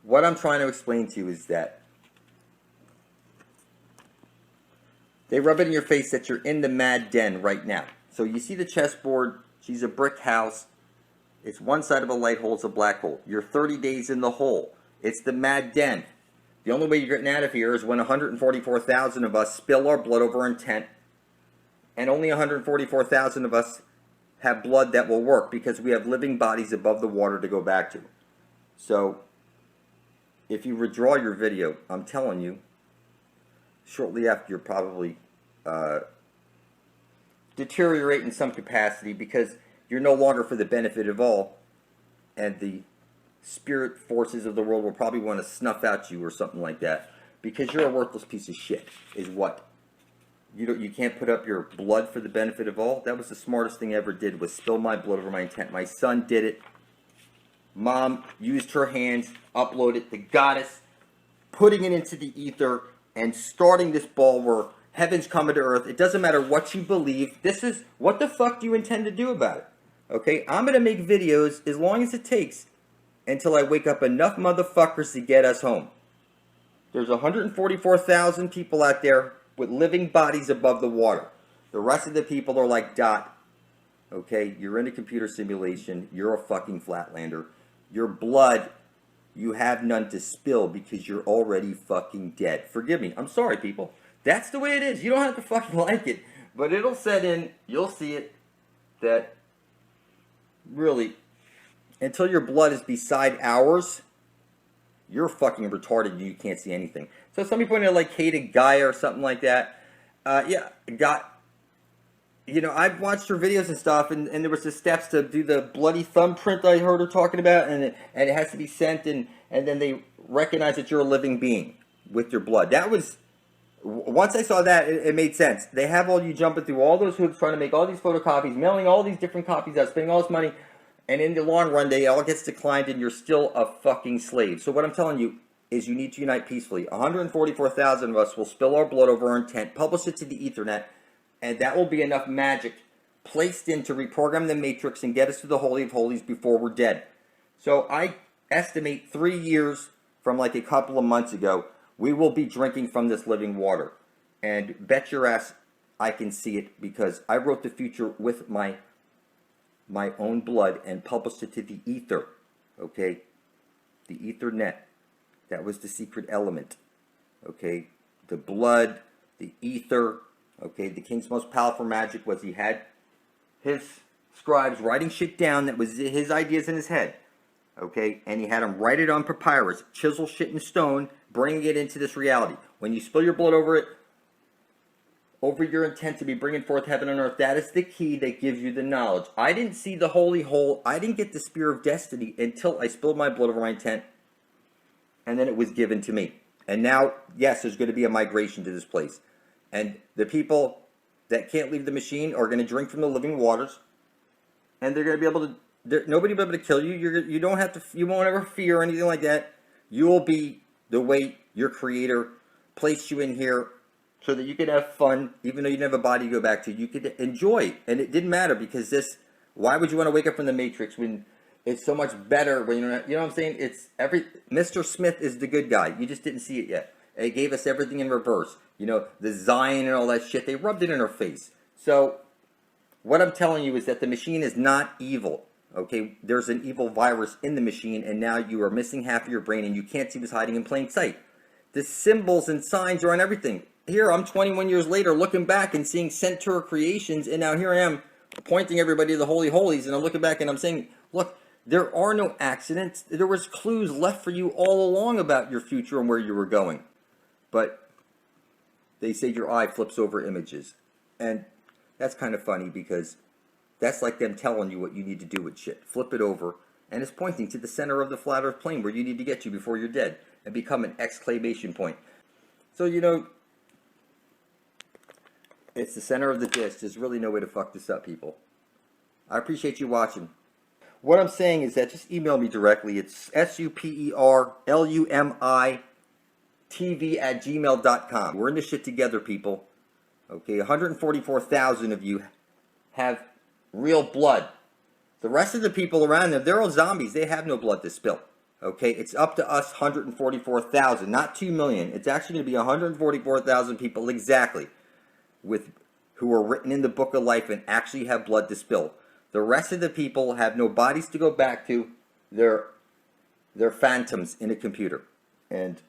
what I'm trying to explain to you is that they rub it in your face that you're in the mad den right now. So you see the chessboard, she's a brick house. It's one side of a light hole, it's a black hole. You're 30 days in the hole. It's the mad den. The only way you're getting out of here is when 144,000 of us spill our blood over intent, and only 144,000 of us have blood that will work because we have living bodies above the water to go back to. So, if you withdraw your video, I'm telling you, shortly after you're probably deteriorate in some capacity because you're no longer for the benefit of all, and the spirit forces of the world will probably want to snuff out you or something like that because you're a worthless piece of shit, is what. You can't put up your blood for the benefit of all. That was the smartest thing I ever did, was spill my blood over my intent. My son did it. Mom used her hands, uploaded the goddess, putting it into the ether, and starting this ball where heaven's coming to earth. It doesn't matter what you believe. This is, what the fuck do you intend to do about it? Okay, I'm going to make videos as long as it takes until I wake up enough motherfuckers to get us home. There's 144,000 people out there with living bodies above the water. The rest of the people are like Dot. Okay, you're in a computer simulation. You're a fucking flatlander. Your blood, you have none to spill because you're already fucking dead. Forgive me. I'm sorry, people. That's the way it is. You don't have to fucking like it. But it'll set in. You'll see it. That really, until your blood is beside ours, you're fucking retarded and you can't see anything. So some people like hated Gaia or something like that. I've watched her videos and stuff, and there was the steps to do the bloody thumbprint I heard her talking about, and it has to be sent, and then they recognize that you're a living being with your blood. That was, once I saw that, it made sense. They have all you jumping through all those hoops, trying to make all these photocopies, mailing all these different copies out, spending all this money, and in the long run, they all gets declined, and you're still a fucking slave. So what I'm telling you is you need to unite peacefully. 144,000 of us will spill our blood over our intent, publish it to the Ethernet, and that will be enough magic placed in to reprogram the matrix and get us to the Holy of Holies before we're dead. So I estimate 3 years from like a couple of months ago, we will be drinking from this living water. And bet your ass I can see it because I wrote the future with my own blood and published it to the ether. Okay? The Ethernet. That was the secret element. Okay? The blood, the ether. Okay? The king's most powerful magic was he had his scribes writing shit down that was his ideas in his head. Okay? And he had them write it on papyrus, chisel shit in stone, bringing it into this reality. When you spill your blood over it, over your intent to be bringing forth heaven and earth, that is the key that gives you the knowledge. I didn't see the holy hole. I didn't get the spear of destiny until I spilled my blood over my intent, and then it was given to me. And now, yes, there's going to be a migration to this place. And the people that can't leave the machine are going to drink from the living waters, and they're going to be able to, nobody will be able to kill you. You don't have to, you won't ever fear or anything like that. You will be the way your creator placed you in here, so that you could have fun, even though you didn't have a body to go back to. You could enjoy, and it didn't matter because this. Why would you want to wake up from the Matrix when it's so much better? When you know what I'm saying? It's Mr. Smith is the good guy. You just didn't see it yet. It gave us everything in reverse. You know, the Zion and all that shit. They rubbed it in our face. So, what I'm telling you is that the machine is not evil. Okay, there's an evil virus in the machine, and now you are missing half of your brain, and you can't see what's hiding in plain sight. The symbols and signs are on everything. Here, I'm 21 years later looking back and seeing Center Creations, and now here I am pointing everybody to the Holy Holies, and I'm looking back and I'm saying, look, There are no accidents. There was clues left for you all along about your future and where you were going. But they say your eye flips over images. And that's kind of funny because that's like them telling you what you need to do with shit. Flip it over, and it's pointing to the center of the flat earth plane where you need to get to before you're dead and become an exclamation point. So, you know, it's the center of the dish. There's really no way to fuck this up, people. I appreciate you watching. What I'm saying is that just email me directly. It's superlumi.tv@gmail.com. We're in this shit together, people. Okay, 144,000 of you have real blood. The rest of the people around them, they're all zombies. They have no blood to spill. Okay, it's up to us 144,000, not 2 million. It's actually going to be 144,000 people exactly who are written in the book of life and actually have blood to spill. The rest of the people have no bodies to go back to. They're phantoms in a computer. And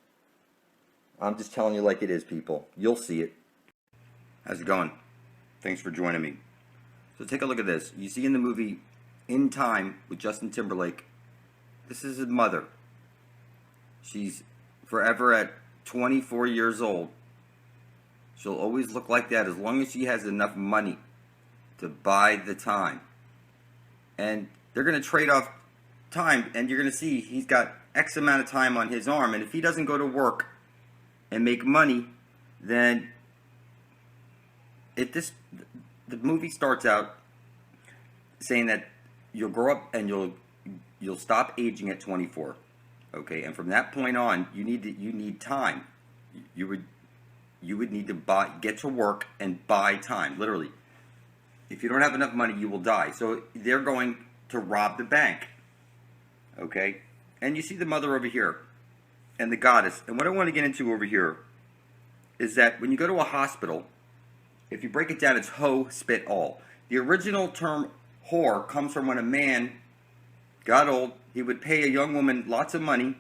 I'm just telling you like it is, people. You'll see it. How's it going? Thanks for joining me. So take a look at this. You see in the movie In Time with Justin Timberlake, this is his mother. She's forever at 24 years old. She'll always look like that as long as she has enough money to buy the time. And they're going to trade off time, and you're going to see he's got X amount of time on his arm, and if he doesn't go to work and make money, then the movie starts out saying that you'll grow up and you'll stop aging at 24, okay? And from that point on, you need time. You would need to get to work and buy time, literally. If you don't have enough money, you will die. So they're going to rob the bank, okay? And you see the mother over here and the goddess. And what I want to get into over here is that when you go to a hospital, if you break it down, it's hoe, spit, all. The original term whore comes from when a man got old. He would pay a young woman lots of money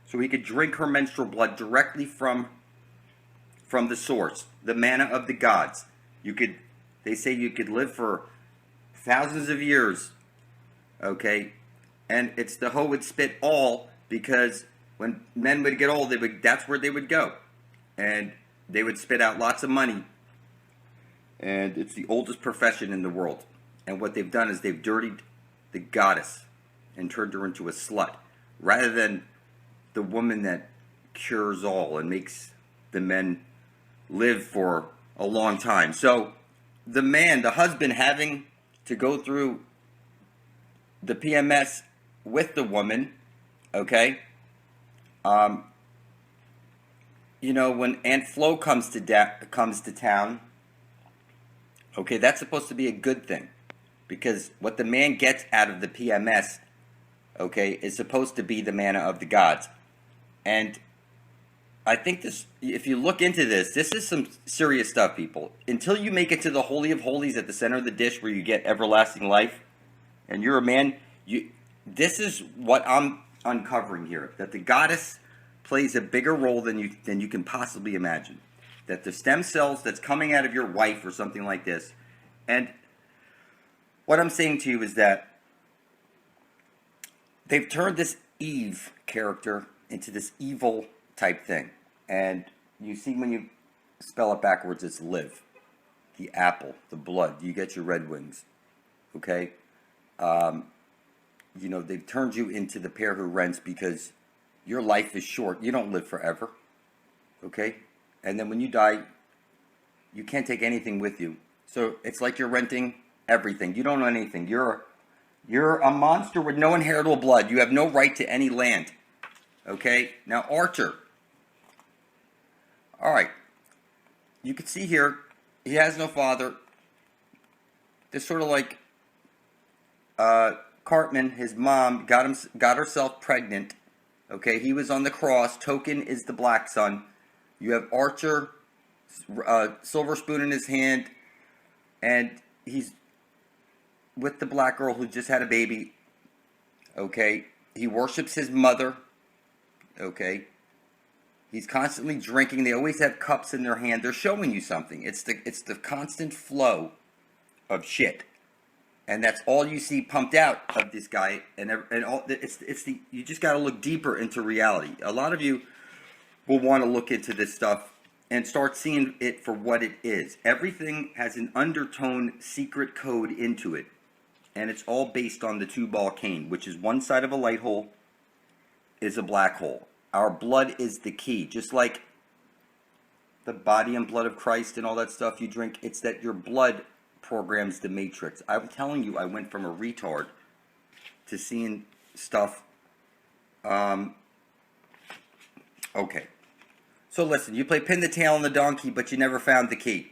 so he could drink her menstrual blood directly from the source, the manna of the gods. They say you could live for thousands of years, okay? And it's the hoe would spit all because when men would get old, that's where they would go. And they would spit out lots of money. And it's the oldest profession in the world. And what they've done is they've dirtied the goddess and turned her into a slut, rather than the woman that cures all and makes the men live for a long time. So the man, the husband, having to go through the PMS with the woman, okay? You know, when Aunt Flo comes to town, okay, that's supposed to be a good thing, because what the man gets out of the PMS, okay, is supposed to be the manna of the gods. And I think this, if you look into this, this is some serious stuff, people. Until you make it to the Holy of Holies at the center of the dish where you get everlasting life, and you're a man, this is what I'm uncovering here, that the goddess plays a bigger role than you can possibly imagine. That the stem cells that's coming out of your wife or something like this. And what I'm saying to you is that they've turned this Eve character into this evil type thing. And you see when you spell it backwards, it's live. The apple, the blood, you get your red wings. Okay? You know, they've turned you into the pair who rents because your life is short. You don't live forever. Okay? And then when you die, you can't take anything with you. So it's like you're renting everything. You don't know anything. You're a monster with no inheritable blood. You have no right to any land. Okay? Now, Archer. Alright. You can see here, he has no father. This sort of like Cartman, his mom, got herself pregnant. Okay? He was on the cross. Token is the black son. You have Archer, silver spoon in his hand, and he's with the black girl who just had a baby. Okay? He worships his mother. Okay? He's constantly drinking. They always have cups in their hand. They're showing you something. It's the constant flow of shit. And that's all you see pumped out of this guy, and all you just got to look deeper into reality. A lot of you will want to look into this stuff and start seeing it for what it is. Everything has an undertone secret code into it, and it's all based on the two-ball cane, which is one side of a light hole is a black hole. Our blood is the key, just like the body and blood of Christ and all that stuff you drink. It's that your blood programs the matrix. I'm telling you, I went from a retard to seeing stuff. Okay. So listen, you play pin the tail on the donkey, but you never found the key.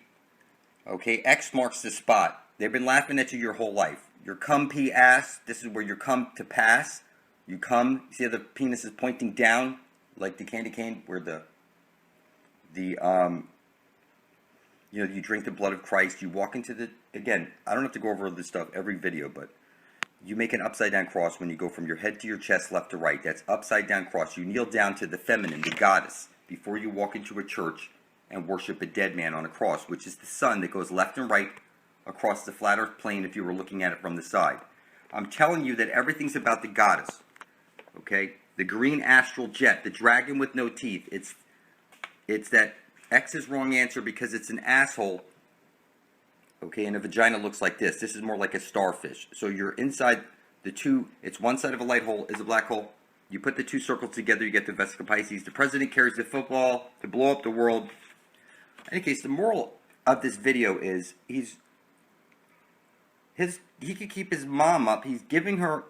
Okay, X marks the spot. They've been laughing at you your whole life. Your cum pee ass, this is where you come to pass. You come, see how the penis is pointing down, like the candy cane, where you drink the blood of Christ, you walk into the, again, I don't have to go over this stuff every video, but you make an upside down cross when you go from your head to your chest, left to right. That's upside down cross. You kneel down to the feminine, the goddess, before you walk into a church and worship a dead man on a cross, which is the sun that goes left and right across the flat earth plane if you were looking at it from the side. I'm telling you that everything's about the goddess. Okay? The green astral jet, the dragon with no teeth. It's that X is wrong answer because it's an asshole. Okay, and a vagina looks like this. This is more like a starfish. So you're inside the two, it's one side of a light hole is a black hole. You put the two circles together, you get the Vesica Pisces. The president carries the football to blow up the world. In any case, the moral of this video is he could keep his mom up. He's giving her,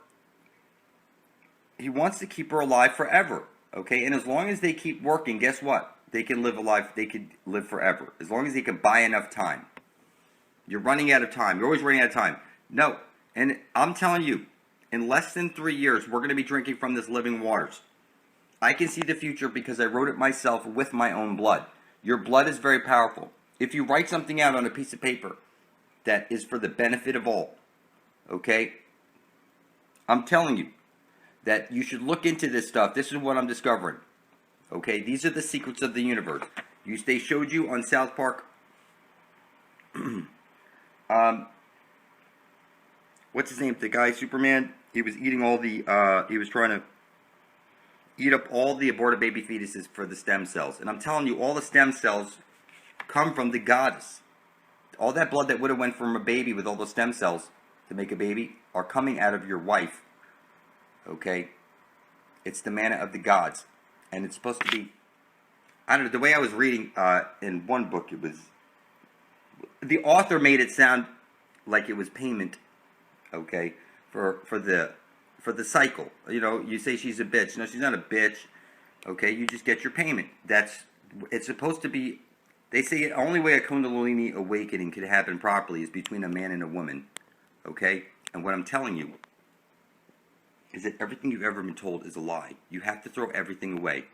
he wants to keep her alive forever. Okay, and as long as they keep working, guess what? They can live alive, they could live forever. As long as they can buy enough time. You're running out of time. You're always running out of time. No, and I'm telling you, in less than 3 years, we're going to be drinking from this living waters. I can see the future because I wrote it myself with my own blood. Your blood is very powerful. If you write something out on a piece of paper that is for the benefit of all, okay, I'm telling you that you should look into this stuff. This is what I'm discovering. Okay, these are the secrets of the universe. They showed you on South Park. What's his name? The guy, Superman. He was eating all the. He was trying to eat up all the aborted baby fetuses for the stem cells. And I'm telling you, all the stem cells come from the goddess. All that blood that would have went from a baby with all those stem cells to make a baby are coming out of your wife. Okay, it's the manna of the gods. And it's supposed to be, I don't know, the way I was reading in one book, it was, the author made it sound like it was payment, okay, for the cycle. You know, you say she's a bitch. No, she's not a bitch, okay, you just get your payment. It's supposed to be, they say the only way a Kundalini awakening could happen properly is between a man and a woman, okay, and what I'm telling you is that everything you've ever been told is a lie. You have to throw everything away,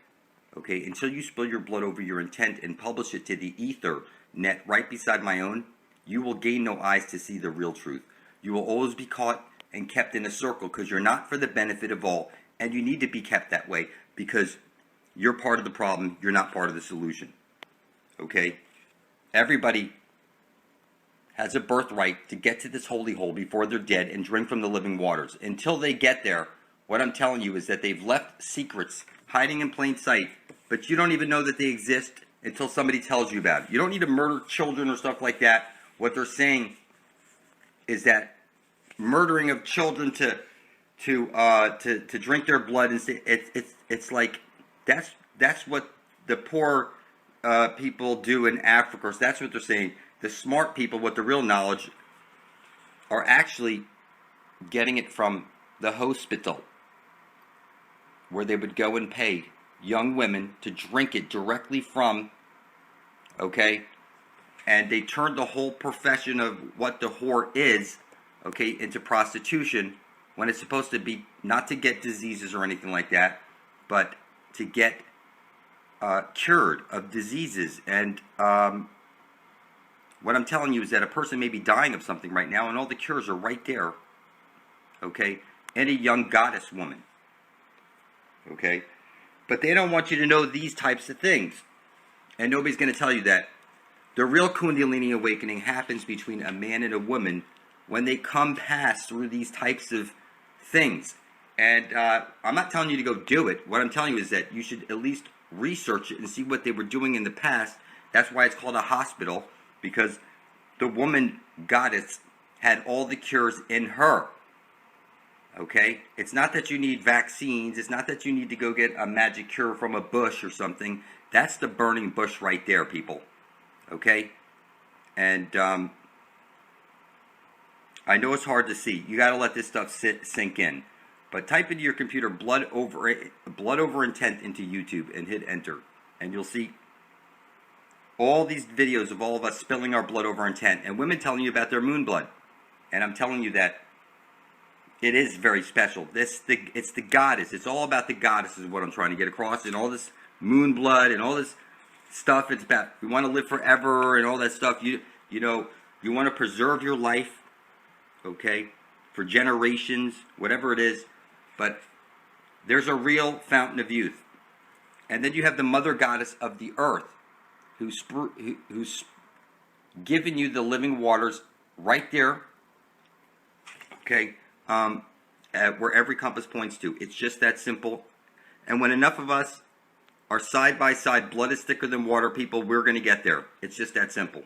okay? Until you spill your blood over your intent and publish it to the ether net right beside my own, you will gain no eyes to see the real truth. You will always be caught and kept in a circle because you're not for the benefit of all, and you need to be kept that way because you're part of the problem, you're not part of the solution, okay? Everybody has a birthright to get to this holy hole before they're dead and drink from the living waters. Until they get there, what I'm telling you is that they've left secrets hiding in plain sight, but you don't even know that they exist until somebody tells you about it. You don't need to murder children or stuff like that. What they're saying is that murdering of children to drink their blood and say it's like that's what the poor people do in Africa. So that's what they're saying. The smart people with the real knowledge are actually getting it from the hospital, where they would go and pay young women to drink it directly from, okay, and they turned the whole profession of what the whore is, okay, into prostitution, when it's supposed to be not to get diseases or anything like that, but to get cured of diseases. And what I'm telling you is that a person may be dying of something right now, and all the cures are right there, okay? Any young goddess woman, okay? But they don't want you to know these types of things. And nobody's going to tell you that. The real Kundalini awakening happens between a man and a woman when they come past through these types of things. And I'm not telling you to go do it. What I'm telling you is that you should at least research it and see what they were doing in the past. That's why it's called a hospital, because the woman goddess had all the cures in her. Okay? It's not that you need vaccines. It's not that you need to go get a magic cure from a bush or something. That's the burning bush right there, people. Okay? And I know it's hard to see. You got to let this stuff sink in. But type into your computer blood over intent into YouTube and hit enter. And you'll see all these videos of all of us spilling our blood over intent. And women telling you about their moon blood. And I'm telling you that it is very special. It's the goddess. It's all about the goddess is what I'm trying to get across. And all this moon blood and all this stuff. It's about we want to live forever and all that stuff. You know, you want to preserve your life, okay, for generations, whatever it is. But there's a real fountain of youth. And then you have the mother goddess of the earth who's given you the living waters right there, okay, where every compass points to. It's just that simple. And when enough of us are side by side, blood is thicker than water, people, we're going to get there. It's just that simple.